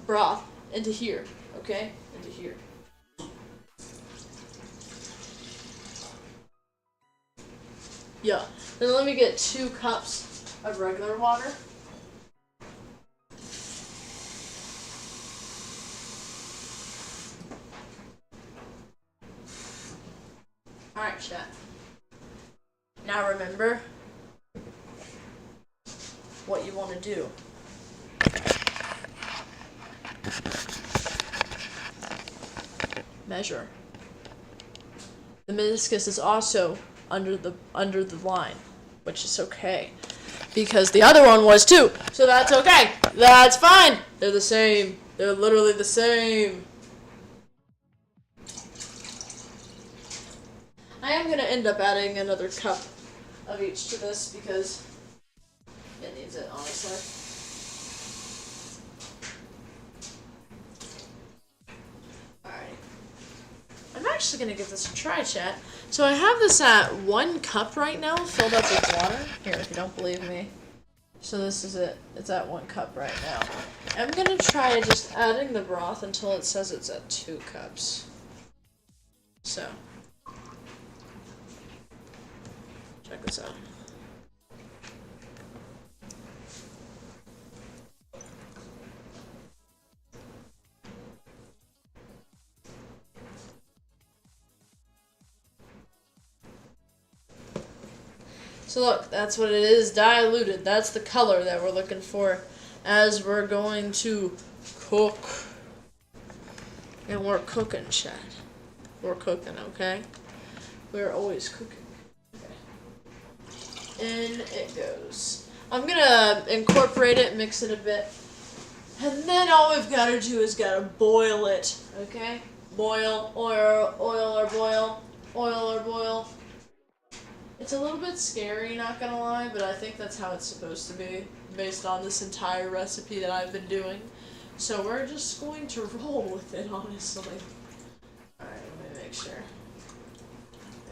broth, into here. Okay? Into here. Yeah. Then let me get 2 cups of regular water. Alright, chat. Now remember what you want to do. Measure. The meniscus is also under the line, which is okay, because the other one was too, so that's okay. That's fine. They're the same. They're literally the same. I am gonna end up adding another cup of each to this because it needs it, honestly. Alright. I'm actually gonna give this a try, chat. So I have this at 1 cup right now, filled up with water. Here, if you don't believe me. So this is it. It's at 1 cup right now. I'm gonna try just adding the broth until it says it's at 2 cups. So. Check this out. So look, that's what it is, diluted. That's the color that we're looking for as we're going to cook. And we're cooking, chat. We're cooking, okay? We're always cooking. In it goes. I'm gonna incorporate it, mix it a bit. And then all we've gotta do is gotta boil it, okay? Boil, oil or boil, oil or boil. It's a little bit scary, not gonna lie, but I think that's how it's supposed to be, based on this entire recipe that I've been doing. So we're just going to roll with it, honestly. Alright, let me make sure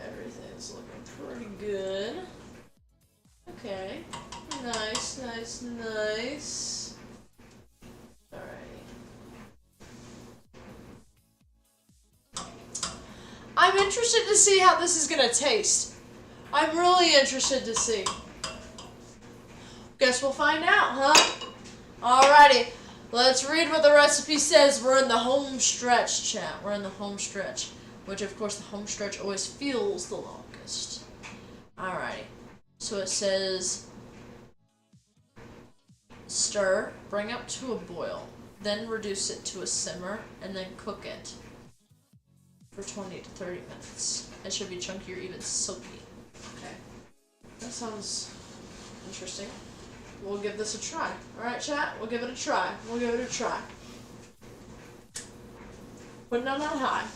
everything's looking pretty good. Okay. Nice, nice, nice. Alright. I'm interested to see how this is gonna taste. I'm really interested to see. Guess we'll find out, huh? Alrighty. Let's read what the recipe says. We're in the home stretch, chat. We're in the home stretch. Which, of course, the home stretch always feels the longest. Alrighty. So it says, stir, bring up to a boil. then reduce it to a simmer, and then cook it for 20 to 30 minutes. It should be chunky or even silky. Okay. That sounds interesting. We'll give this a try. Alright, chat? We'll give it a try. We'll give it a try. Putting it on high.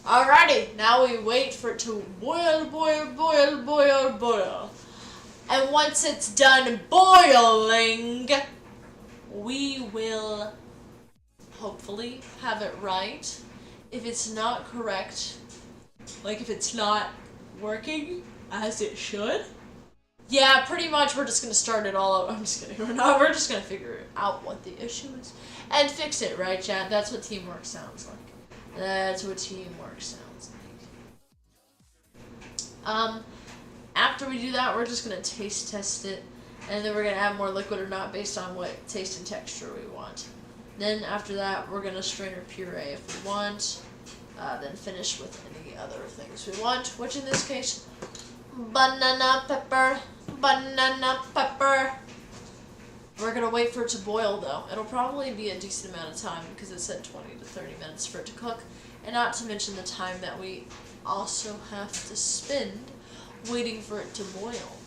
Alrighty, now we wait for it to boil, boil, boil, boil, boil. And once it's done boiling, we will hopefully have it right. If it's not correct, like if it's not working as it should, yeah, pretty much we're just gonna start it all over. I'm just kidding. We're just gonna figure out what the issue is and fix it, right, chat? That's what teamwork sounds like. That's what teamwork sounds like. After we do that, we're just gonna taste test it, and then we're gonna add more liquid or not based on what taste and texture we want. Then after that, we're gonna strain or puree if we want, then finish with any other things we want, which in this case, banana pepper, banana pepper. We're gonna wait for it to boil though. It'll probably be a decent amount of time because it said 20 to 30 minutes for it to cook, and not to mention the time that we also have to spend waiting for it to boil.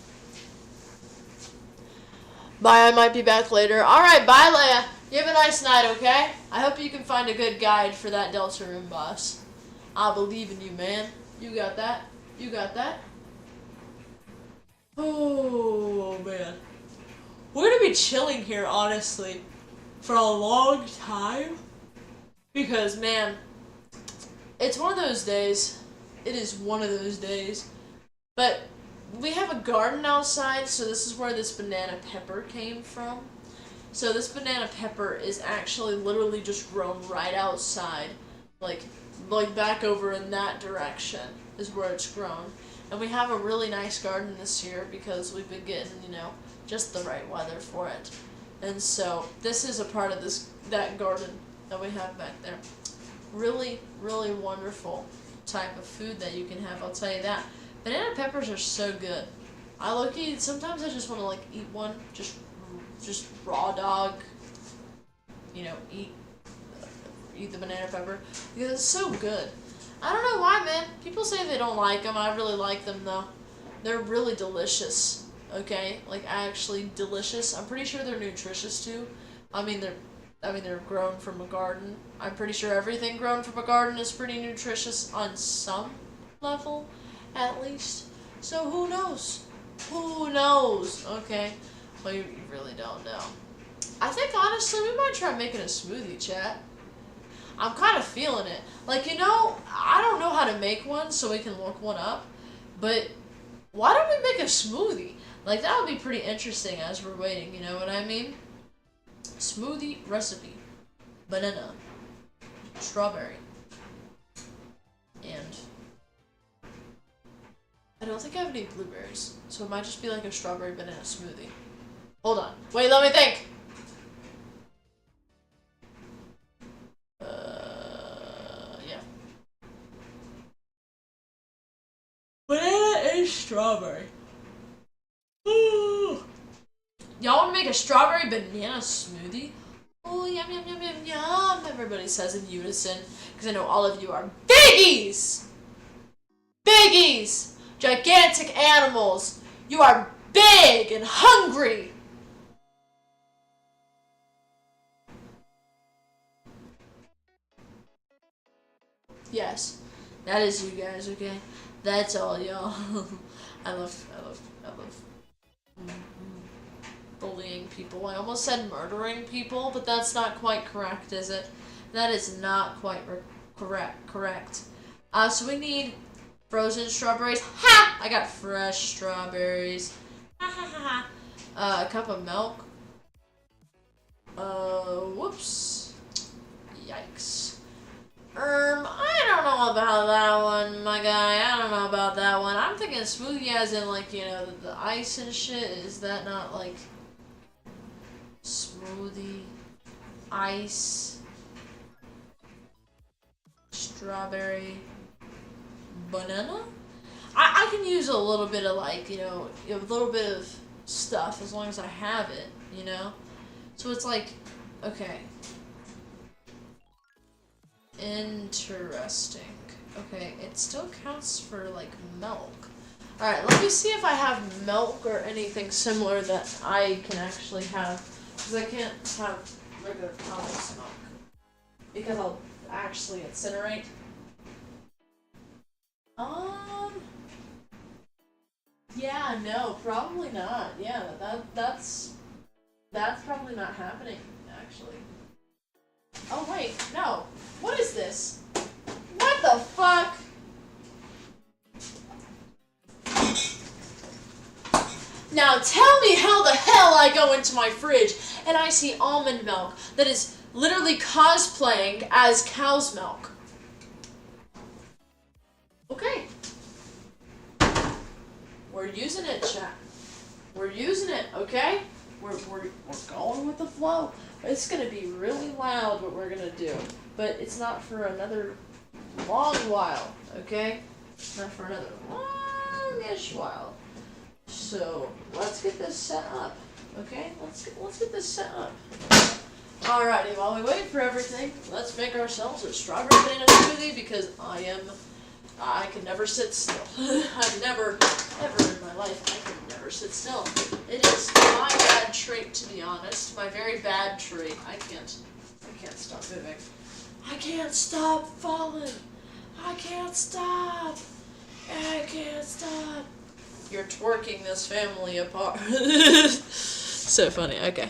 Bye, I might be back later. Alright, bye Leia. You have a nice night, okay? I hope you can find a good guide for that Deltarune boss. I believe in you, man. You got that. You got that. Oh, man. We're gonna be chilling here, honestly, for a long time. Because, man, it's one of those days. It is one of those days. But we have a garden outside, so this is where this banana pepper came from. So this banana pepper is actually literally just grown right outside. Like back over in that direction is where it's grown. And we have a really nice garden this year because we've been getting, just the right weather for it. And so this is a part of that garden that we have back there. Really, really wonderful type of food that you can have, I'll tell you that. Banana peppers are so good. Sometimes I just want to eat one, just raw dog, eat the banana pepper because it's so good. I don't know why, man. People say they don't like them. I really like them though. They're really delicious. Okay, actually delicious. I'm pretty sure they're nutritious too. They're grown from a garden. I'm pretty sure everything grown from a garden is pretty nutritious on some level, at least. So who knows? Who knows? Okay. Well, you really don't know. I think honestly we might try making a smoothie, chat. I'm kind of feeling it. I don't know how to make one, so we can look one up. But why don't we make a smoothie? That would be pretty interesting as we're waiting, you know what I mean? Smoothie recipe. Banana. Strawberry. And I don't think I have any blueberries, so it might just be a strawberry banana smoothie. Hold on. Wait, let me think! Yeah. Banana and strawberry. Ooh. Y'all want to make a strawberry banana smoothie? Oh, yum, yum, yum, yum, yum. Everybody says in unison, because I know all of you are biggies! Biggies! Gigantic animals! You are big and hungry! Yes, that is you guys, okay? That's all, y'all. I love bullying people. I almost said murdering people, but that's not quite correct, is it? That is not quite correct. So we need frozen strawberries. Ha! I got fresh strawberries. Ha ha ha ha. A cup of milk. Whoops. Yikes. I don't know about that one, my guy. I don't know about that one. I'm thinking smoothie as in, the ice and shit. Is that not, smoothie, ice, strawberry, banana? I can use a little bit of, a little bit of stuff as long as I have it, So it's okay. Interesting. Okay, it still counts for, like, milk. Alright, let me see if I have milk or anything similar that I can actually have. Because I can't have regular cow's milk. Because I'll actually incinerate. Yeah, no, probably not. Yeah, that's probably not happening, actually. Oh wait, no. What is this? What the fuck? Now tell me how the hell I go into my fridge and I see almond milk that is literally cosplaying as cow's milk. Okay. We're using it, chat. We're using it, okay? We're going with the flow. It's gonna be really loud what we're gonna do, but it's not for another long while, okay? Not for another longish while. So let's get this set up, okay? Let's get this set up. Alrighty, while we wait for everything, let's make ourselves a strawberry banana smoothie because I can never sit still. I've never, ever in my life, I can never sit still. It is my bad trait, to be honest. My very bad trait. I can't stop moving. I can't stop falling. I can't stop. I can't stop. You're twerking this family apart. So funny. Okay.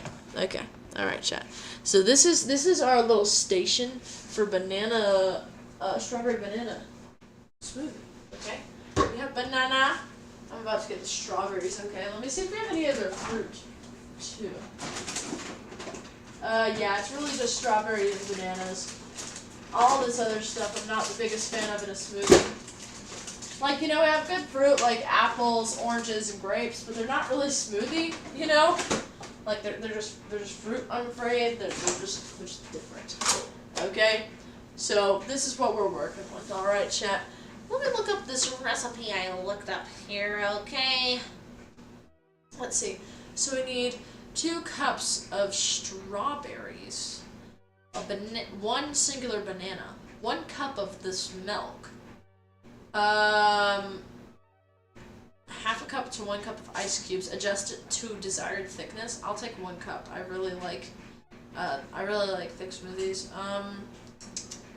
Alright, chat. So this is our little station for banana, strawberry banana smoothie, okay? We have banana. I'm about to get the strawberries, okay? Let me see if we have any other fruit, too. Yeah, it's really just strawberries and bananas. All this other stuff I'm not the biggest fan of in a smoothie. Like, we have good fruit like apples, oranges, and grapes, but they're not really smoothie, Like, they're just fruit, I'm afraid. They're just different. Okay? So, this is what we're working with, alright, chat? Let me look up this recipe I looked up here, okay? Let's see. So we need 2 cups of strawberries, one singular banana, 1 cup of this milk, half a cup to 1 cup of ice cubes, adjust it to desired thickness. I'll take 1 cup. I really like thick smoothies.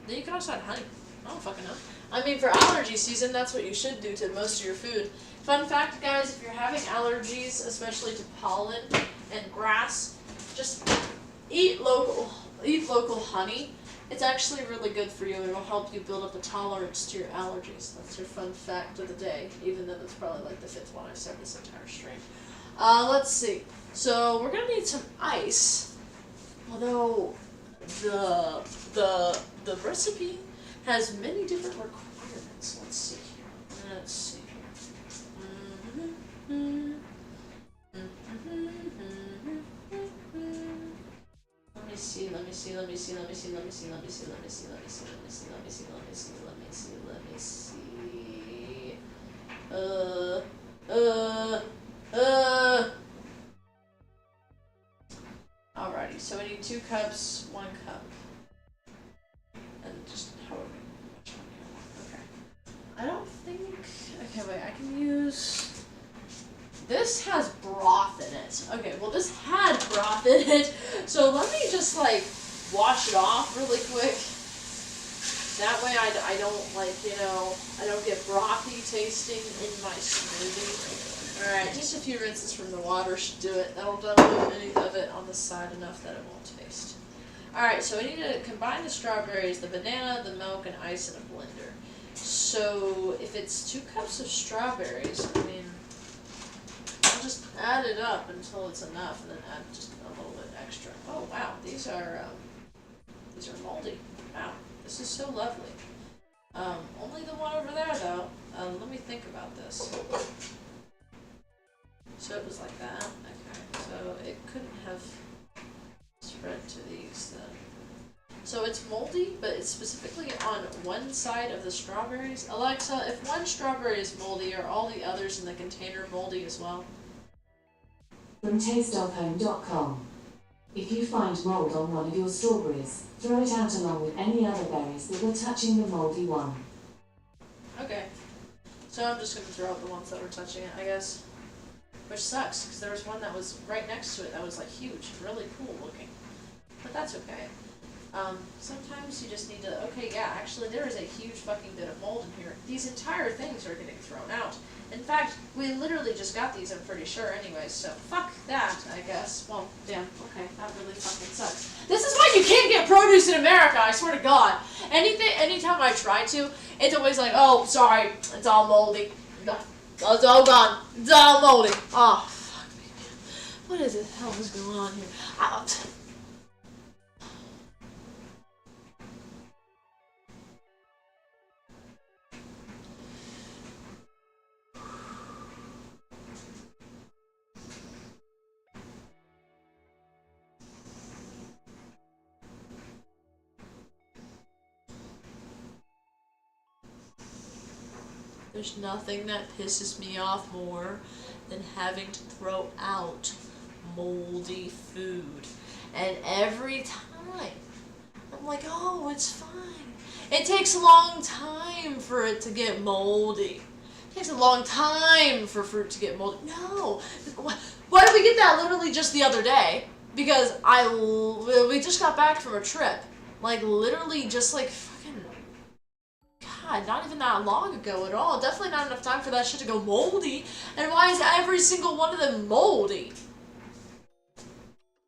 Then you can also add honey. I don't fucking know. I mean, for allergy season, that's what you should do to most of your food. Fun fact, guys, if you're having allergies, especially to pollen and grass, just eat local honey. It's actually really good for you. It'll help you build up a tolerance to your allergies. That's your fun fact of the day, even though that's probably like the 5th one I've said this entire stream. Let's see. So we're gonna need some ice, although the recipe has many different requirements. Let's see here. Let's see here. Let me see. Alrighty, so we need 2 cups, 1 cup. And just however much money I want. Okay. I don't think. Okay, wait, I can use. This has broth in it. Okay, well, this had broth in it, so let me just, wash it off really quick. That way I don't, I don't get brothy tasting in my smoothie. Alright, just a few rinses from the water should do it. That'll dilute any of it on the side enough that it won't taste. Alright, so we need to combine the strawberries, the banana, the milk, and ice in a blender. So, if it's 2 cups of strawberries, I'll just add it up until it's enough, and then add just a little bit extra. Oh wow, these are moldy. Wow, this is so lovely. Only the one over there though. Let me think about this. So it was like that. Okay, so it couldn't have spread to these then. So it's moldy, but it's specifically on one side of the strawberries. Alexa, if one strawberry is moldy, are all the others in the container moldy as well? From tasteofhome.com. If you find mold on one of your strawberries, throw it out along with any other berries that were touching the moldy one. Okay. So I'm just gonna throw out the ones that were touching it, I guess. Which sucks, because there was one that was right next to it that was like huge, really cool looking. But that's okay. Sometimes you just need to, okay, yeah, actually there is a huge fucking bit of mold in here. These entire things are getting thrown out. In fact, we literally just got these, I'm pretty sure, anyways, so fuck that, I guess. Well, damn, okay, that really fucking sucks. This is why you can't get produce in America, I swear to God. Anytime I try to, it's always like, oh, sorry, it's all moldy. It's all gone. It's all moldy. Oh, fuck me, man. What is the hell is going on here? Out. There's nothing that pisses me off more than having to throw out moldy food. And every time, I'm like, oh, it's fine. It takes a long time for it to get moldy. It takes a long time for fruit to get moldy. No. Why did we get that literally just the other day? Because we just got back from a trip. Like, literally just like fucking... God, not even that long ago at all. Definitely not enough time for that shit to go moldy. And why is every single one of them moldy?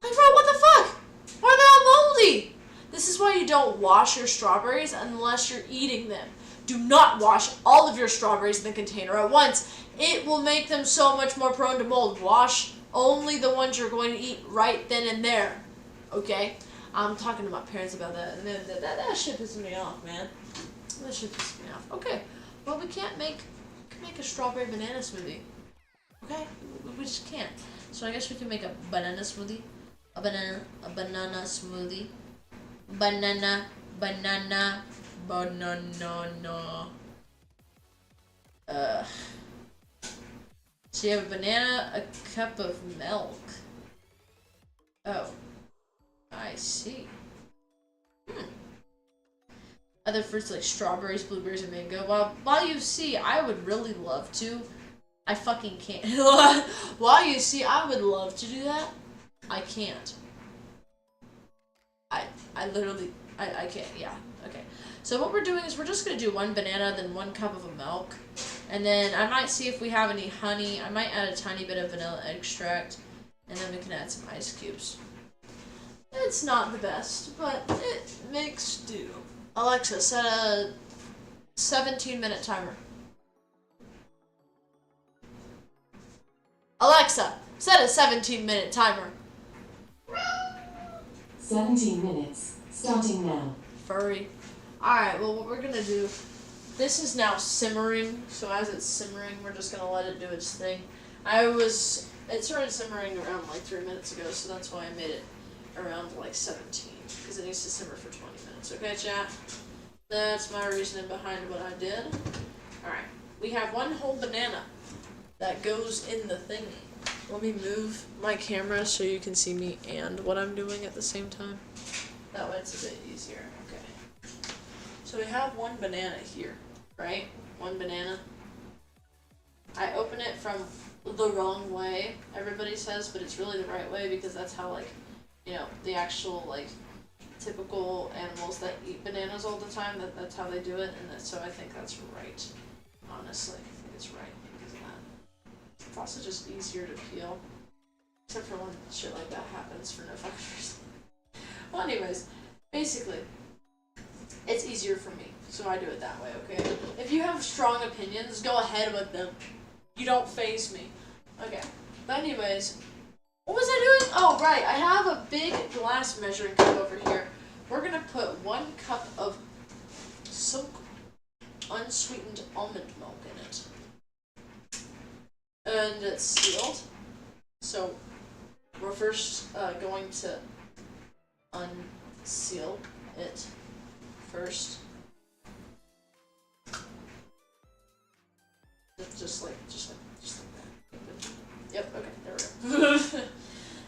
Like, bro, what the fuck? Why are they all moldy? This is why you don't wash your strawberries unless you're eating them. Do not wash all of your strawberries in the container at once. It will make them so much more prone to mold. Wash only the ones you're going to eat right then and there. Okay? I'm talking to my parents about that, and that shit pisses me off, man. That shit pisses me off. Okay, well, we can make a strawberry banana smoothie. Okay? We just can't. So I guess we can make a banana smoothie. A banana smoothie. Banana. So you have a banana, a cup of milk. Oh. I see. Other fruits like strawberries, blueberries, and mango. While you see, I would really love to. I fucking can't. While you see, I would love to do that. I can't. I literally, I can't, yeah, okay. So what we're doing is we're just gonna do one banana, then 1 cup of milk. And then I might see if we have any honey. I might add a tiny bit of vanilla extract. And then we can add some ice cubes. It's not the best, but it makes do. Alexa, set a 17-minute timer. Alexa, set a 17-minute timer. 17 minutes, starting now. Furry. Alright, well, what we're gonna do, this is now simmering, so as it's simmering, we're just gonna let it do its thing. It started simmering around like 3 minutes ago, so that's why I made it around like 17, because it needs to simmer for 20 minutes. Okay, chat? That's my reasoning behind what I did. Alright, we have 1 whole banana that goes in the thingy. Let me move my camera so you can see me and what I'm doing at the same time. That way it's a bit easier. Okay. So we have 1 banana here, right? 1 banana. I open it from the wrong way, everybody says, but it's really the right way because that's how, like, you know, the actual, like, typical animals that eat bananas all the time, that's how they do it, and so I think that's right. Honestly, I think it's right because of that. It's also just easier to peel, except for when shit like that happens for no fucking reason. Well, anyways, basically, it's easier for me, so I do it that way, okay? If you have strong opinions, go ahead with them. You don't faze me. Okay, but anyways, what was I doing? Oh, right, I have a big glass measuring cup over here. We're gonna put 1 cup of Silk unsweetened almond milk in it. And it's sealed. So, we're first going to unseal it first. Just like that. Yep, okay, there we go.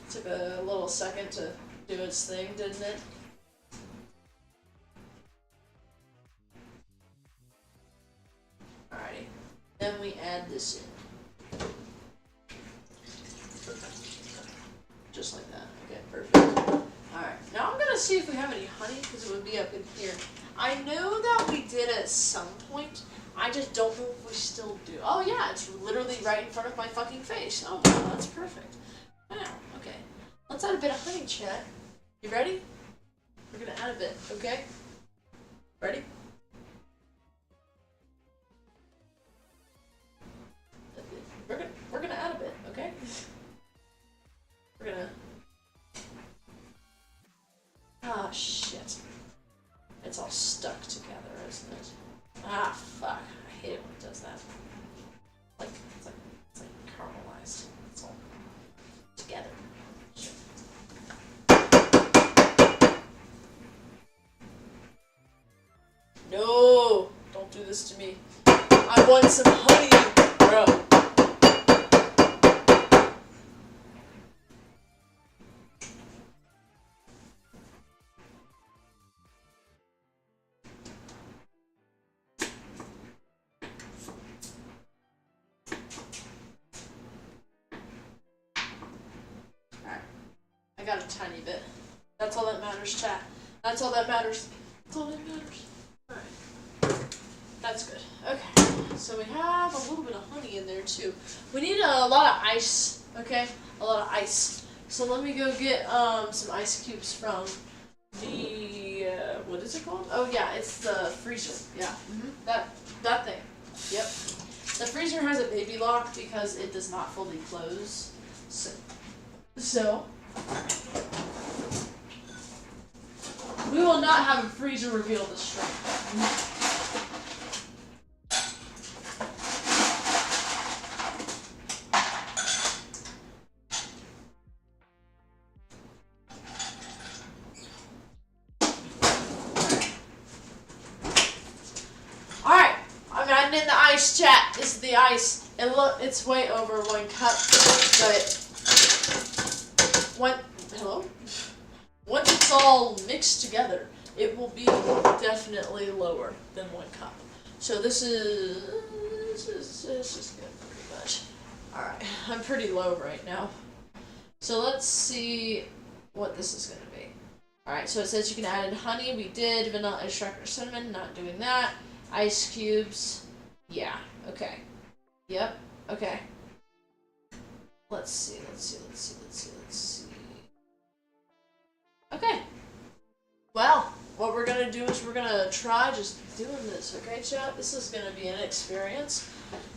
Took took a little second to do its thing, didn't it? Alrighty. Then we add this in. Just like that. Okay, perfect. Alright, now I'm gonna see if we have any honey, because it would be up in here. I know that we did at some point. I just don't know if we still do. Oh yeah, it's literally right in front of my fucking face. Oh wow, that's perfect. Wow, okay. Let's add a bit of honey, chat. You ready? We're gonna add a bit, okay? Ready? We're gonna add a bit, okay? We're gonna. Ah, shit. It's all stuck together, isn't it? Ah, fuck. I hate it when it does that. It's like caramelized. It's all together. Shit. No! Don't do this to me. I want some honey, bro. I got a tiny bit. That's all that matters, chat. That's all that matters. That's all that matters. Alright. That's good. Okay. So we have a little bit of honey in there too. We need a lot of ice. Okay? A lot of ice. So let me go get some ice cubes from the what is it called? Oh yeah, it's the freezer. Yeah. That thing. Yep. The freezer has a baby lock because it does not fully close. So we will not have a freezer reveal this strength. Alright, I'm adding in the ice, chat. This is the ice. And look, it's way over 1 cup, but once it's all mixed together, it will be definitely lower than 1 cup. So this is good, pretty much. Alright, I'm pretty low right now. So let's see what this is going to be. Alright, so it says you can add in honey. We did. Vanilla extract or cinnamon. Not doing that. Ice cubes. Yeah, okay. Yep, okay. Let's see. Okay. Well, what we're gonna do is we're gonna try just doing this, okay, chat? This is gonna be an experience.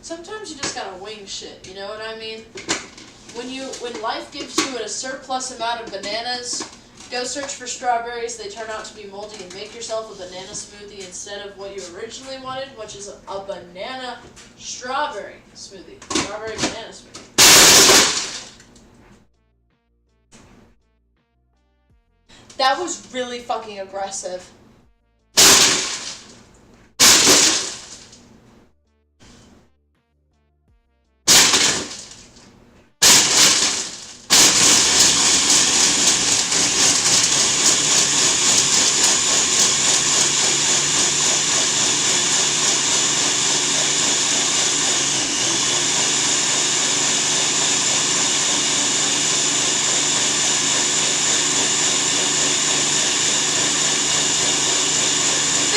Sometimes you just gotta wing shit, you know what I mean? When life gives you a surplus amount of bananas, go search for strawberries, they turn out to be moldy, and make yourself a banana smoothie instead of what you originally wanted, which is a banana strawberry smoothie. Strawberry banana smoothie. That was really fucking aggressive.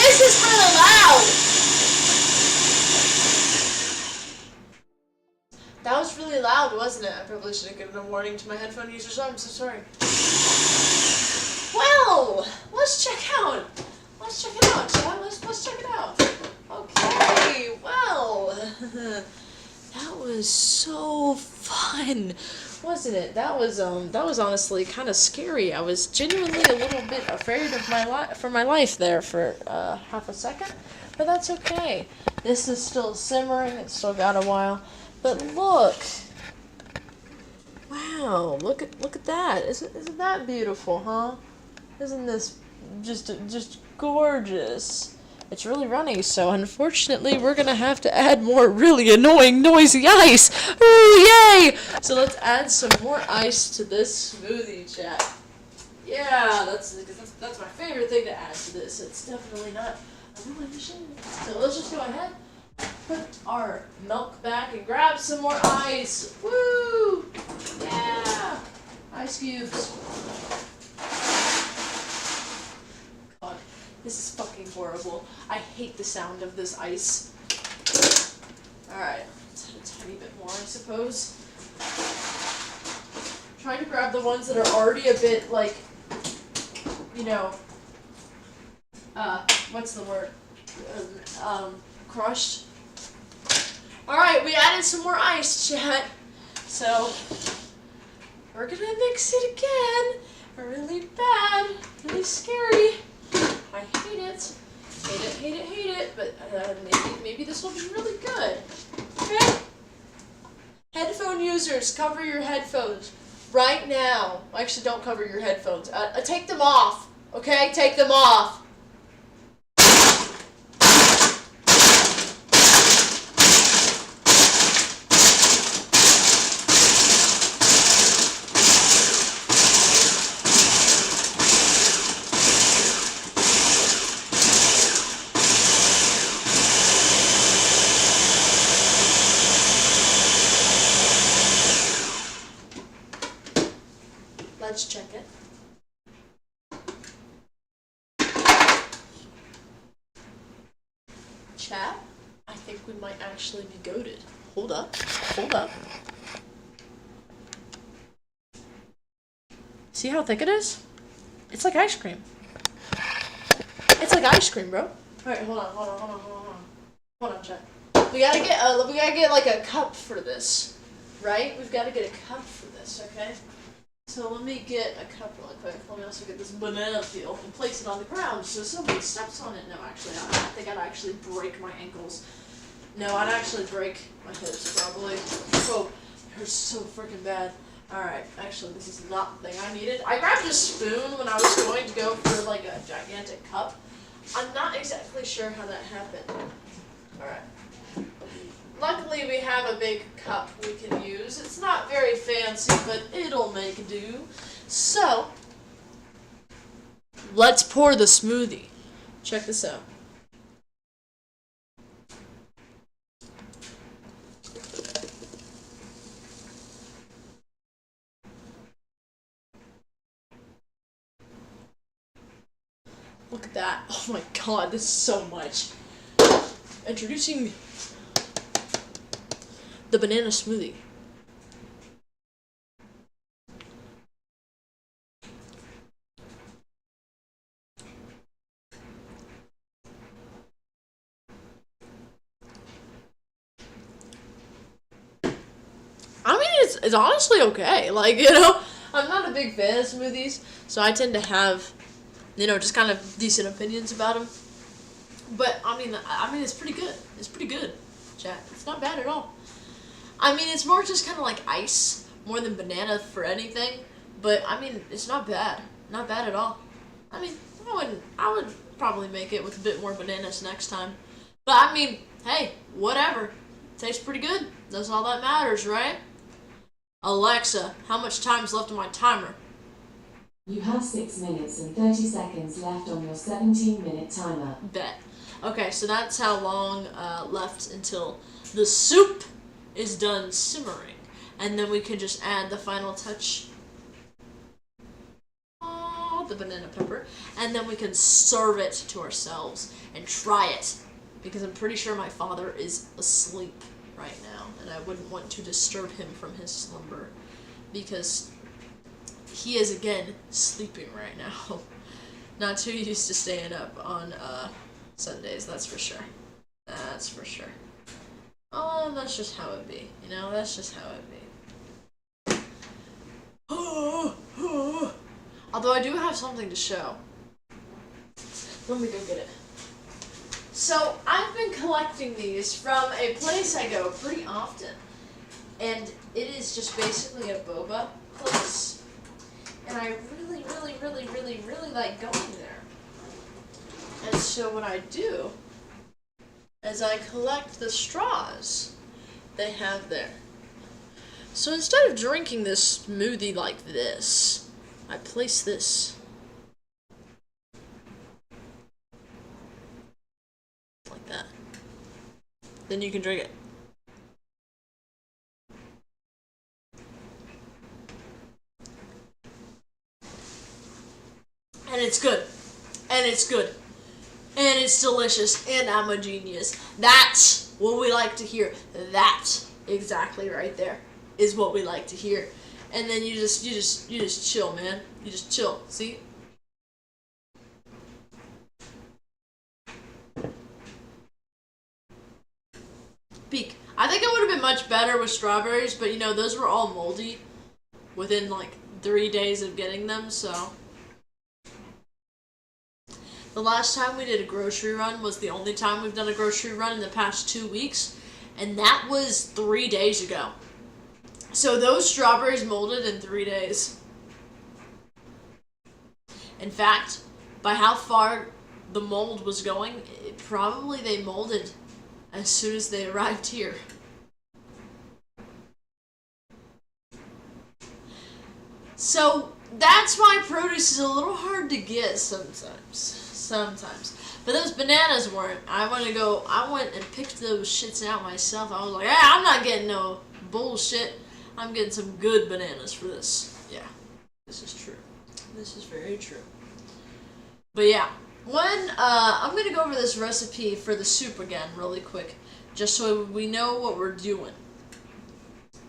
This is kind of loud. That was really loud, wasn't it? I probably should have given a warning to my headphone users. I'm so sorry. Well, let's check it out, chat. Let's check it out. Okay, well, that was so fun, wasn't it? That was honestly kind of scary. I was genuinely a little bit afraid of my life there for half a second, but that's okay. This is still simmering. It's still got a while, but look. Wow, look at that. Isn't that beautiful, huh? Isn't this just gorgeous? It's really runny, so unfortunately we're gonna have to add more really annoying, noisy ice. Ooh, yay! So let's add some more ice to this smoothie, chat. Yeah, that's my favorite thing to add to this. It's definitely not a really machine. So let's just go ahead, put our milk back, and grab some more ice. Woo! Yeah! Ice cubes. God, this is fucking horrible. I hate the sound of this ice. Alright, let's add a tiny bit more, I suppose. Trying to grab the ones that are already a bit, like, you know, what's the word? Crushed. Alright, we added some more ice, chat. So, we're gonna mix it again. Really bad. Really scary. I hate it. Hate it, hate it, hate it. But maybe this will be really good. Okay? Headphone users, cover your headphones right now. Actually, don't cover your headphones. Take them off. Okay? Take them off. Let's check it. Chat, I think we might actually be goated. Hold up. Hold up. See how thick it is? It's like ice cream. It's like ice cream, bro. Alright, hold on. Hold on, chat. We gotta get like a cup for this. Right? We've gotta get a cup for this, okay? So let me get a cup really quick. Let me also get this banana peel and place it on the ground so somebody steps on it. No, actually, I think I'd actually break my ankles. No, I'd actually break my hips, probably. Oh, it hurts so freaking bad. Alright, actually, this is not the thing I needed. I grabbed a spoon when I was going to go for, like, a gigantic cup. I'm not exactly sure how that happened. Alright. Luckily, we have a big cup we can use. It's not very fancy, but it'll make do. So, let's pour the smoothie. Check this out. Look at that. Oh my god, this is so much. Introducing the banana smoothie. I mean, it's honestly okay. Like, you know, I'm not a big fan of smoothies, so I tend to have, you know, just kind of decent opinions about them. But I mean, it's pretty good. It's pretty good, chat. It's not bad at all. I mean, it's more just kind of like ice, more than banana for anything. But I mean, it's not bad. Not bad at all. I mean, I would probably make it with a bit more bananas next time. But I mean, hey, whatever. Tastes pretty good. That's all that matters, right? Alexa, how much time's left on my timer? You have 6 minutes and 30 seconds left on your 17-minute timer. Bet. Okay, so that's how long left until the soup is done simmering. And then we can just add the final touch. Oh, the banana pepper. And then we can serve it to ourselves and try it. Because I'm pretty sure my father is asleep right now. And I wouldn't want to disturb him from his slumber. Because he is, again, sleeping right now. Not too used to staying up on Sundays, that's for sure. That's for sure. Oh, that's just how it be. You know, that's just how it be. Although I do have something to show. Let me go get it. So, I've been collecting these from a place I go pretty often. And it is just basically a boba place. And I really like going there. And So what I do is I collect the straws they have there. So instead of drinking this smoothie like this, I place this like that. Then you can drink it. And it's good. And it's good. And it's delicious. And I'm a genius. That's what we like to hear. That exactly right there is what we like to hear. And then you just chill, man. You just chill. See? Peak. I think it would have been much better with strawberries, but you know, those were all moldy within like 3 days of getting them, so. The last time we did a grocery run was the only time we've done a grocery run in the past 2 weeks, and that was 3 days ago. So those strawberries molded in 3 days. In fact, by how far the mold was going, probably they molded as soon as they arrived here. So that's why produce is a little hard to get sometimes. But those bananas weren't. I went and picked those shits out myself. I was like, I'm not getting no bullshit. I'm getting some good bananas for this. Yeah, this is true. This is very true. But yeah, I'm gonna go over this recipe for the soup again really quick, just so we know what we're doing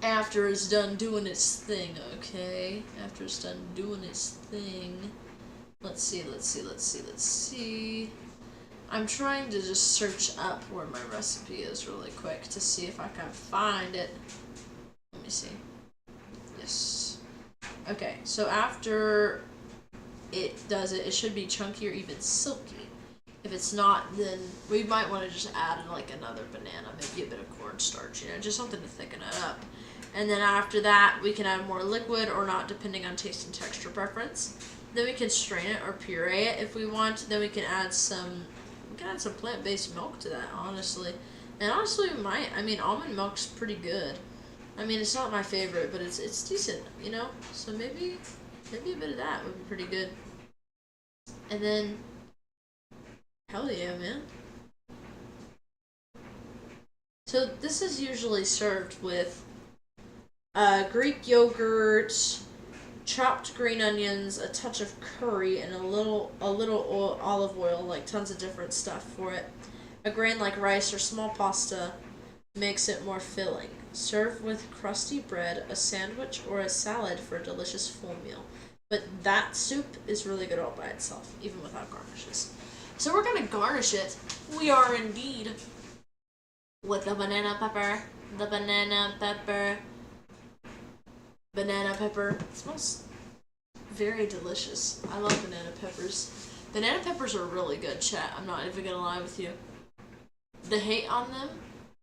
after it's done doing its thing, okay? After it's done doing its thing. Let's see. I'm trying to just search up where my recipe is really quick to see if I can find it. Let me see. Yes. Okay, so after it does it, it should be chunky or even silky. If it's not, then we might want to just add like another banana, maybe a bit of cornstarch, just something to thicken it up. And then after that, we can add more liquid or not, depending on taste and texture preference. Then we can strain it or puree it if we want. Then we can add some plant-based milk to that, honestly. And honestly, we might. I mean, almond milk's pretty good. I mean, it's not my favorite, but it's decent, So maybe a bit of that would be pretty good. And then, hell yeah, man. So this is usually served with Greek yogurt, chopped green onions, a touch of curry, and a little olive oil, like tons of different stuff for it. A grain like rice or small pasta makes it more filling. Serve with crusty bread, a sandwich, or a salad for a delicious full meal. But that soup is really good all by itself, even without garnishes. So we're gonna garnish it. We are indeed with the banana pepper. The banana pepper. Banana pepper. It smells very delicious. I love banana peppers. Banana peppers are really good, chat. I'm not even gonna lie with you. The hate on them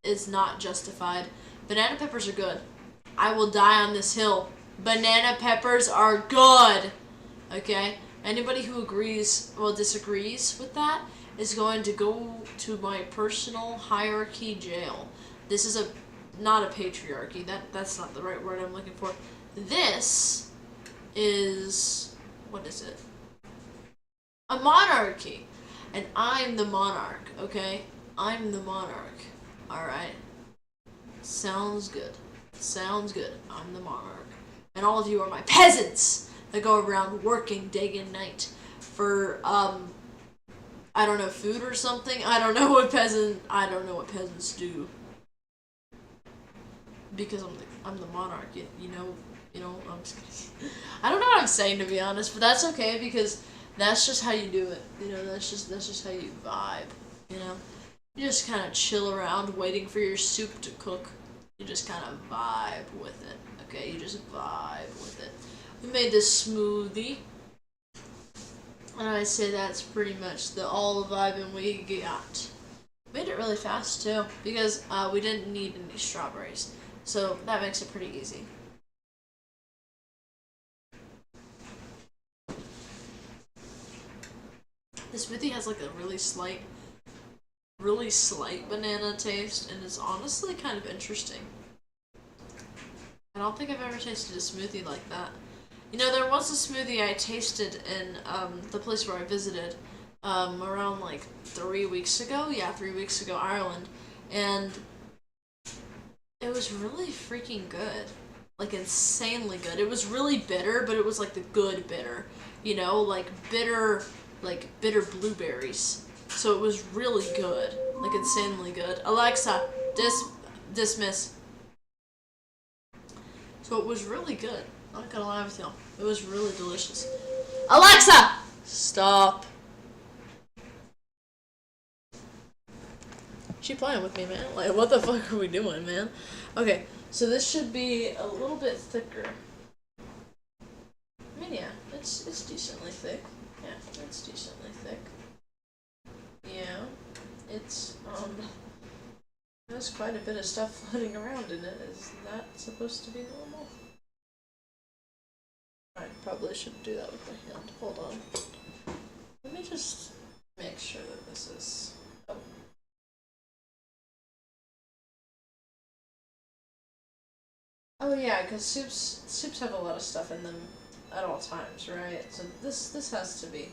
is not justified. Banana peppers are good. I will die on this hill. Banana peppers are good. Okay? Anybody who disagrees with that is going to go to my personal hierarchy jail. This is not a patriarchy. That's not the right word I'm looking for. This is, what is it? A monarchy. And I'm the monarch, okay? I'm the monarch. Alright? Sounds good. Sounds good. I'm the monarch. And all of you are my peasants that go around working day and night for, I don't know, food or something? I don't know what peasants do. Because I'm the monarch, I'm just kidding. I don't know what I'm saying, to be honest, but that's okay because that's just how you do it. That's just how you vibe, You just kind of chill around waiting for your soup to cook. You just kind of vibe with it, okay? You just vibe with it. We made this smoothie, and I'd say that's pretty much all the vibing we got. Made it really fast, too, because we didn't need any strawberries, so that makes it pretty easy. The The smoothie has like a really slight banana taste, and it's honestly kind of interesting. I don't think I've ever tasted a smoothie like that. You know, there was a smoothie I tasted in the place where I visited around like 3 weeks ago. Yeah, 3 weeks ago, Ireland. And it was really freaking good. Like, insanely good. It was really bitter, but it was like the good bitter. You know, like bitter blueberries. So it was really good. Like, insanely good. Alexa, dismiss. So it was really good. I'm not gonna lie with y'all. It was really delicious. Alexa! Stop. She playing with me, man. Like, what the fuck are we doing, man? Okay, so this should be a little bit thicker. I mean, yeah, it's decently thick. Yeah, it's decently thick. Yeah, it's, there's quite a bit of stuff floating around in it. Is that supposed to be normal? I probably shouldn't do that with my hand. Hold on. Let me just make sure that this is... Oh. Oh yeah, because soups have a lot of stuff in them at all times, right? So this has to be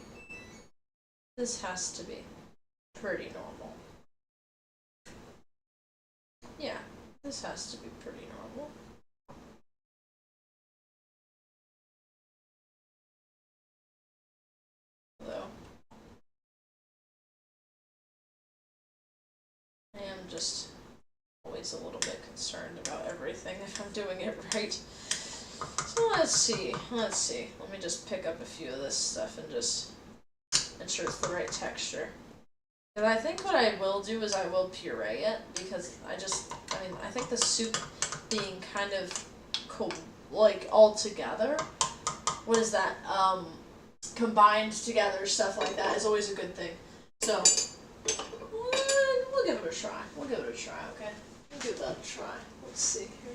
pretty normal. Yeah, this has to be pretty normal. Though I am just always a little bit concerned about everything if I'm doing it right. So let's see. Let me just pick up a few of this stuff and just ensure it's the right texture. And I think what I will do is I will puree it, because I think the soup being kind of like all together, what is that, combined together, stuff like that is always a good thing. So, we'll give it a try. Okay? We'll give that a try. Let's see here.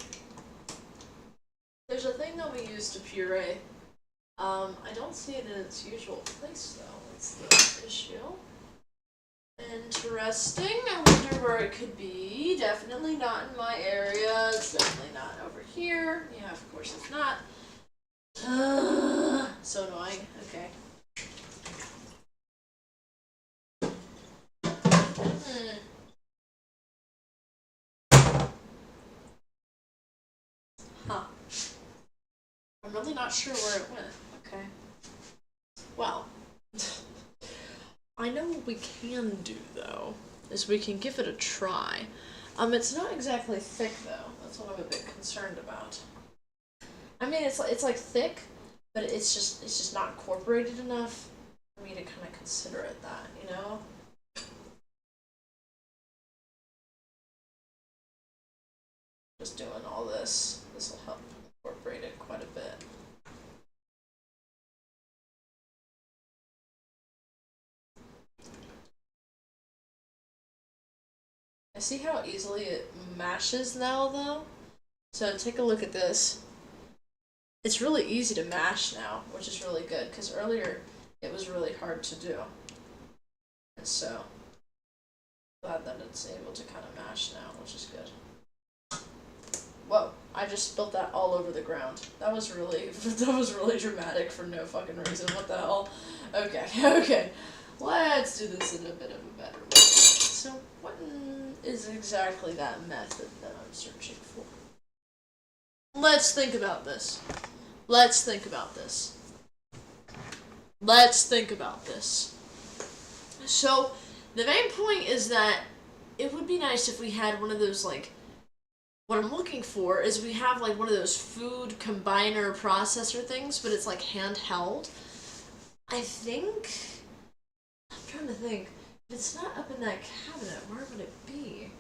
There's a thing that we use to puree. I don't see it in its usual place, though. That's the issue. Interesting. I wonder where it could be. Definitely not in my area. It's definitely not over here. Yeah, of course it's not. So annoying. Okay. Huh. I'm really not sure where it went. Okay. Well, I know what we can do, though, is we can give it a try. It's not exactly thick, though. That's what I'm a bit concerned about. I mean, it's like thick, but it's just not incorporated enough for me to kind of consider it that, you know? Just doing all this will help incorporate it quite a bit. I see how easily it mashes now, though. So take a look at this. It's really easy to mash now, which is really good, because earlier it was really hard to do. And so, glad that it's able to kind of mash now, which is good. Whoa, I just spilled that all over the ground. That was really dramatic for no fucking reason. What the hell? Okay. Let's do this in a bit of a better way. So, what is exactly that method that I'm searching for? Let's think about this. So, the main point is that it would be nice if we had one of those, like, what I'm looking for is we have, like, one of those food combiner processor things, but it's, like, handheld. I'm trying to think. If it's not up in that cabinet, where would it be?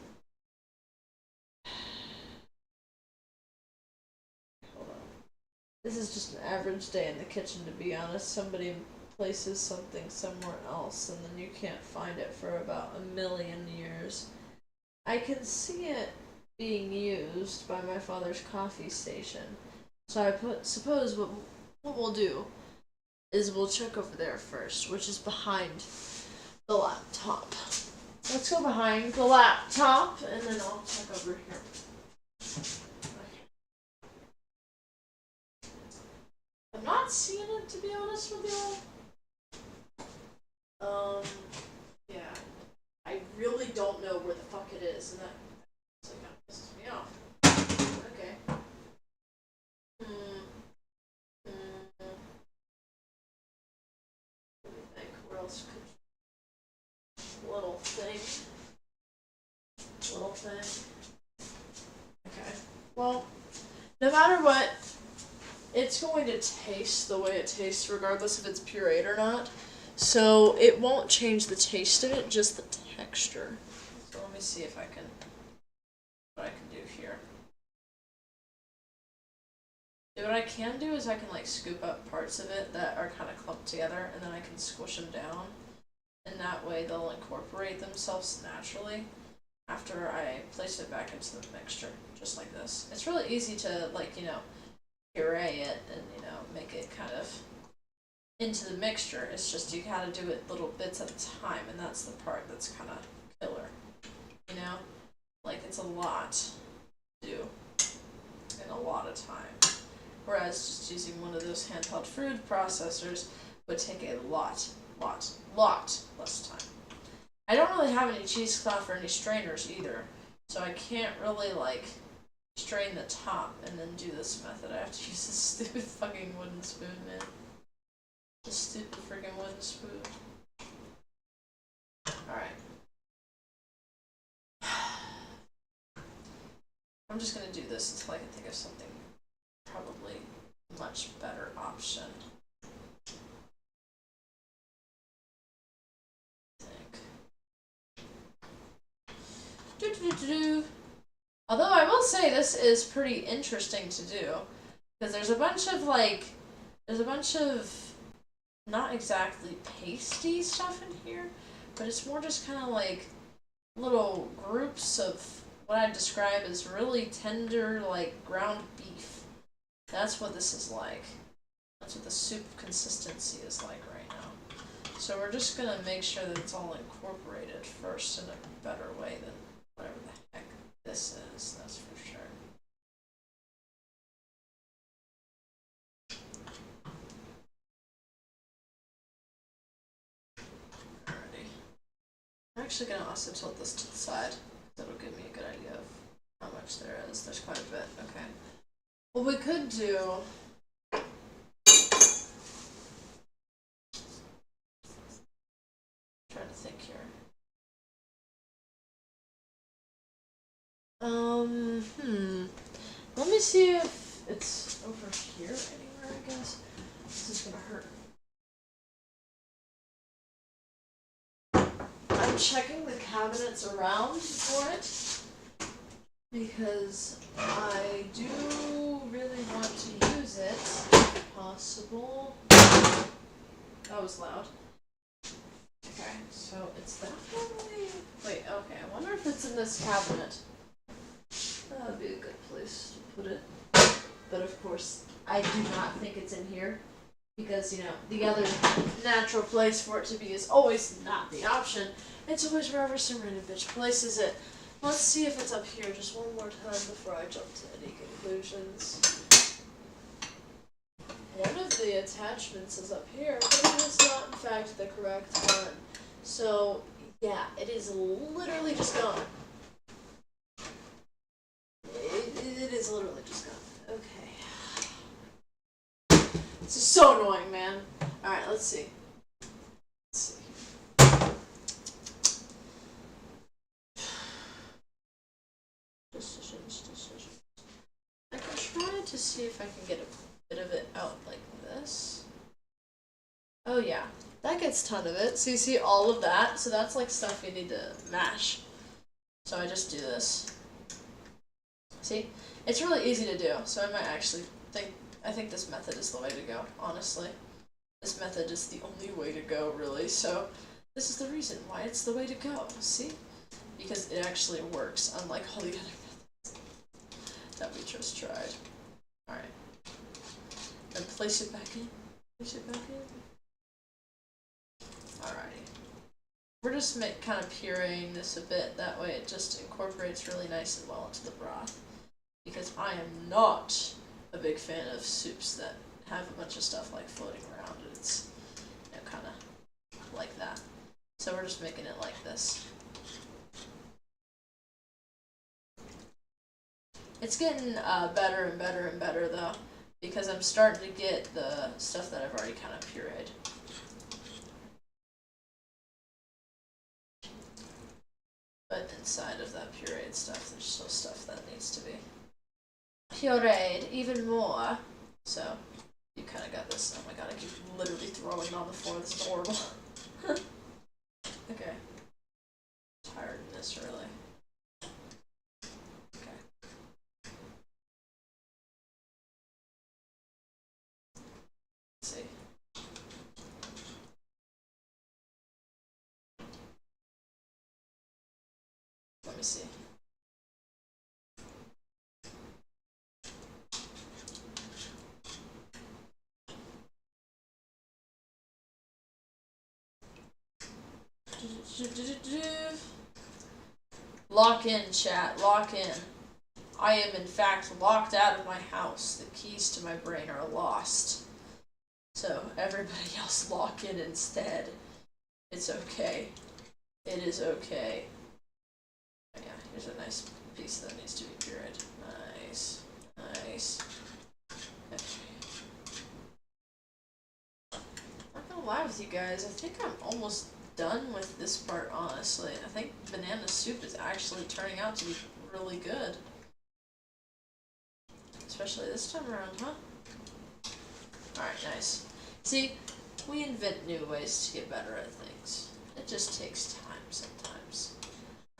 Hold on. This is just an average day in the kitchen, to be honest. Somebody places something somewhere else, and then you can't find it for about 1,000,000 years. I can see it being used by my father's coffee station. So what we'll do is we'll check over there first, which is behind the laptop. Let's go behind the laptop, and then I'll check over here. I'm not seeing it, to be honest with you. Yeah. I really don't know where the fuck it is, and that pisses me off. Okay. Let me think. Where else could little thing? Okay. Well, no matter what, it's going to taste the way it tastes, regardless if it's pureed or not. So it won't change the taste of it, just the texture. So let me see if I can, what I can do here. What I can do is I can like scoop up parts of it that are kind of clumped together, and then I can squish them down, and that way they'll incorporate themselves naturally after I place it back into the mixture, just like this. It's really easy to, like, you know, puree it and, you know, make it kind of into the mixture. It's just you gotta do it little bits at a time, and that's the part that's kind of killer, you know? Like, it's a lot to do in a lot of time. Whereas just using one of those handheld food processors would take a lot less time. I don't really have any cheesecloth or any strainers either, so I can't really like strain the top and then do this method. I have to use this stupid fucking wooden spoon, man. This stupid freaking wooden spoon. Alright. I'm just gonna do this until I can think of something probably much better option. Although I will say this is pretty interesting to do, because there's a bunch of not exactly pasty stuff in here, but it's more just kind of like little groups of what I describe as really tender, like ground beef. That's what this is like. That's what the soup consistency is like right now. So we're just gonna make sure that it's all incorporated first in a better way than whatever the heck this is, that's for sure. Alrighty. I'm actually gonna also tilt this to the side. That'll give me a good idea of how much there is. There's quite a bit, okay. What we could do... trying to think here. Let me see if it's over here anywhere, I guess. This is gonna hurt. I'm checking the cabinets around for it, because I do really want to use it, if possible. That was loud. Okay, so it's definitely... Wait, okay, I wonder if it's in this cabinet. That would be a good place to put it. But of course, I do not think it's in here. Because, you know, the other natural place for it to be is always not the option. It's always wherever some random bitch places it. Let's see if it's up here just one more time before I jump to any conclusions. One of the attachments is up here, but it is not in fact the correct one. So, yeah, it is literally just gone. It is literally just gone. Okay. This is so annoying, man. Alright, let's see. Decisions. I can try to see if I can get a bit of it out like this. Oh yeah, that gets a ton of it. So you see all of that? So that's like stuff you need to mash. So I just do this. See? It's really easy to do, so I might actually I think this method is the way to go, honestly. This method is the only way to go, really, so this is the reason why it's the way to go, see? Because it actually works, unlike all the other methods that we just tried. Alright. And place it back in. Place it back in. Alrighty. we're just kind of pureeing this a bit. That way it just incorporates really nice and well into the broth. Because I am not a big fan of soups that have a bunch of stuff like floating around. It's, you know, kind of like that. So we're just making it like this. It's getting better and better and better though, because I'm starting to get the stuff that I've already kind of pureed. But inside of that pureed stuff, there's still stuff that needs to be pureed even more. So you kind of got this. Oh my god, I keep literally throwing it on the floor. This is horrible. Okay. Tired of this, really. See. Let me see. Lock in, chat. Lock in. I am in fact locked out of my house. The keys to my brain are lost. So everybody else lock in instead. It's okay. It is okay. Oh, yeah, here's a nice piece that needs to be pureed. Nice. Nice. Okay. Not gonna lie with you guys, I think I'm almost done with this part, honestly. I think banana soup is actually turning out to be really good. Especially this time around, huh? Alright, nice. See, we invent new ways to get better at things. It just takes time sometimes.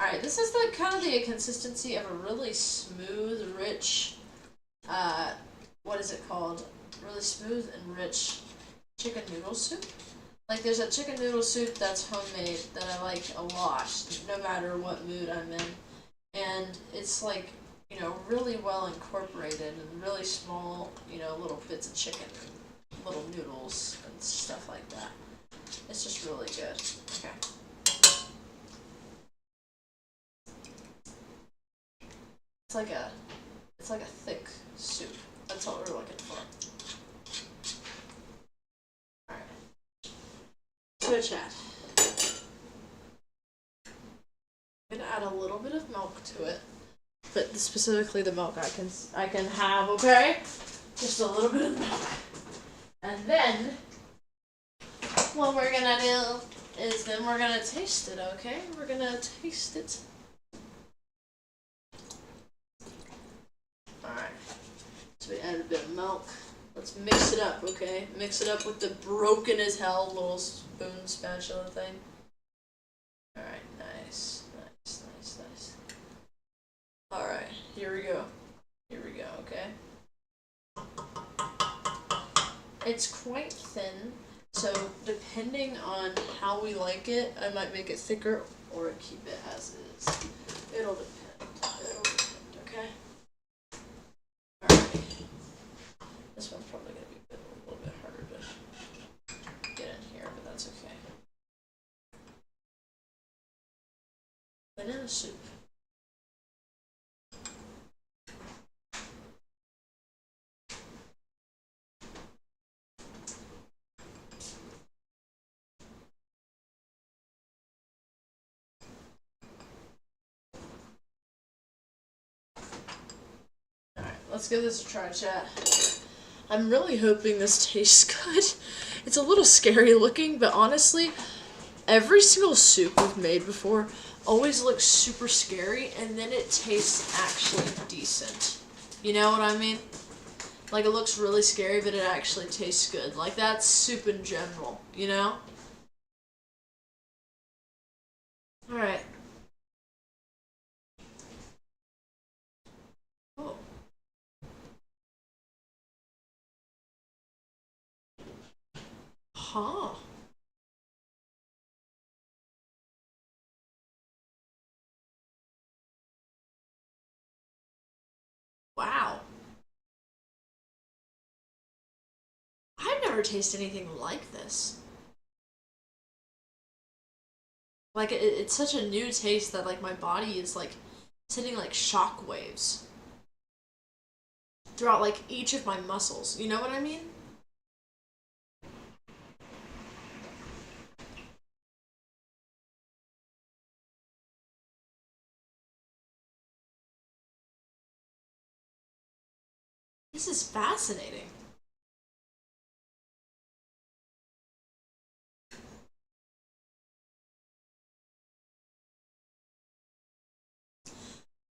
Alright, this is the kind of the consistency of a really smooth, rich, what is it called? Really smooth and rich chicken noodle soup. Like, there's a chicken noodle soup that's homemade that I like a lot, no matter what mood I'm in. And it's like, you know, really well incorporated and really small, you know, little bits of chicken and little noodles and stuff like that. It's just really good. Okay. It's like a thick soup. That's what we're looking for. Alright. So chat. I'm gonna add a little bit of milk to it. But specifically the milk I can have, okay? Just a little bit of milk. And then what we're gonna do is then we're gonna taste it, okay? We're gonna taste it. Alright. So we added a bit of milk. Let's mix it up, okay? Mix it up with the broken as hell little spoon spatula thing. Alright, nice. Nice, nice, nice. Alright, here we go. Here we go, okay? It's quite thin, so depending on how we like it, I might make it thicker or keep it as is. It'll depend. It'll depend, okay? Alright. This one's probably going to be a little bit harder to get in here, but that's okay. Banana soup. Let's give this a try, chat. I'm really hoping this tastes good. It's a little scary looking, but honestly, every single soup we've made before always looks super scary, and then it tastes actually decent. You know what I mean? Like, it looks really scary, but it actually tastes good. Like, that's soup in general, you know? Alright. Oh. Huh. Wow. I've never tasted anything like this. Like, it's such a new taste that, like, my body is, like, sending, like, shock waves throughout, like, each of my muscles. You know what I mean? This is fascinating.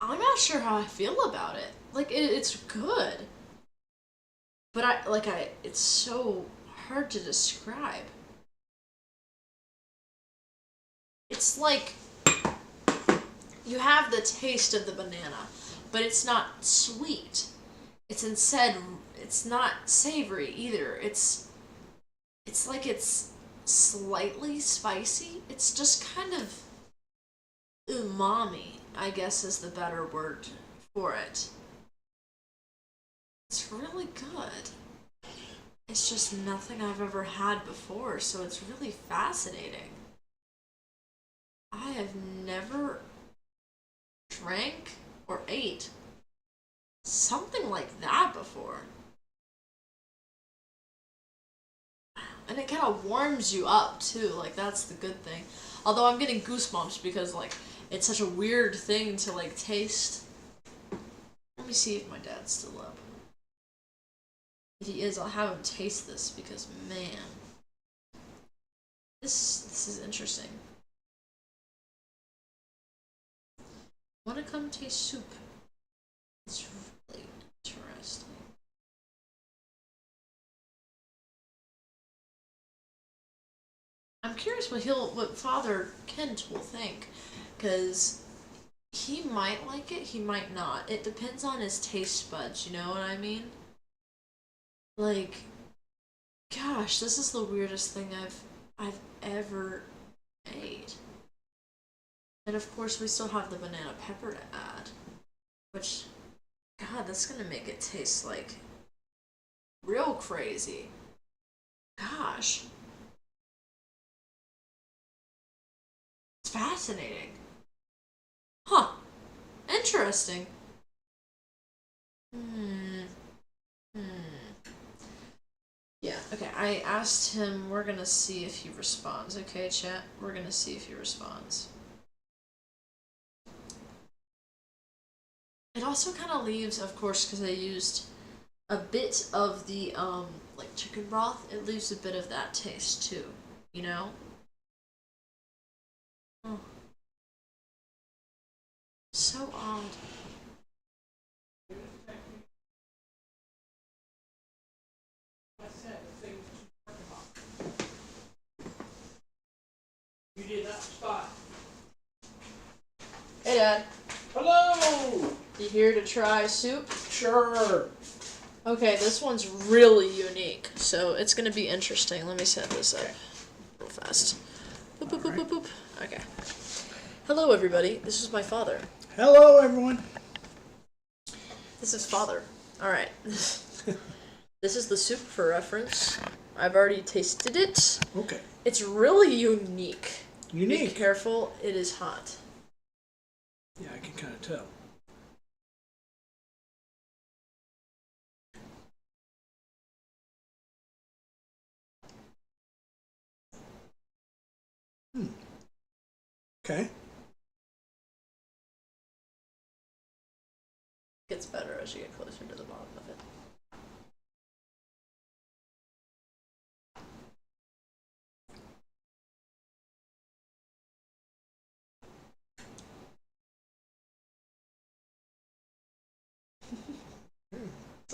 I'm not sure how I feel about it. Like, it's good. But it's so hard to describe. It's like you have the taste of the banana, but it's not sweet. It's not savory either. It's like it's slightly spicy. It's just kind of umami, I guess is the better word for it. It's really good. It's just nothing I've ever had before, so it's really fascinating. I have never drank or ate something like that before. And it kind of warms you up too, like that's the good thing. Although I'm getting goosebumps because like it's such a weird thing to like taste. Let me see if my dad's still up. If he is, I'll have him taste this because man, this is interesting. Wanna come taste soup? It's really interesting. I'm curious what Father Kent will think, because he might like it, he might not. It depends on his taste buds, you know what I mean? Like, gosh, this is the weirdest thing I've ever ate. And of course, we still have the banana pepper to add, which, God, that's gonna make it taste like real crazy. Gosh. It's fascinating. Huh. Interesting. Yeah, okay, I asked him, we're gonna see if he responds, okay, chat? We're gonna see if he responds. It also kind of leaves, of course, because I used a bit of the, like chicken broth, it leaves a bit of that taste too, you know? Oh. So odd. You did that spot. Hey, Dad. Hello! You here to try soup? Sure. Okay, this one's really unique, so it's gonna be interesting. Let me set this up real fast. Boop, boop, boop, boop, boop. Okay. Hello, everybody. This is my father. Hello, everyone. This is father. Alright. This is the soup for reference. I've already tasted it. Okay. It's really unique. Be Unique. careful, it is hot. Yeah, I can kind of tell. Okay. Gets better as you get closer to the bottom of it.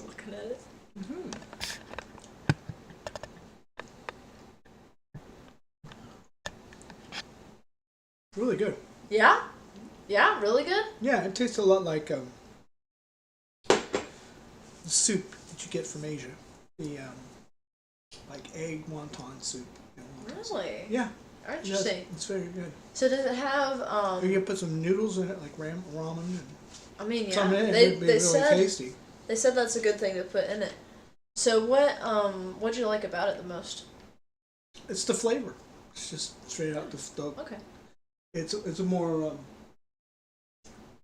Looking at it. Really good. Yeah? Yeah, really good? Yeah, it tastes a lot like the soup that you get from Asia. The like egg wonton soup. You know, Really? Yeah. Interesting. It's very good. So does it have You can put some noodles in it, like ramen, and I mean, yeah. some in it. They It would be they really said tasty. they said that's a good thing to put in it. So what'd you like about it the most? It's the flavor. It's just straight out the Okay. it's a more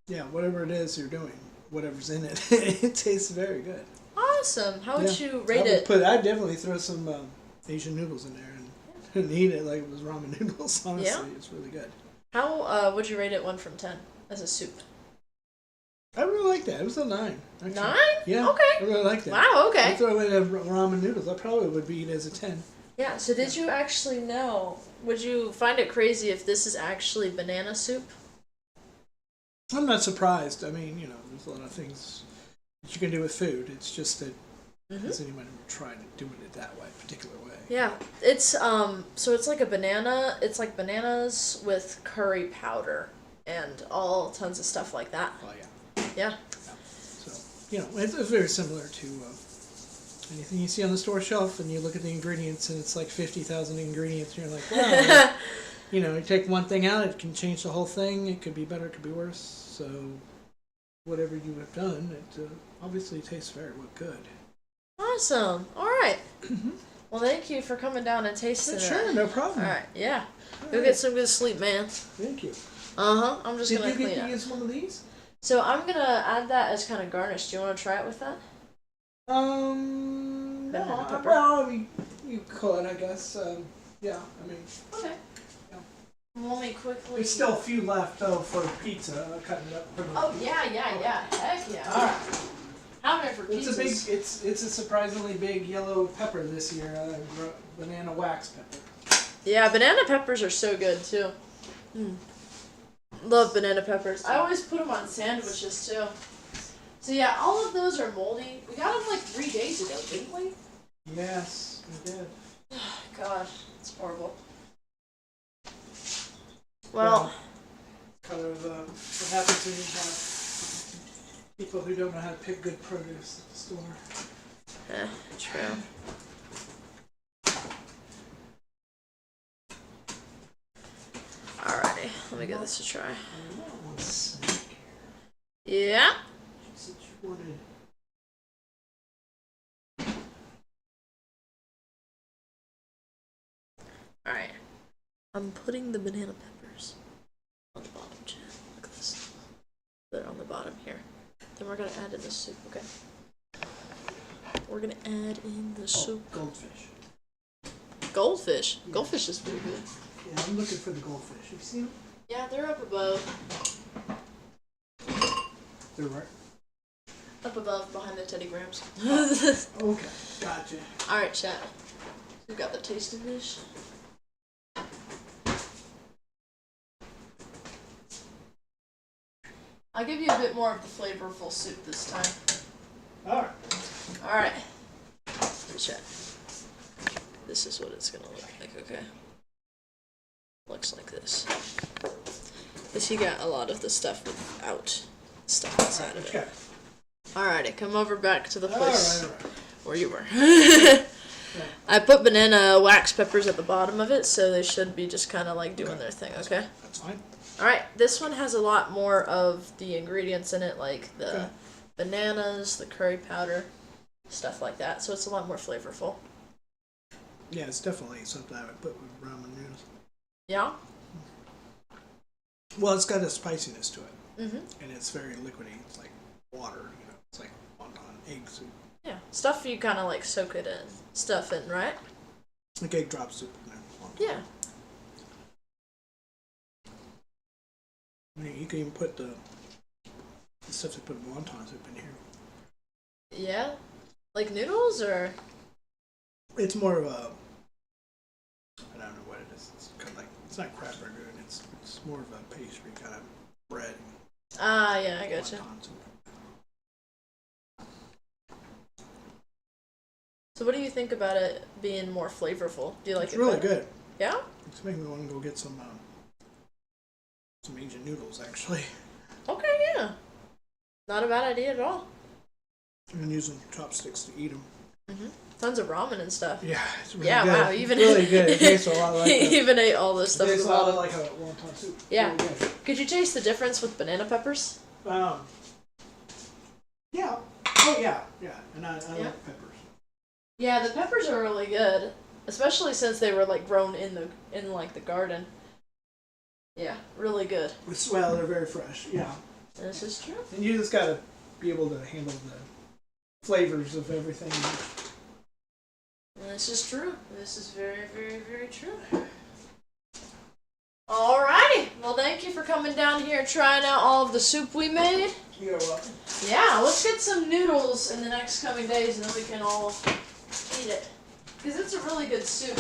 yeah, whatever it is you're doing, whatever's in it, it tastes very good. Awesome. How would Yeah. you rate it? I'd definitely throw some Asian noodles in there and eat it like it was ramen noodles. Honestly, Yeah. it's really good. How would you rate it 1 from 10 as a soup? I really like that. It was a 9. Actually. 9? Yeah. Okay. I really like that. Wow. I Okay. throw in a ramen noodles. I probably would beat it as a 10. Yeah. So did you actually know? Would you find it crazy if this is actually banana soup? I'm not surprised. I mean, there's a lot of things that you can do with food. It's just that has anyone ever tried doing it that way, particular way? Yeah. It's So it's like a banana. It's like bananas with curry powder and all tons of stuff like that. Well, yeah. Yeah. So, it's very similar to anything you see on the store shelf, and you look at the ingredients, and it's like 50,000 ingredients, and you're like, wow. You take one thing out, it can change the whole thing. It could be better, it could be worse. So, whatever you have done, it obviously tastes very good. Awesome. All right. Well, thank you for coming down and tasting Sure, it. no problem. All right. Yeah. All Go right. get some good sleep, man. Thank you. I'm just Did gonna you clean get to up. use one of these? So I'm gonna add that as kind of garnish. Do you want to try it with that? No. Banana pepper. Well, you could, I guess. Yeah, I mean, Okay. Yeah. Let me quickly. there's still a few left though for pizza. I'm cutting it up. Oh yeah. Heck yeah. All right. Having it for It's pizzas. a big. It's a surprisingly big yellow pepper this year. Banana wax pepper. Yeah, banana peppers are so good too. Love banana peppers. I always put them on sandwiches too. So yeah, all of those are moldy. We got them like 3 days ago, didn't we? Yes, we did. Gosh, it's horrible. Well, Kind of what happens when you have people who don't know how to pick good produce at the store. true. Alrighty, let me give this a try. One snack Yeah. She said she wanted. Alright. I'm putting the banana peppers on the bottom, Jen. Look at this. Put it on the bottom here. Then we're gonna add in the soup, okay? We're gonna add in the soup. Goldfish. Goldfish. Yeah. Goldfish is pretty good. Yeah, I'm looking for the goldfish. Have you seen them? Yeah, they're up above. They're right. Up above behind the Teddy Grahams. Okay, gotcha. Alright, chat. We've got the tasting dish. I'll give you a bit more of the flavorful soup this time. Alright. Alright. Chat. This is what it's gonna look like, okay? Looks like this. This you got a lot of the stuff without stuff inside of Okay. it. Alrighty, come over back to the place Alright. where you were. I put banana wax peppers at the bottom of it, so they should be just kind of like doing their thing, okay? That's fine. Alright, this one has a lot more of the ingredients in it, like the Okay. bananas, the curry powder, stuff like that, so it's a lot more flavorful. Yeah, it's definitely something I would put with ramen noodles. Yeah? Well, it's got a spiciness to it, Mm-hmm. and it's very liquidy. It's like water, It's like wonton egg soup, Yeah. Stuff you kind of like soak it in, stuff in, right? like egg drop soup. Wonton. Yeah. I mean, you can even put the stuff they put in wonton soup in here. Yeah? Like noodles, or? It's more of a, I don't know what it is. It's kind of like, it's not crab burger. It's more of a pastry kind of bread. Ah, yeah, I gotcha. Wonton soup. So what do you think about it being more flavorful? Do you like It's it really better? good. Yeah? It's making me want to go get some Asian noodles, actually. Okay, yeah. Not a bad idea at all. And using chopsticks to eat them. Mm-hmm. Tons of ramen and stuff. Yeah, it's really Yeah, good. wow, even really good. It tastes a lot like he even ate all this stuff it at the tastes a lot bottom. like a wonton soup. Yeah. Really good. Could you taste the difference with banana peppers? Yeah. Oh yeah, yeah. And I Yeah. like peppers. Yeah, the peppers are really good, especially since they were like grown in like the garden. Yeah, really good. Well, they're very fresh. Yeah, This is true. and you just gotta be able to handle the flavors of everything. This is true. This is very, very, very true. Alrighty. Well, thank you for coming down here and trying out all of the soup we made. You're welcome. Yeah, let's get some noodles in the next coming days and then we can all eat it. Because it's a really good soup.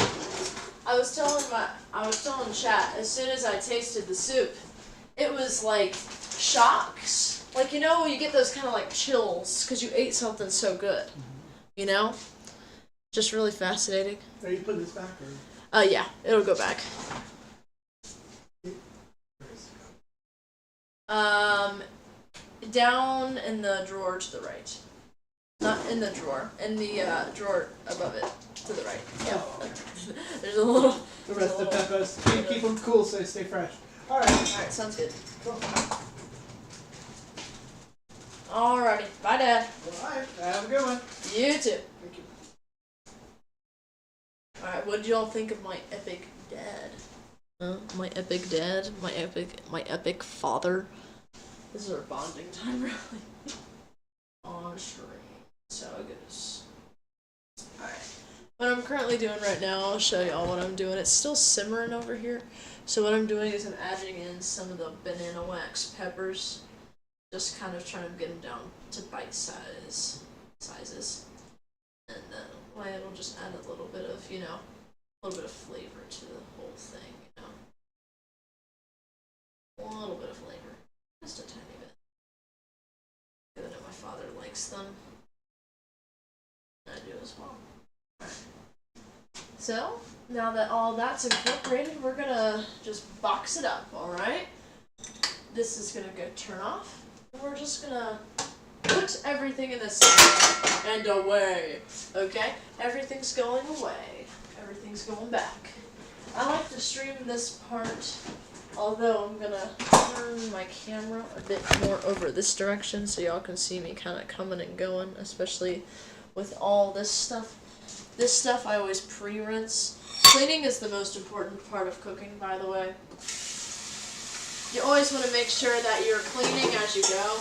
I was telling chat, as soon as I tasted the soup, it was like shocks. Like, you know, you get those kind of like chills because you ate something so good. You know? Just really fascinating. Are you putting this back or? Yeah, it'll go back. Down in the drawer to the right. Not in the drawer. In the drawer above it to the right. Yeah. There's a little. The rest of the peppers. Keep them cool so they stay fresh. Alright. Alright, sounds good. Cool. Alrighty. Bye, Dad. Alright. Have a good one. You too. Thank you. Alright, what did y'all think of my epic dad? My epic dad? My epic father? This is our bonding time, really. On stream. So it goes. Alright. What I'm currently doing right now, I'll show y'all what I'm doing. It's still simmering over here. So what I'm doing is I'm adding in some of the banana wax peppers. Just kind of trying to get them down to bite sizes. And then way it'll just add a little bit of, you know, a little bit of flavor to the whole thing, you know. A little bit of flavor. Just a tiny bit. I know my father likes them. And I do as well. Alright. So, now that all that's incorporated, we're gonna just box it up, alright? This is gonna go turn off. And we're just gonna put everything in this and away. Okay? Everything's going away. Everything's going back. I like to stream this part, although I'm gonna turn my camera a bit more over this direction so y'all can see me kind of coming and going, especially with all this stuff. This stuff I always pre-rinse. Cleaning is the most important part of cooking, by the way. You always want to make sure that you're cleaning as you go.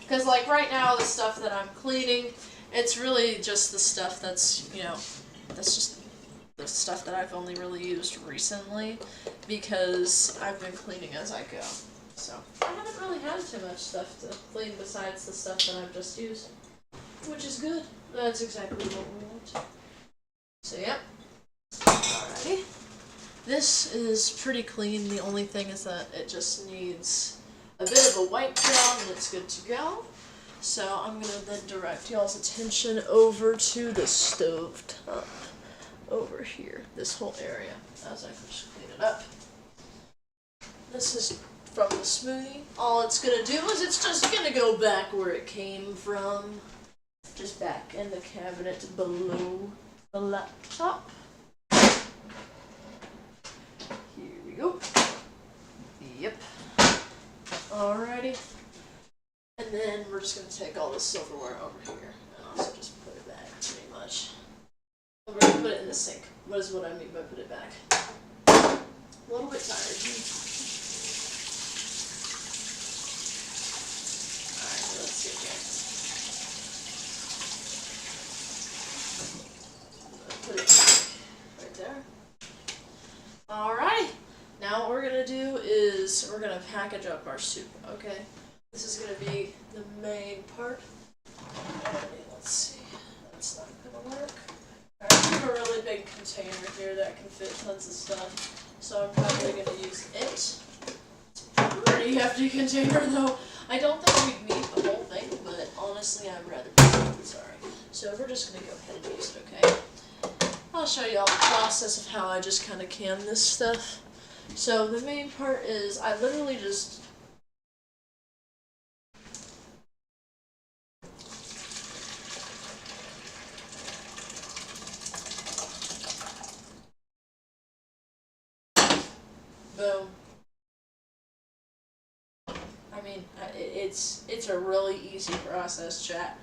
Because like right now, the stuff that I'm cleaning, it's really just the stuff that's, you know, that's just the stuff that I've only really used recently because I've been cleaning as I go. So I haven't really had too much stuff to clean besides the stuff that I've just used, which is good. That's exactly what we want. So yep. Alrighty. This is pretty clean. The only thing is that it just needs a bit of a wipe down and it's good to go. So I'm going to then direct y'all's attention over to the stove top over here, this whole area, as I just clean it up. This is from the smoothie. All it's going to do is it's just going to go back where it came from, just back in the cabinet below the laptop. Here we go. Yep. Alrighty. And then we're just going to take all this silverware over here and also just put it back, pretty much. We're going to put it in the sink. What is what I mean by put it back? A little bit tired. Alright, let's see again. Put it back right there. Alright. Now what we're going to do is we're going to package up our soup, okay? This is going to be the main part. Let's see. That's not going to work. Alright, I have a really big container here that can fit tons of stuff, so I'm probably going to use it. It's a pretty hefty container, though. I don't think we'd need the whole thing, but honestly, I'd rather be sorry. So we're just going to go ahead and use it, okay? I'll show you all the process of how I just kind of can this stuff. So the main part is I literally just boom. I mean, it's a really easy process, chat.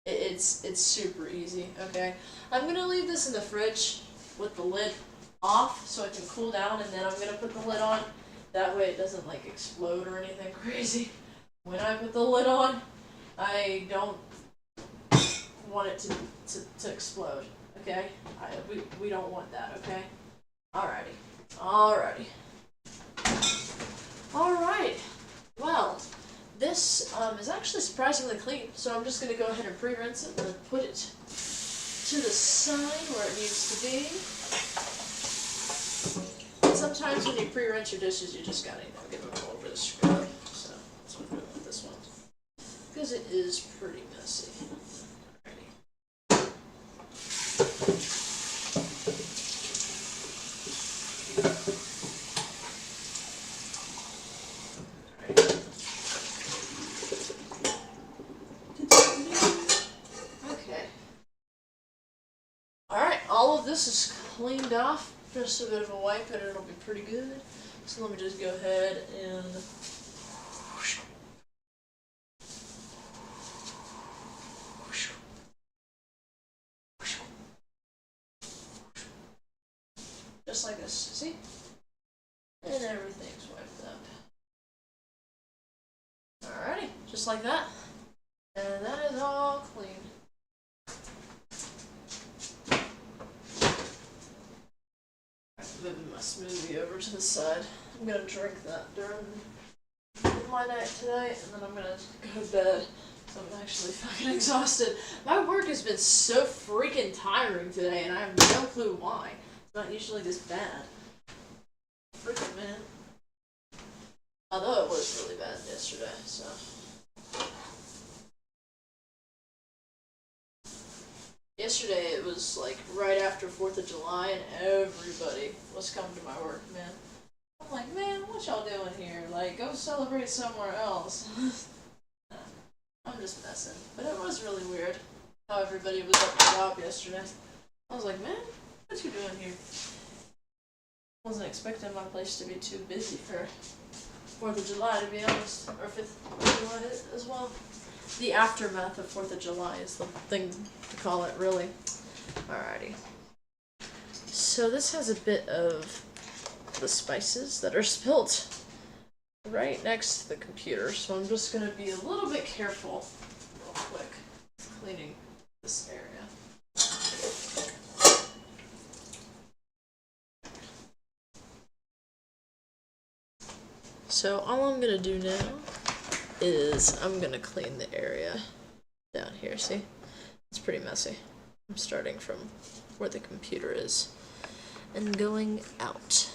It's super easy, okay? I'm gonna leave this in the fridge with the lid off so it can cool down, and then I'm gonna put the lid on. That way it doesn't like explode or anything crazy. When I put the lid on, I don't want it to explode, okay? We don't want that, okay? Alrighty. Alright. Well, this is actually surprisingly clean, so I'm just going to go ahead and pre-rinse it and then put it to the side where it needs to be. And sometimes when you pre-rinse your dishes, you just gotta, give them a little bit of scrub. So that's what I'm doing with this one. Because it is pretty messy. Alrighty. Okay. Alright, all of this is cleaned off. Just a bit of a wipe and it'll be pretty good. So let me just go ahead and just like this, see? And everything's wiped up. Alrighty, just like that. And that is all clean. Moving my smoothie over to the side. I'm gonna drink that during my night tonight, and then I'm gonna go to bed. So I'm actually fucking exhausted. My work has been so freaking tiring today, and I have no clue why. It's not usually this bad. Freaking man. Although it was really bad yesterday, so. Yesterday it was like right after 4th of July and everybody was coming to my work, man. I'm like, man, what y'all doing here? Like, go celebrate somewhere else. I'm just messing. But it was really weird how everybody was at the job yesterday. I was like, man, what you doing here? Wasn't expecting my place to be too busy for 4th of July, to be honest. Or 5th of July as well. The aftermath of 4th of July is the thing to call it, really. Alrighty. So this has a bit of the spices that are spilt right next to the computer, so I'm just going to be a little bit careful real quick cleaning this area. So all I'm going to do now is I'm gonna clean the area down here, see? It's pretty messy. I'm starting from where the computer is and going out.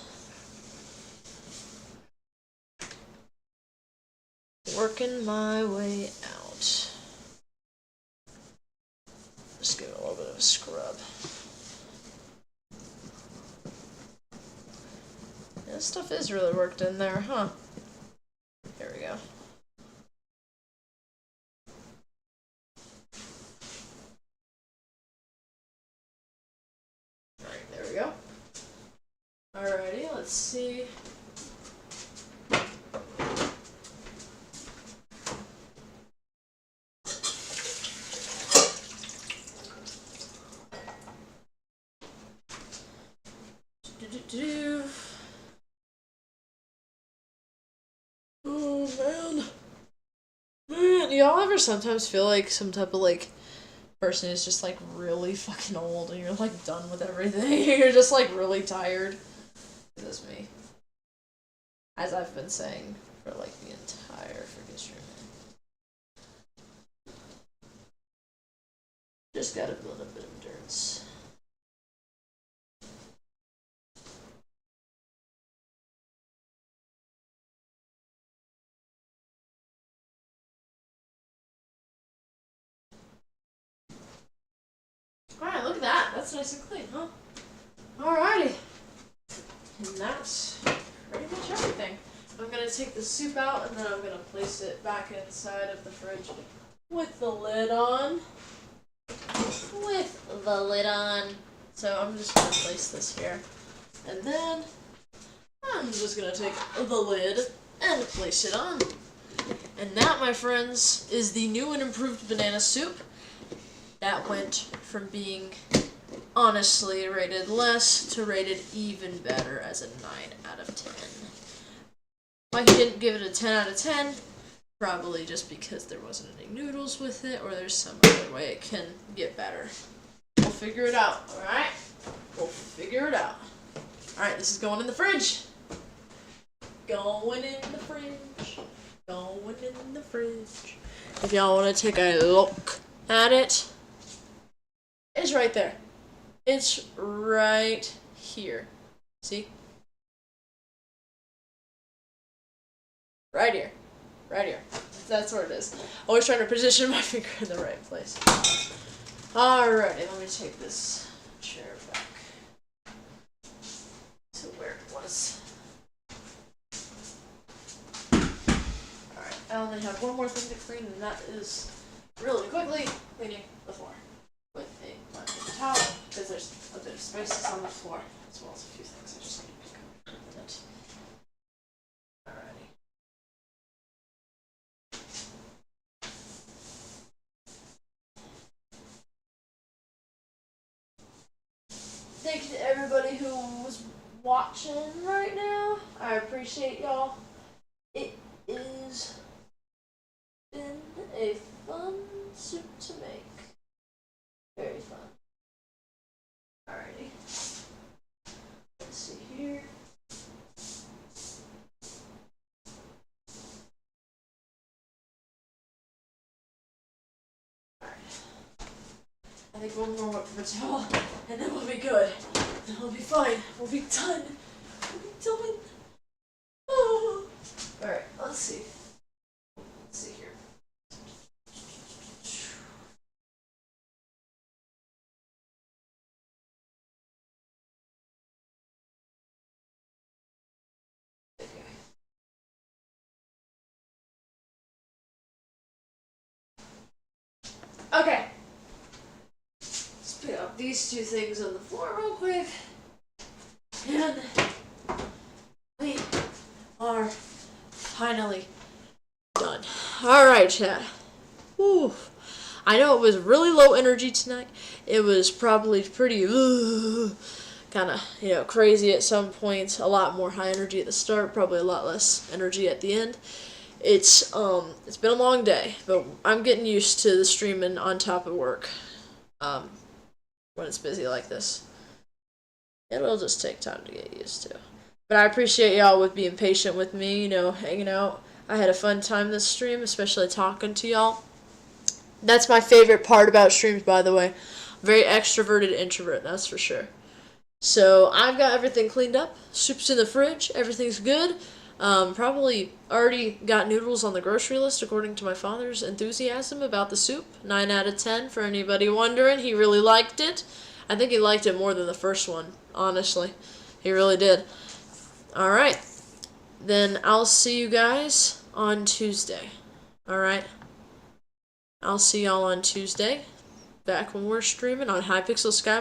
Working my way out. Just give it a little bit of a scrub. Yeah, this stuff is really worked in there, huh? Here we go. Alrighty, let's see. Oh man, y'all ever sometimes feel like some type of like person is just like really fucking old and you're like done with everything? You're just like really tired. This is me. As I've been saying for like the entire freaking stream. Just gotta build a bit of endurance. Alright, look at that. That's nice and clean, huh? Alrighty. And that's pretty much everything. I'm going to take the soup out and then I'm going to place it back inside of the fridge with the lid on. So I'm just going to place this here. And then I'm just going to take the lid and place it on. And that, my friends, is the new and improved banana soup. that went from being honestly rated less to rated even better as a 9 out of 10. Why he didn't give it a 10 out of 10? Probably just because there wasn't any noodles with it, or there's some other way it can get better. We'll figure it out, alright? We'll figure it out. Alright, this is going in the fridge. Going in the fridge. Going in the fridge. If y'all want to take a look at it, it's right there. It's right here. See? Right here. Right here. That's where it is. Always trying to position my finger in the right place. Alrighty, let me take this chair back to where it was. Alright, I only have one more thing to clean, and that is really quickly cleaning the floor with a paper towel, because there's a bit of spaces on the floor, as well as a few things I just need to pick up with it. Alrighty. Thank you to everybody who was watching right now. I appreciate y'all. It is been a fun soup to make. Very fun. Alrighty. Let's see here. Alright. I think one more paper towel, and then we'll be good. Then we'll be fine. We'll be done. We'll be done. Oh. Alright, let's see. Let's see here. Okay. Let's pick up these two things on the floor real quick. And we are finally done. Alright, chat. Whew. I know it was really low energy tonight. It was probably pretty kind of, crazy at some points. A lot more high energy at the start, probably a lot less energy at the end. It's been a long day, but I'm getting used to the streaming on top of work. When it's busy like this. It'll just take time to get used to. But I appreciate y'all with being patient with me, hanging out. I had a fun time this stream, especially talking to y'all. That's my favorite part about streams, by the way. Very extroverted introvert, that's for sure. So I've got everything cleaned up. Soup's in the fridge. Everything's good. Probably already got noodles on the grocery list according to my father's enthusiasm about the soup. 9 out of 10 for anybody wondering. He really liked it. I think he liked it more than the first one, honestly. He really did. Alright. Then I'll see you guys on Tuesday. Alright? I'll see y'all on Tuesday. Back when we're streaming on Hypixel Skyblock.